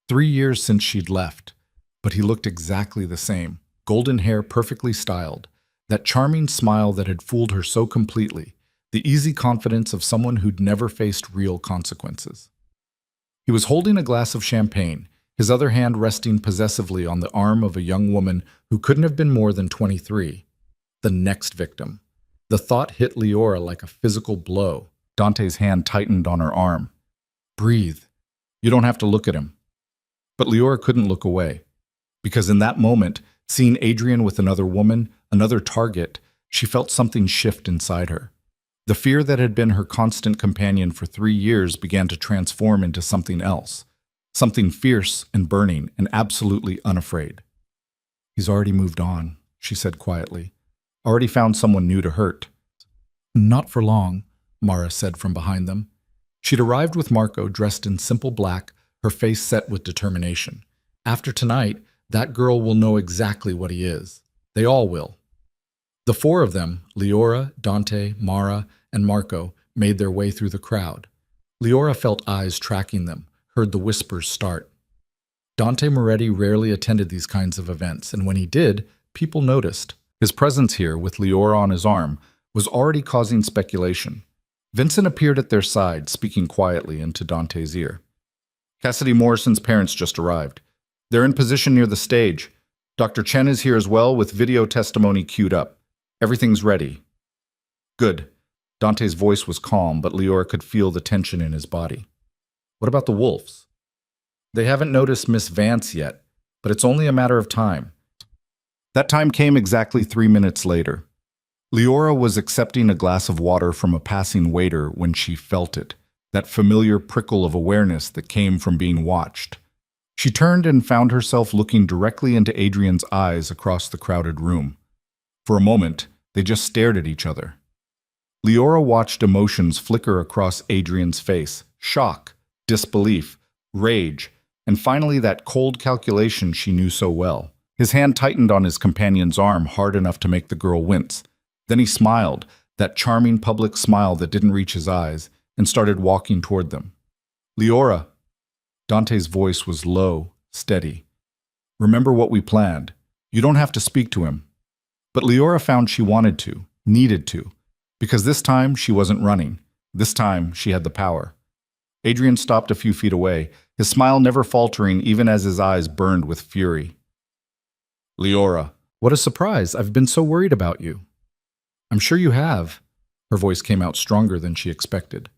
Speaker 1: 3 years since she'd left, but he looked exactly the same, golden hair perfectly styled, that charming smile that had fooled her so completely, the easy confidence of someone who'd never faced real consequences. He was holding a glass of champagne, his other hand resting possessively on the arm of a young woman who couldn't have been more than 23. The next victim. The thought hit Leora like a physical blow. Dante's hand tightened on her arm. Breathe. You don't have to look at him. But Leora couldn't look away, because in that moment, seeing Adrian with another woman, another target, she felt something shift inside her. The fear that had been her constant companion for 3 years began to transform into something else, something fierce and burning and absolutely unafraid. He's already moved on, she said quietly. Already found someone new to hurt. Not for long, Mara said from behind them. She'd arrived with Marco dressed in simple black, her face set with determination. After tonight, that girl will know exactly what he is. They all will. The 4 of them, Leora, Dante, Mara, and Marco, made their way through the crowd. Leora felt eyes tracking them, heard the whispers start. Dante Moretti rarely attended these kinds of events, and when he did, people noticed. His presence here, with Leora on his arm, was already causing speculation. Vincent appeared at their side, speaking quietly into Dante's ear. Cassidy Morrison's parents just arrived. They're in position near the stage. Dr. Chen is here as well, with video testimony queued up. Everything's ready. Good. Dante's voice was calm, but Leora could feel the tension in his body. What about the Wolves? They haven't noticed Miss Vance yet, but it's only a matter of time. That time came exactly 3 minutes later. Leora was accepting a glass of water from a passing waiter when she felt it, that familiar prickle of awareness that came from being watched. She turned and found herself looking directly into Adrian's eyes across the crowded room. For a moment, they just stared at each other. Leora watched emotions flicker across Adrian's face, shock, disbelief, rage, and finally that cold calculation she knew so well. His hand tightened on his companion's arm hard enough to make the girl wince. Then he smiled, that charming public smile that didn't reach his eyes, and started walking toward them. Leora. Dante's voice was low, steady. Remember what we planned. You don't have to speak to him. But Leora found she wanted to, needed to, because this time she wasn't running. This time she had the power. Adrian stopped a few feet away, his smile never faltering even as his eyes burned with fury. Leora. What a surprise. I've been so worried about you. I'm sure you have. Her voice came out stronger than she expected.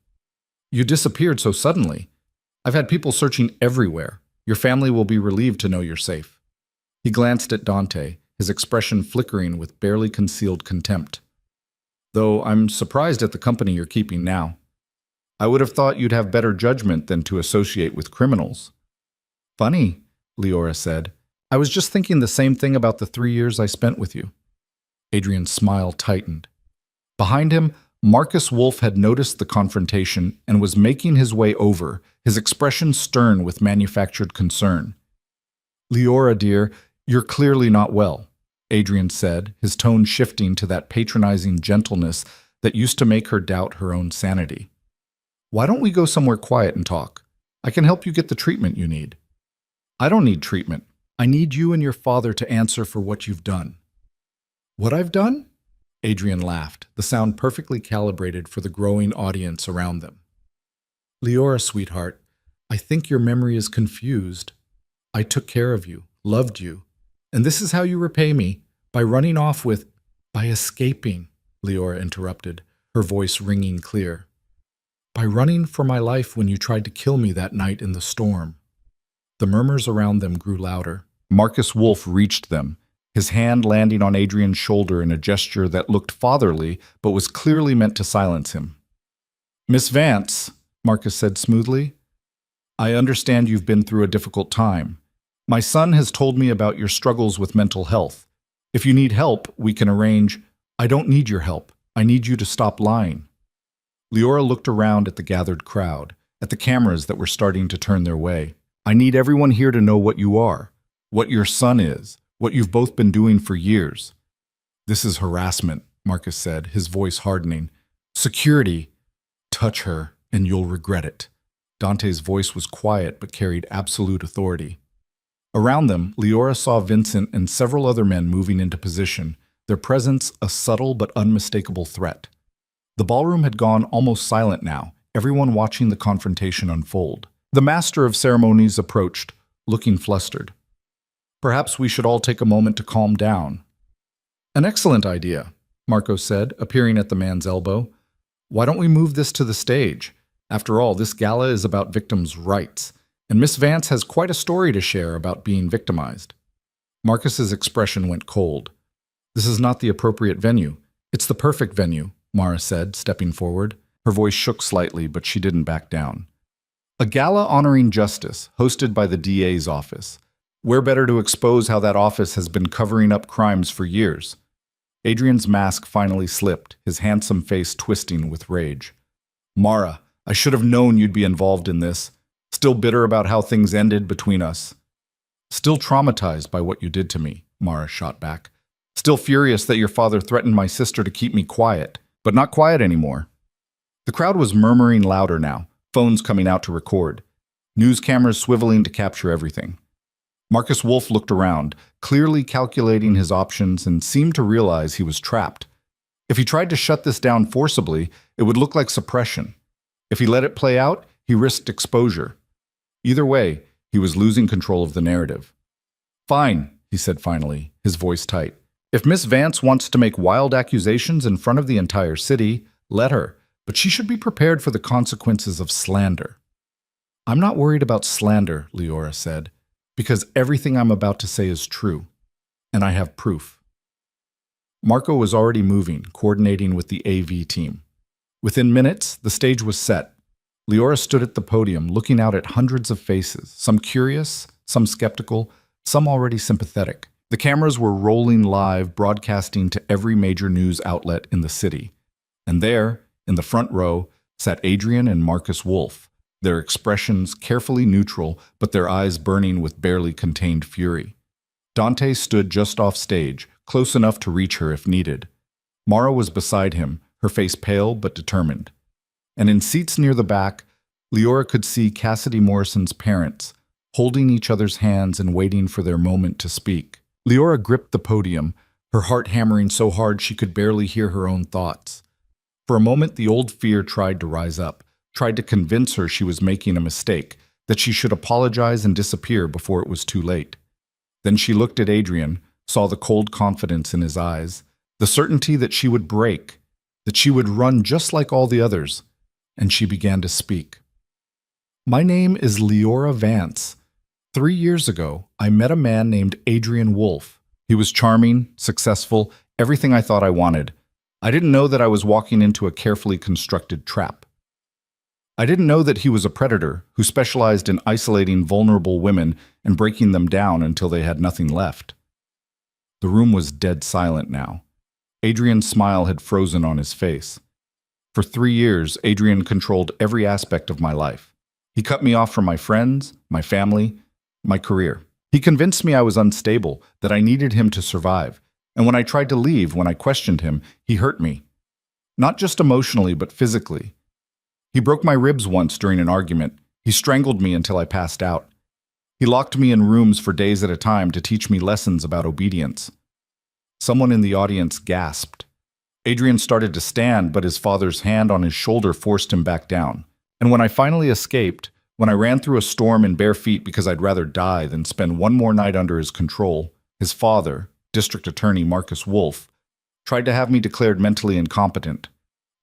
Speaker 1: You disappeared so suddenly. I've had people searching everywhere. Your family will be relieved to know you're safe. He glanced at Dante, his expression flickering with barely concealed contempt. Though I'm surprised at the company you're keeping now. I would have thought you'd have better judgment than to associate with criminals. Funny, Leora said. I was just thinking the same thing about the 3 years I spent with you. Adrian's smile tightened. Behind him, Marcus Wolf had noticed the confrontation and was making his way over, his expression stern with manufactured concern. Leora, dear, you're clearly not well, Adrian said, his tone shifting to that patronizing gentleness that used to make her doubt her own sanity. Why don't we go somewhere quiet and talk? I can help you get the treatment you need. I don't need treatment. I need you and your father to answer for what you've done. What I've done? Adrian laughed, the sound perfectly calibrated for the growing audience around them. Leora, sweetheart, I think your memory is confused. I took care of you, loved you, and this is how you repay me, by running off with, by escaping, Leora interrupted, her voice ringing clear. By running for my life when you tried to kill me that night in the storm. The murmurs around them grew louder. Marcus Wolf reached them, his hand landing on Adrian's shoulder in a gesture that looked fatherly but was clearly meant to silence him. Miss Vance, Marcus said smoothly, I understand you've been through a difficult time. My son has told me about your struggles with mental health. If you need help, we can arrange. I don't need your help. I need you to stop lying. Leora looked around at the gathered crowd, at the cameras that were starting to turn their way. I need everyone here to know what you are, what your son is, what you've both been doing for years. This is harassment, Marcus said, his voice hardening. Security. Touch her, and you'll regret it. Dante's voice was quiet but carried absolute authority. Around them, Leora saw Vincent and several other men moving into position, their presence a subtle but unmistakable threat. The ballroom had gone almost silent now, everyone watching the confrontation unfold. The master of ceremonies approached, looking flustered. Perhaps we should all take a moment to calm down. An excellent idea, Marco said, appearing at the man's elbow. Why don't we move this to the stage? After all, this gala is about victims' rights, and Miss Vance has quite a story to share about being victimized. Marcus's expression went cold. This is not the appropriate venue. It's the perfect venue, Mara said, stepping forward. Her voice shook slightly, but she didn't back down. A gala honoring justice, hosted by the DA's office. Where better to expose how that office has been covering up crimes for years? Adrian's mask finally slipped, his handsome face twisting with rage. Mara, I should have known you'd be involved in this. Still bitter about how things ended between us. Still traumatized by what you did to me, Mara shot back. Still furious that your father threatened my sister to keep me quiet, but not quiet anymore. The crowd was murmuring louder now, phones coming out to record, news cameras swiveling to capture everything. Marcus Wolf looked around, clearly calculating his options, and seemed to realize he was trapped. If he tried to shut this down forcibly, it would look like suppression. If he let it play out, he risked exposure. Either way, he was losing control of the narrative. Fine, he said finally, his voice tight. If Miss Vance wants to make wild accusations in front of the entire city, let her, but she should be prepared for the consequences of slander. I'm not worried about slander, Leora said, because everything I'm about to say is true, and I have proof. Marco was already moving, coordinating with the AV team. Within minutes, the stage was set. Leora stood at the podium, looking out at hundreds of faces, some curious, some skeptical, some already sympathetic. The cameras were rolling live, broadcasting to every major news outlet in the city. And there, in the front row, sat Adrian and Marcus Wolf, their expressions carefully neutral, but their eyes burning with barely contained fury. Dante stood just off stage, close enough to reach her if needed. Mara was beside him, her face pale but determined. And in seats near the back, Leora could see Cassidy Morrison's parents, holding each other's hands and waiting for their moment to speak. Leora gripped the podium, her heart hammering so hard she could barely hear her own thoughts. For a moment, the old fear tried to rise up, tried to convince her she was making a mistake, that she should apologize and disappear before it was too late. Then she looked at Adrian, saw the cold confidence in his eyes, the certainty that she would break, that she would run just like all the others, and she began to speak. My name is Leora Vance. 3 years ago, I met a man named Adrian Wolf. He was charming, successful, everything I thought I wanted. I didn't know that I was walking into a carefully constructed trap. I didn't know that he was a predator who specialized in isolating vulnerable women and breaking them down until they had nothing left. The room was dead silent now. Adrian's smile had frozen on his face. For 3 years, Adrian controlled every aspect of my life. He cut me off from my friends, my family, my career. He convinced me I was unstable, that I needed him to survive. And when I tried to leave, when I questioned him, he hurt me. Not just emotionally, but physically. He broke my ribs once during an argument. He strangled me until I passed out. He locked me in rooms for days at a time to teach me lessons about obedience. Someone in the audience gasped. Adrian started to stand, but his father's hand on his shoulder forced him back down. And when I finally escaped, when I ran through a storm in bare feet because I'd rather die than spend one more night under his control, his father, District Attorney Marcus Wolf, tried to have me declared mentally incompetent,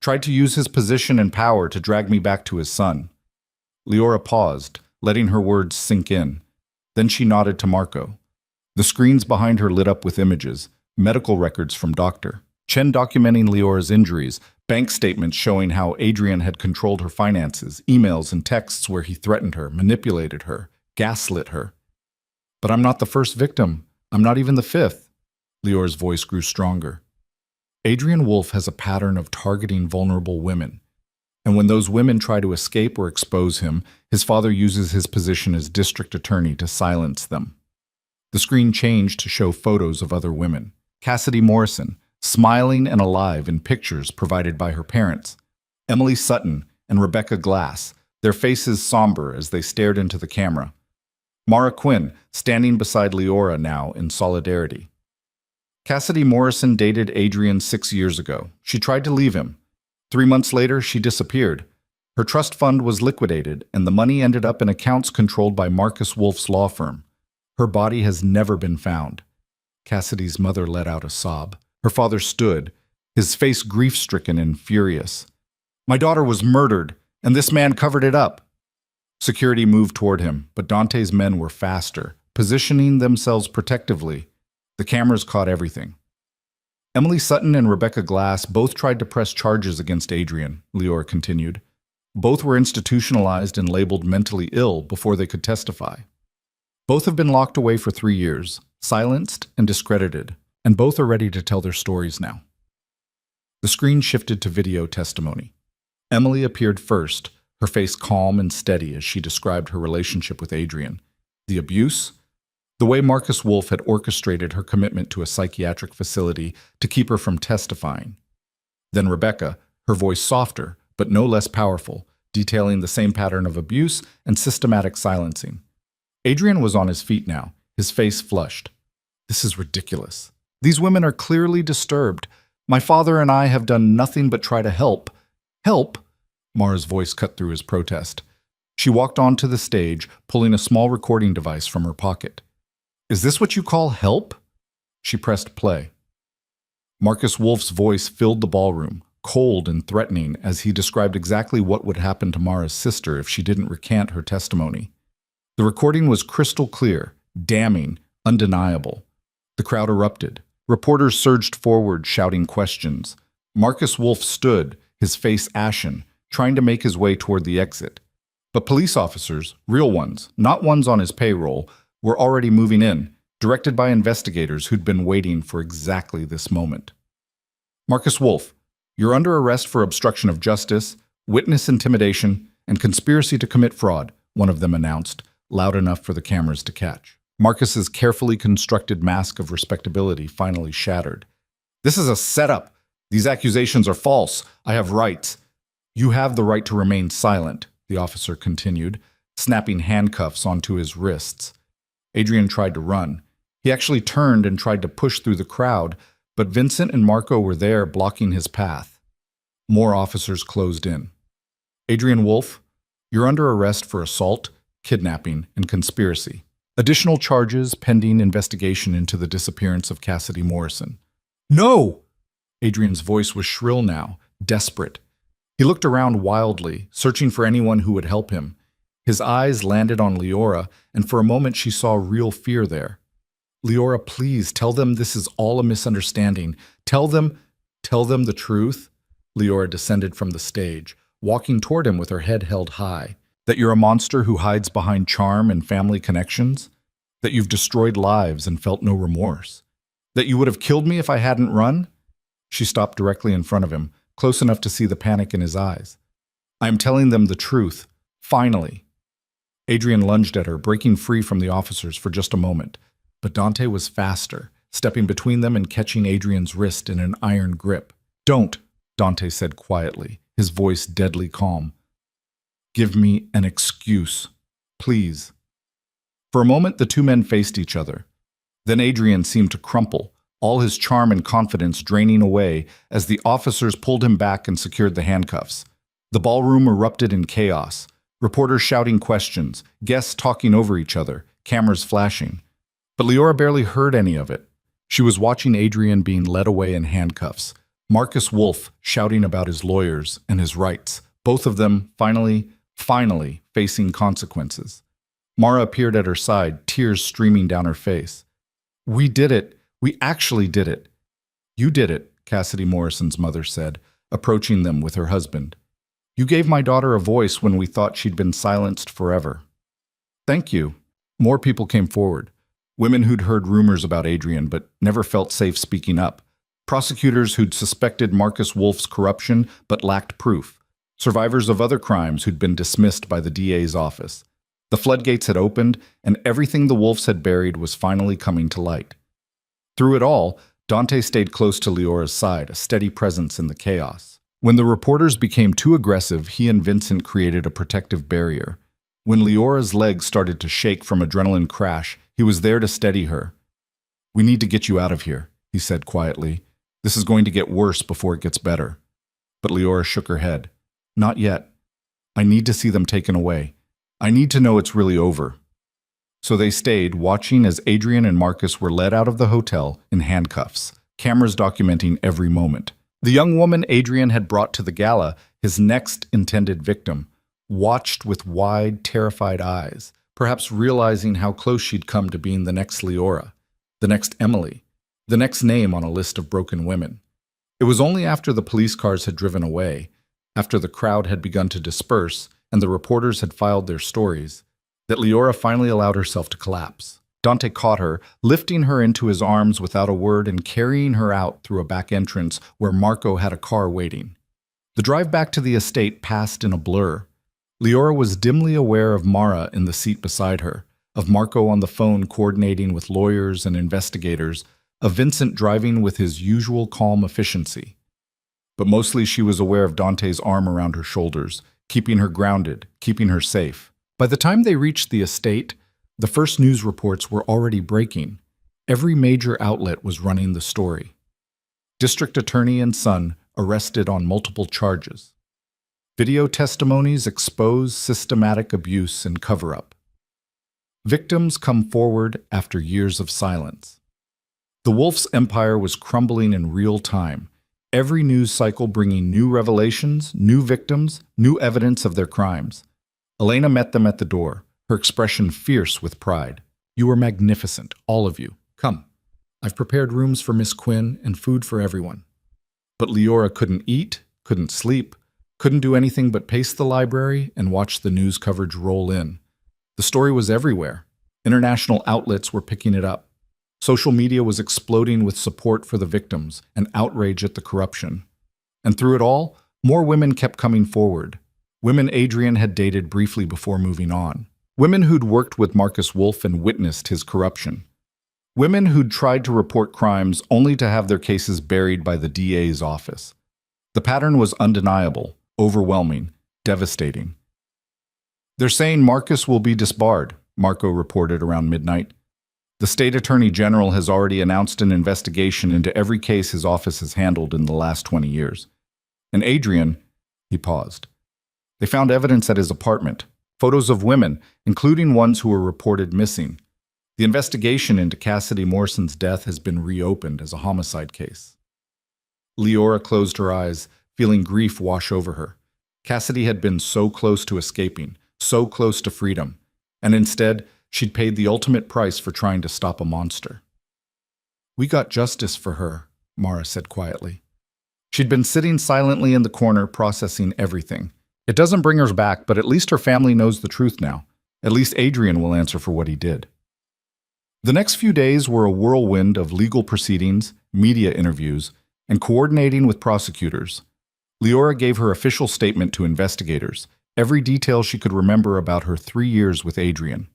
Speaker 1: tried to use his position and power to drag me back to his son. Leora paused, letting her words sink in. Then she nodded to Marco. The screens behind her lit up with images, medical records from Dr. Chen documenting Leora's injuries, bank statements showing how Adrian had controlled her finances, emails and texts where he threatened her, manipulated her, gaslit her. But I'm not the first victim. I'm not even the fifth. Leora's voice grew stronger. Adrian Wolfe has a pattern of targeting vulnerable women, and when those women try to escape or expose him, his father uses his position as district attorney to silence them. The screen changed to show photos of other women. Cassidy Morrison, smiling and alive in pictures provided by her parents. Emily Sutton and Rebecca Glass, their faces somber as they stared into the camera. Mara Quinn, standing beside Leora now in solidarity. Cassidy Morrison dated Adrian 6 years ago. She tried to leave him. 3 months later, she disappeared. Her trust fund was liquidated, and the money ended up in accounts controlled by Marcus Wolfe's law firm. Her body has never been found. Cassidy's mother let out a sob. Her father stood, his face grief-stricken and furious. "My daughter was murdered, and this man covered it up." Security moved toward him, but Dante's men were faster, positioning themselves protectively. The cameras caught everything. Emily Sutton and Rebecca Glass both tried to press charges against Adrian, Leora continued. Both were institutionalized and labeled mentally ill before they could testify. Both have been locked away for 3 years, silenced and discredited, and both are ready to tell their stories now. The screen shifted to video testimony. Emily appeared first, her face calm and steady as she described her relationship with Adrian, the abuse, the way Marcus Wolfe had orchestrated her commitment to a psychiatric facility to keep her from testifying. Then Rebecca, her voice softer, but no less powerful, detailing the same pattern of abuse and systematic silencing. Adrian was on his feet now, his face flushed. "This is ridiculous. These women are clearly disturbed. My father and I have done nothing but try to help." "Help?" Mara's voice cut through his protest. She walked onto the stage, pulling a small recording device from her pocket. "Is this what you call help?" She pressed play. Marcus Wolfe's voice filled the ballroom, cold and threatening, as he described exactly what would happen to Mara's sister if she didn't recant her testimony. The recording was crystal clear, damning, undeniable. The crowd erupted. Reporters surged forward, shouting questions. Marcus Wolfe stood, his face ashen, trying to make his way toward the exit. But police officers, real ones, not ones on his payroll, were already moving in, directed by investigators who'd been waiting for exactly this moment. "Marcus Wolfe, you're under arrest for obstruction of justice, witness intimidation, and conspiracy to commit fraud," one of them announced, loud enough for the cameras to catch. Marcus's carefully constructed mask of respectability finally shattered. "This is a setup. These accusations are false. I have rights." "You have the right to remain silent," the officer continued, snapping handcuffs onto his wrists. Adrian tried to run. He actually turned and tried to push through the crowd, but Vincent and Marco were there blocking his path. More officers closed in. "Adrian Wolfe, you're under arrest for assault, kidnapping, and conspiracy. Additional charges pending investigation into the disappearance of Cassidy Morrison." "No!" Adrian's voice was shrill now, desperate. He looked around wildly, searching for anyone who would help him. His eyes landed on Leora, and for a moment she saw real fear there. "Leora, please, tell them this is all a misunderstanding. Tell them the truth." Leora descended from the stage, walking toward him with her head held high. "That you're a monster who hides behind charm and family connections? That you've destroyed lives and felt no remorse? That you would have killed me if I hadn't run?" She stopped directly in front of him, close enough to see the panic in his eyes. "I am telling them the truth. Finally." Adrian lunged at her, breaking free from the officers for just a moment. But Dante was faster, stepping between them and catching Adrian's wrist in an iron grip. "Don't," Dante said quietly, his voice deadly calm. "Give me an excuse, please." For a moment, the two men faced each other. Then Adrian seemed to crumple, all his charm and confidence draining away as the officers pulled him back and secured the handcuffs. The ballroom erupted in chaos, reporters shouting questions, guests talking over each other, cameras flashing. But Leora barely heard any of it. She was watching Adrian being led away in handcuffs, Marcus Wolfe shouting about his lawyers and his rights, both of them finally facing consequences. Mara appeared at her side, tears streaming down her face. "We did it. We actually did it." "You did it," Cassidy Morrison's mother said, approaching them with her husband. "You gave my daughter a voice when we thought she'd been silenced forever." "Thank you." More people came forward. Women who'd heard rumors about Adrian but never felt safe speaking up. prosecutors who'd suspected Marcus Wolf's corruption but lacked proof, survivors of other crimes who'd been dismissed by the DA's office. The floodgates had opened, and everything the Wolfs had buried was finally coming to light. Through it all, Dante stayed close to Leora's side, a steady presence in the chaos. When the reporters became too aggressive, he and Vincent created a protective barrier. When Leora's legs started to shake from adrenaline crash, he was there to steady her. "We need to get you out of here," he said quietly. "This is going to get worse before it gets better." But Leora shook her head. "Not yet. I need to see them taken away. I need to know it's really over." So they stayed, watching as Adrian and Marcus were led out of the hotel in handcuffs, cameras documenting every moment. The young woman Adrian had brought to the gala, his next intended victim, watched with wide, terrified eyes, perhaps realizing how close she'd come to being the next Leora, the next Emily, the next name on a list of broken women. It was only after the police cars had driven away, after the crowd had begun to disperse and the reporters had filed their stories, that Leora finally allowed herself to collapse. Dante caught her, lifting her into his arms without a word and carrying her out through a back entrance where Marco had a car waiting. The drive back to the estate passed in a blur. Leora was dimly aware of Mara in the seat beside her, of Marco on the phone coordinating with lawyers and investigators, of Vincent driving with his usual calm efficiency. But mostly she was aware of Dante's arm around her shoulders, keeping her grounded, keeping her safe. By the time they reached the estate, the first news reports were already breaking. Every major outlet was running the story. District Attorney and son arrested on multiple charges. Video testimonies expose systematic abuse and cover-up. Victims come forward after years of silence. The Wolf's empire was crumbling in real time, every news cycle bringing new revelations, new victims, new evidence of their crimes. Elena met them at the door, her expression fierce with pride. "You are magnificent, all of you. Come. I've prepared rooms for Miss Quinn and food for everyone." But Leora couldn't eat, couldn't sleep, couldn't do anything but pace the library and watch the news coverage roll in. The story was everywhere. International outlets were picking it up. Social media was exploding with support for the victims and outrage at the corruption. And through it all, more women kept coming forward. Women Adrian had dated briefly before moving on. Women who'd worked with Marcus Wolf and witnessed his corruption. Women who'd tried to report crimes only to have their cases buried by the DA's office. The pattern was undeniable, overwhelming, devastating. "They're saying Marcus will be disbarred," Marco reported around midnight. "The state attorney general has already announced an investigation into every case his office has handled in the last 20 years. And Adrian," he paused. "They found evidence at his apartment, photos of women, including ones who were reported missing. The investigation into Cassidy Morrison's death has been reopened as a homicide case." Leora closed her eyes, feeling grief wash over her. Cassidy had been so close to escaping, so close to freedom, and instead, she'd paid the ultimate price for trying to stop a monster. "We got justice for her," Mara said quietly. She'd been sitting silently in the corner, processing everything. It doesn't bring her back, but at least her family knows the truth now. At least Adrian will answer for what he did. The next few days were a whirlwind of legal proceedings, media interviews, and coordinating with prosecutors. Leora gave her official statement to investigators, every detail she could remember about her 3 years with Adrian.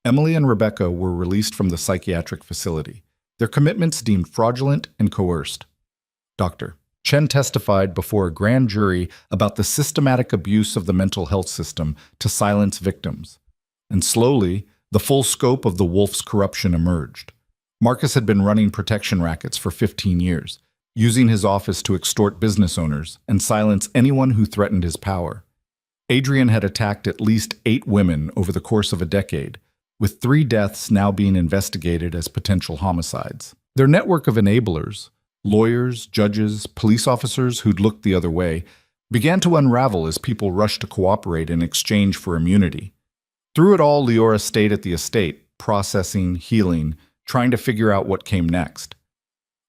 Speaker 1: Emily and Rebecca were released from the psychiatric facility, their commitments deemed fraudulent and coerced. Dr. Chen testified before a grand jury about the systematic abuse of the mental health system to silence victims. And slowly, the full scope of the Wolf's corruption emerged. Marcus had been running protection rackets for 15 years, using his office to extort business owners and silence anyone who threatened his power. Adrian had attacked at least 8 women over the course of a decade, with 3 deaths now being investigated as potential homicides. Their network of enablers, lawyers, judges, police officers who'd looked the other way, began to unravel as people rushed to cooperate in exchange for immunity. Through it all, Leora stayed at the estate, processing, healing, trying to figure out what came next.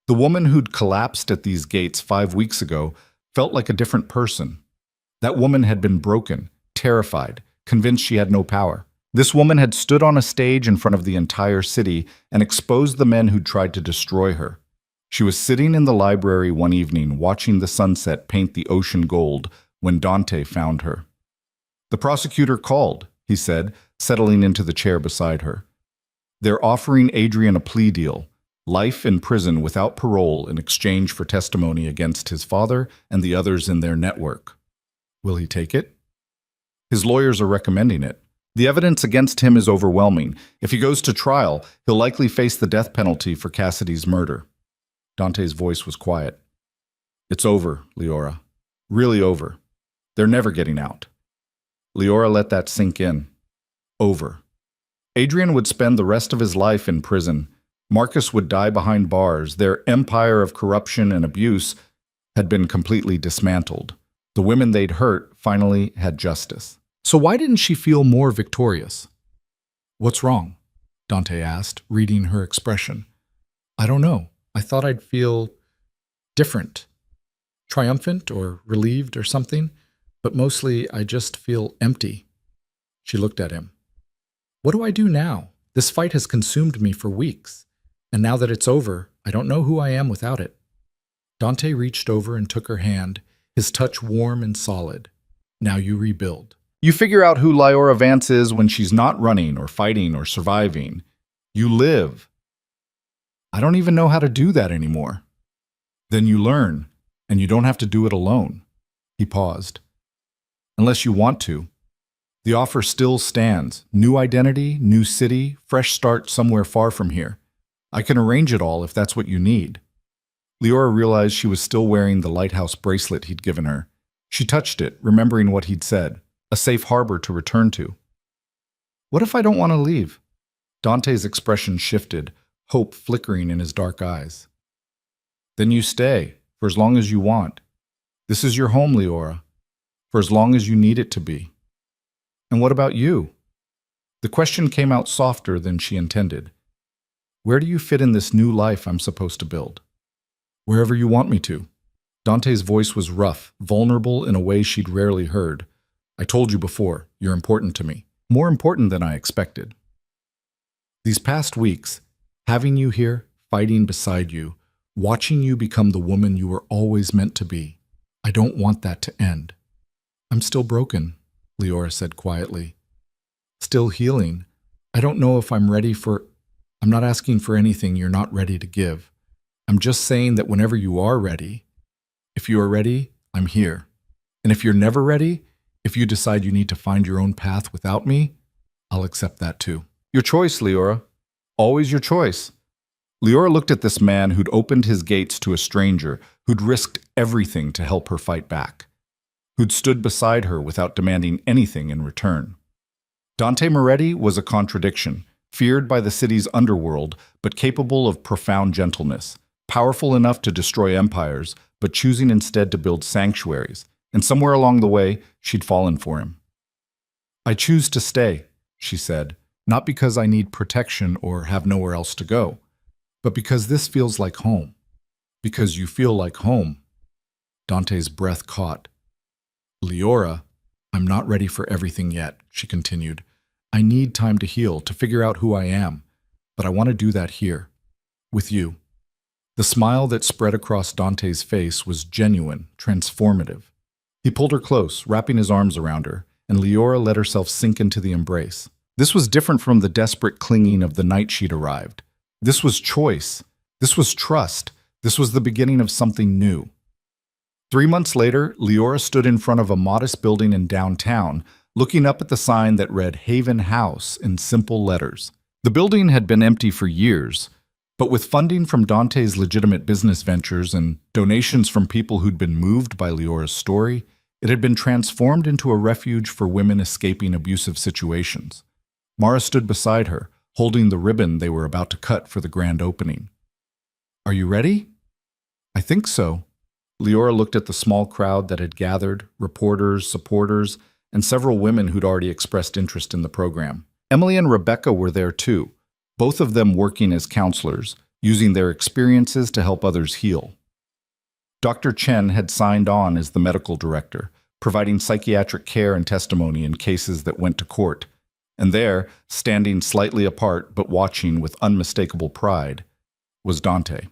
Speaker 1: The woman who'd collapsed at these gates 5 weeks ago felt like a different person. That woman had been broken, terrified, convinced she had no power. This woman had stood on a stage in front of the entire city and exposed the men who'd tried to destroy her. She was sitting in the library one evening watching the sunset paint the ocean gold when Dante found her. "The prosecutor called," he said, settling into the chair beside her. "They're offering Adrian a plea deal, life in prison without parole in exchange for testimony against his father and the others in their network. Will he take it?" "His lawyers are recommending it. The evidence against him is overwhelming. If he goes to trial, he'll likely face the death penalty for Cassidy's murder." Dante's voice was quiet. "It's over, Leora. Really over. They're never getting out." Leora let that sink in. Over. Adrian would spend the rest of his life in prison. Marcus would die behind bars. Their empire of corruption and abuse had been completely dismantled. The women they'd hurt finally had justice. So why didn't she feel more victorious? "What's wrong?" Dante asked, reading her expression. "I don't know. I thought I'd feel different. Triumphant or relieved or something. But mostly I just feel empty." She looked at him. "What do I do now? This fight has consumed me for weeks. And now that it's over, I don't know who I am without it." Dante reached over and took her hand, his touch warm and solid. "Now you rebuild. You figure out who Leora Vance is when she's not running or fighting or surviving. You live. I don't even know how to do that anymore." "Then you learn, and you don't have to do it alone." He paused. "Unless you want to. The offer still stands. New identity, new city, fresh start somewhere far from here. I can arrange it all if that's what you need." Leora realized she was still wearing the lighthouse bracelet he'd given her. She touched it, remembering what he'd said, a safe harbor to return to. "What if I don't want to leave?" Dante's expression shifted, hope flickering in his dark eyes. "Then you stay, for as long as you want. This is your home, Leora, for as long as you need it to be." "And what about you?" The question came out softer than she intended. "Where do you fit in this new life I'm supposed to build?" "Wherever you want me to." Dante's voice was rough, vulnerable in a way she'd rarely heard. "I told you before, you're important to me. More important than I expected. These past weeks, having you here, fighting beside you, watching you become the woman you were always meant to be, I don't want that to end." "I'm still broken," Leora said quietly. "Still healing. I don't know if I'm ready for... I'm not asking for anything you're not ready to give. I'm just saying that whenever you are ready, if you are ready, I'm here. And if you're never ready, if you decide you need to find your own path without me, I'll accept that too." "Your choice, Leora. Always your choice." Leora looked at this man who'd opened his gates to a stranger, who'd risked everything to help her fight back, who'd stood beside her without demanding anything in return. Dante Moretti was a contradiction, feared by the city's underworld, but capable of profound gentleness, powerful enough to destroy empires, but choosing instead to build sanctuaries, and somewhere along the way, she'd fallen for him. "I choose to stay," she said, "not because I need protection or have nowhere else to go, but because this feels like home. Because you feel like home." Dante's breath caught. "Leora, I'm not ready for everything yet," she continued. "I need time to heal, to figure out who I am, but I want to do that here, with you." The smile that spread across Dante's face was genuine, transformative. He pulled her close, wrapping his arms around her, and Leora let herself sink into the embrace. This was different from the desperate clinging of the night she'd arrived. This was choice. This was trust. This was the beginning of something new. 3 months later, Leora stood in front of a modest building in downtown, looking up at the sign that read Haven House in simple letters. The building had been empty for years, but with funding from Dante's legitimate business ventures and donations from people who'd been moved by Leora's story, it had been transformed into a refuge for women escaping abusive situations. Mara stood beside her, holding the ribbon they were about to cut for the grand opening. "Are you ready?" "I think so." Leora looked at the small crowd that had gathered, reporters, supporters, and several women who'd already expressed interest in the program. Emily and Rebecca were there too, both of them working as counselors, using their experiences to help others heal. Dr. Chen had signed on as the medical director, providing psychiatric care and testimony in cases that went to court. And there, standing slightly apart but watching with unmistakable pride, was Dante.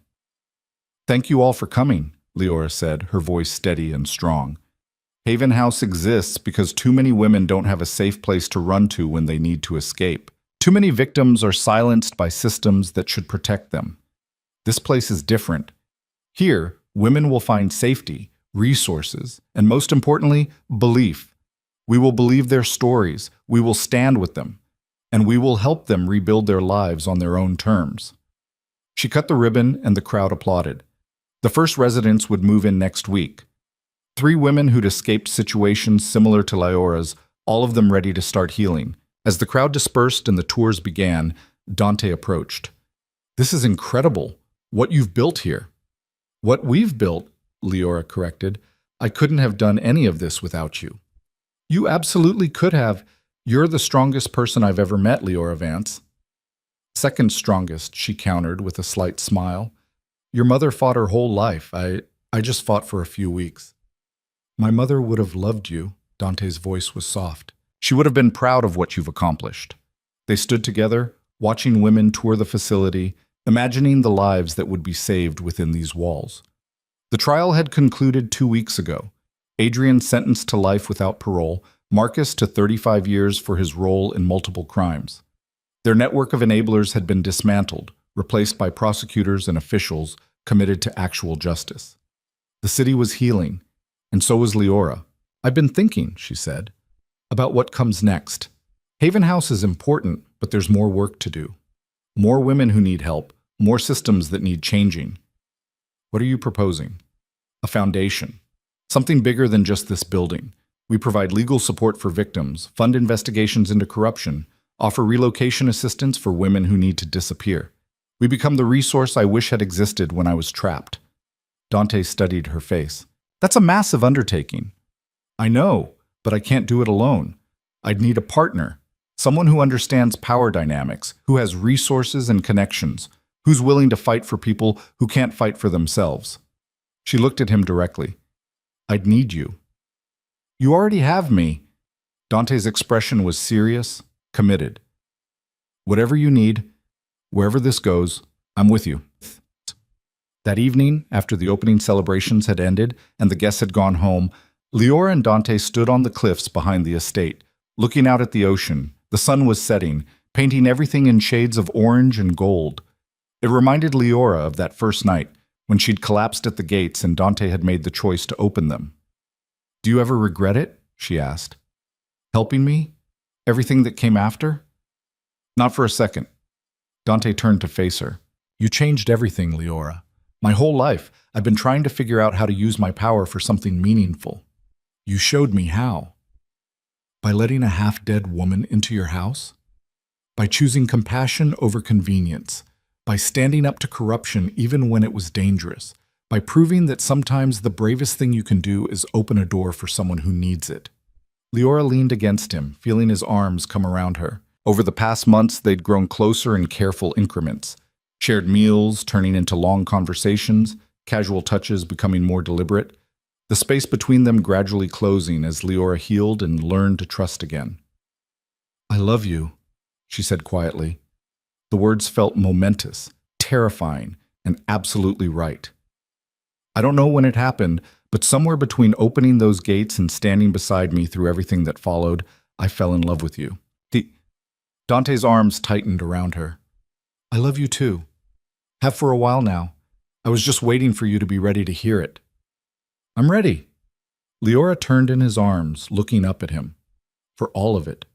Speaker 1: Thank you all for coming, Leora said, her voice steady and strong. Haven House exists because too many women don't have a safe place to run to when they need to escape. Too many victims are silenced by systems that should protect them. This place is different. Here, women will find safety, resources, and most importantly, belief. We will believe their stories, we will stand with them, and we will help them rebuild their lives on their own terms. She cut the ribbon and the crowd applauded. The first residents would move in next week. 3 women who'd escaped situations similar to Leora's, all of them ready to start healing. As the crowd dispersed and the tours began, Dante approached. This is incredible, what you've built here. What we've built, Leora corrected. I couldn't have done any of this without you. You absolutely could have. You're the strongest person I've ever met, Leora Vance. Second strongest, she countered with a slight smile. Your mother fought her whole life. I just fought for a few weeks. My mother would have loved you. Dante's voice was soft. She would have been proud of what you've accomplished. They stood together, watching women tour the facility, imagining the lives that would be saved within these walls. The trial had concluded 2 weeks ago. Adrian sentenced to life without parole, Marcus to 35 years for his role in multiple crimes. Their network of enablers had been dismantled, replaced by prosecutors and officials committed to actual justice. The city was healing, and so was Leora. I've been thinking, she said, about what comes next. Haven House is important, but there's more work to do. More women who need help, more systems that need changing. What are you proposing? A foundation. Something bigger than just this building. We provide legal support for victims, fund investigations into corruption, offer relocation assistance for women who need to disappear. We become the resource I wish had existed when I was trapped. Dante studied her face. That's a massive undertaking. I know, but I can't do it alone. I'd need a partner, someone who understands power dynamics, who has resources and connections, who's willing to fight for people who can't fight for themselves. She looked at him directly. I'd need you. You already have me. Dante's expression was serious, committed. Whatever you need, wherever this goes, I'm with you. That evening, after the opening celebrations had ended and the guests had gone home, Leora and Dante stood on the cliffs behind the estate, looking out at the ocean. The sun was setting, painting everything in shades of orange and gold. It reminded Leora of that first night, when she'd collapsed at the gates and Dante had made the choice to open them. Do you ever regret it? She asked. Helping me? Everything that came after? Not for a second. Dante turned to face her. You changed everything, Leora. My whole life, I've been trying to figure out how to use my power for something meaningful. You showed me how. By letting a half-dead woman into your house? By choosing compassion over convenience? By standing up to corruption even when it was dangerous? By proving that sometimes the bravest thing you can do is open a door for someone who needs it? Leora leaned against him, feeling his arms come around her. Over the past months, they'd grown closer in careful increments. Shared meals turning into long conversations, casual touches becoming more deliberate, the space between them gradually closing as Leora healed and learned to trust again. I love you, she said quietly. The words felt momentous, terrifying, and absolutely right. I don't know when it happened, but somewhere between opening those gates and standing beside me through everything that followed, I fell in love with you. Dante's arms tightened around her. I love you too. Have for a while now. I was just waiting for you to be ready to hear it. I'm ready. Leora turned in his arms, looking up at him. For all of it.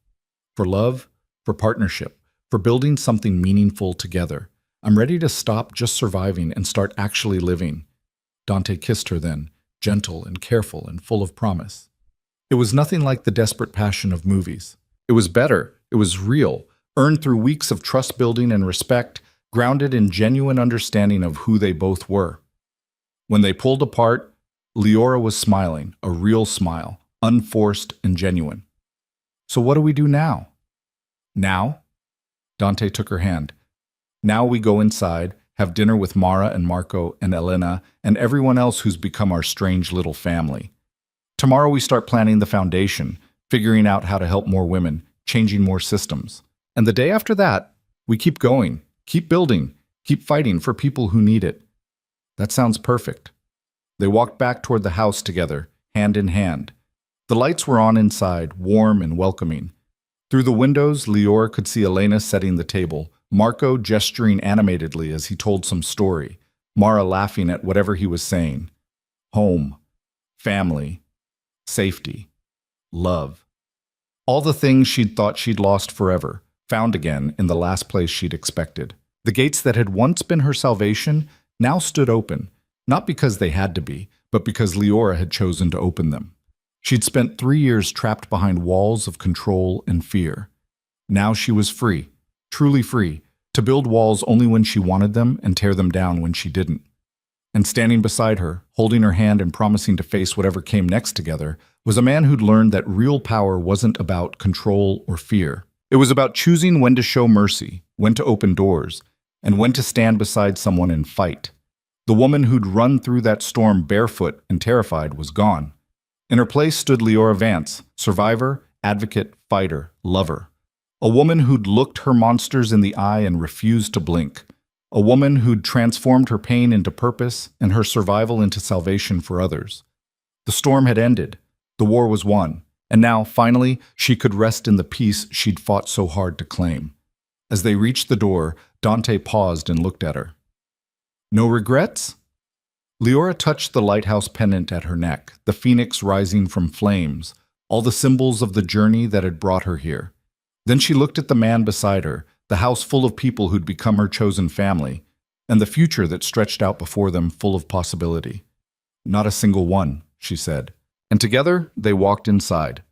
Speaker 1: For love, for partnership, for building something meaningful together. I'm ready to stop just surviving and start actually living. Dante kissed her then, gentle and careful and full of promise. It was nothing like the desperate passion of movies. It was better. It was real, earned through weeks of trust building and respect, grounded in genuine understanding of who they both were. When they pulled apart, Leora was smiling, a real smile, unforced and genuine. So what do we do now? Now? Dante took her hand. Now we go inside, have dinner with Mara and Marco and Elena and everyone else who's become our strange little family. Tomorrow we start planning the foundation, figuring out how to help more women, changing more systems. And the day after that, we keep going, keep building, keep fighting for people who need it. That sounds perfect. They walked back toward the house together, hand in hand. The lights were on inside, warm and welcoming. Through the windows, Leora could see Elena setting the table, Marco gesturing animatedly as he told some story, Mara laughing at whatever he was saying. Home, family, safety, love. All the things she'd thought she'd lost forever, found again in the last place she'd expected. The gates that had once been her salvation now stood open, not because they had to be, but because Leora had chosen to open them. She'd spent 3 years trapped behind walls of control and fear. Now she was free, truly free, to build walls only when she wanted them and tear them down when she didn't. And standing beside her, holding her hand and promising to face whatever came next together, was a man who'd learned that real power wasn't about control or fear. It was about choosing when to show mercy, when to open doors, and when to stand beside someone and fight. The woman who'd run through that storm barefoot and terrified was gone. In her place stood Leora Vance, survivor, advocate, fighter, lover. A woman who'd looked her monsters in the eye and refused to blink. A woman who'd transformed her pain into purpose and her survival into salvation for others. The storm had ended. The war was won. And now, finally, she could rest in the peace she'd fought so hard to claim. As they reached the door, Dante paused and looked at her. No regrets? Leora touched the lighthouse pennant at her neck, the phoenix rising from flames, all the symbols of the journey that had brought her here. Then she looked at the man beside her, the house full of people who'd become her chosen family, and the future that stretched out before them full of possibility. Not a single one, she said. And together they walked inside.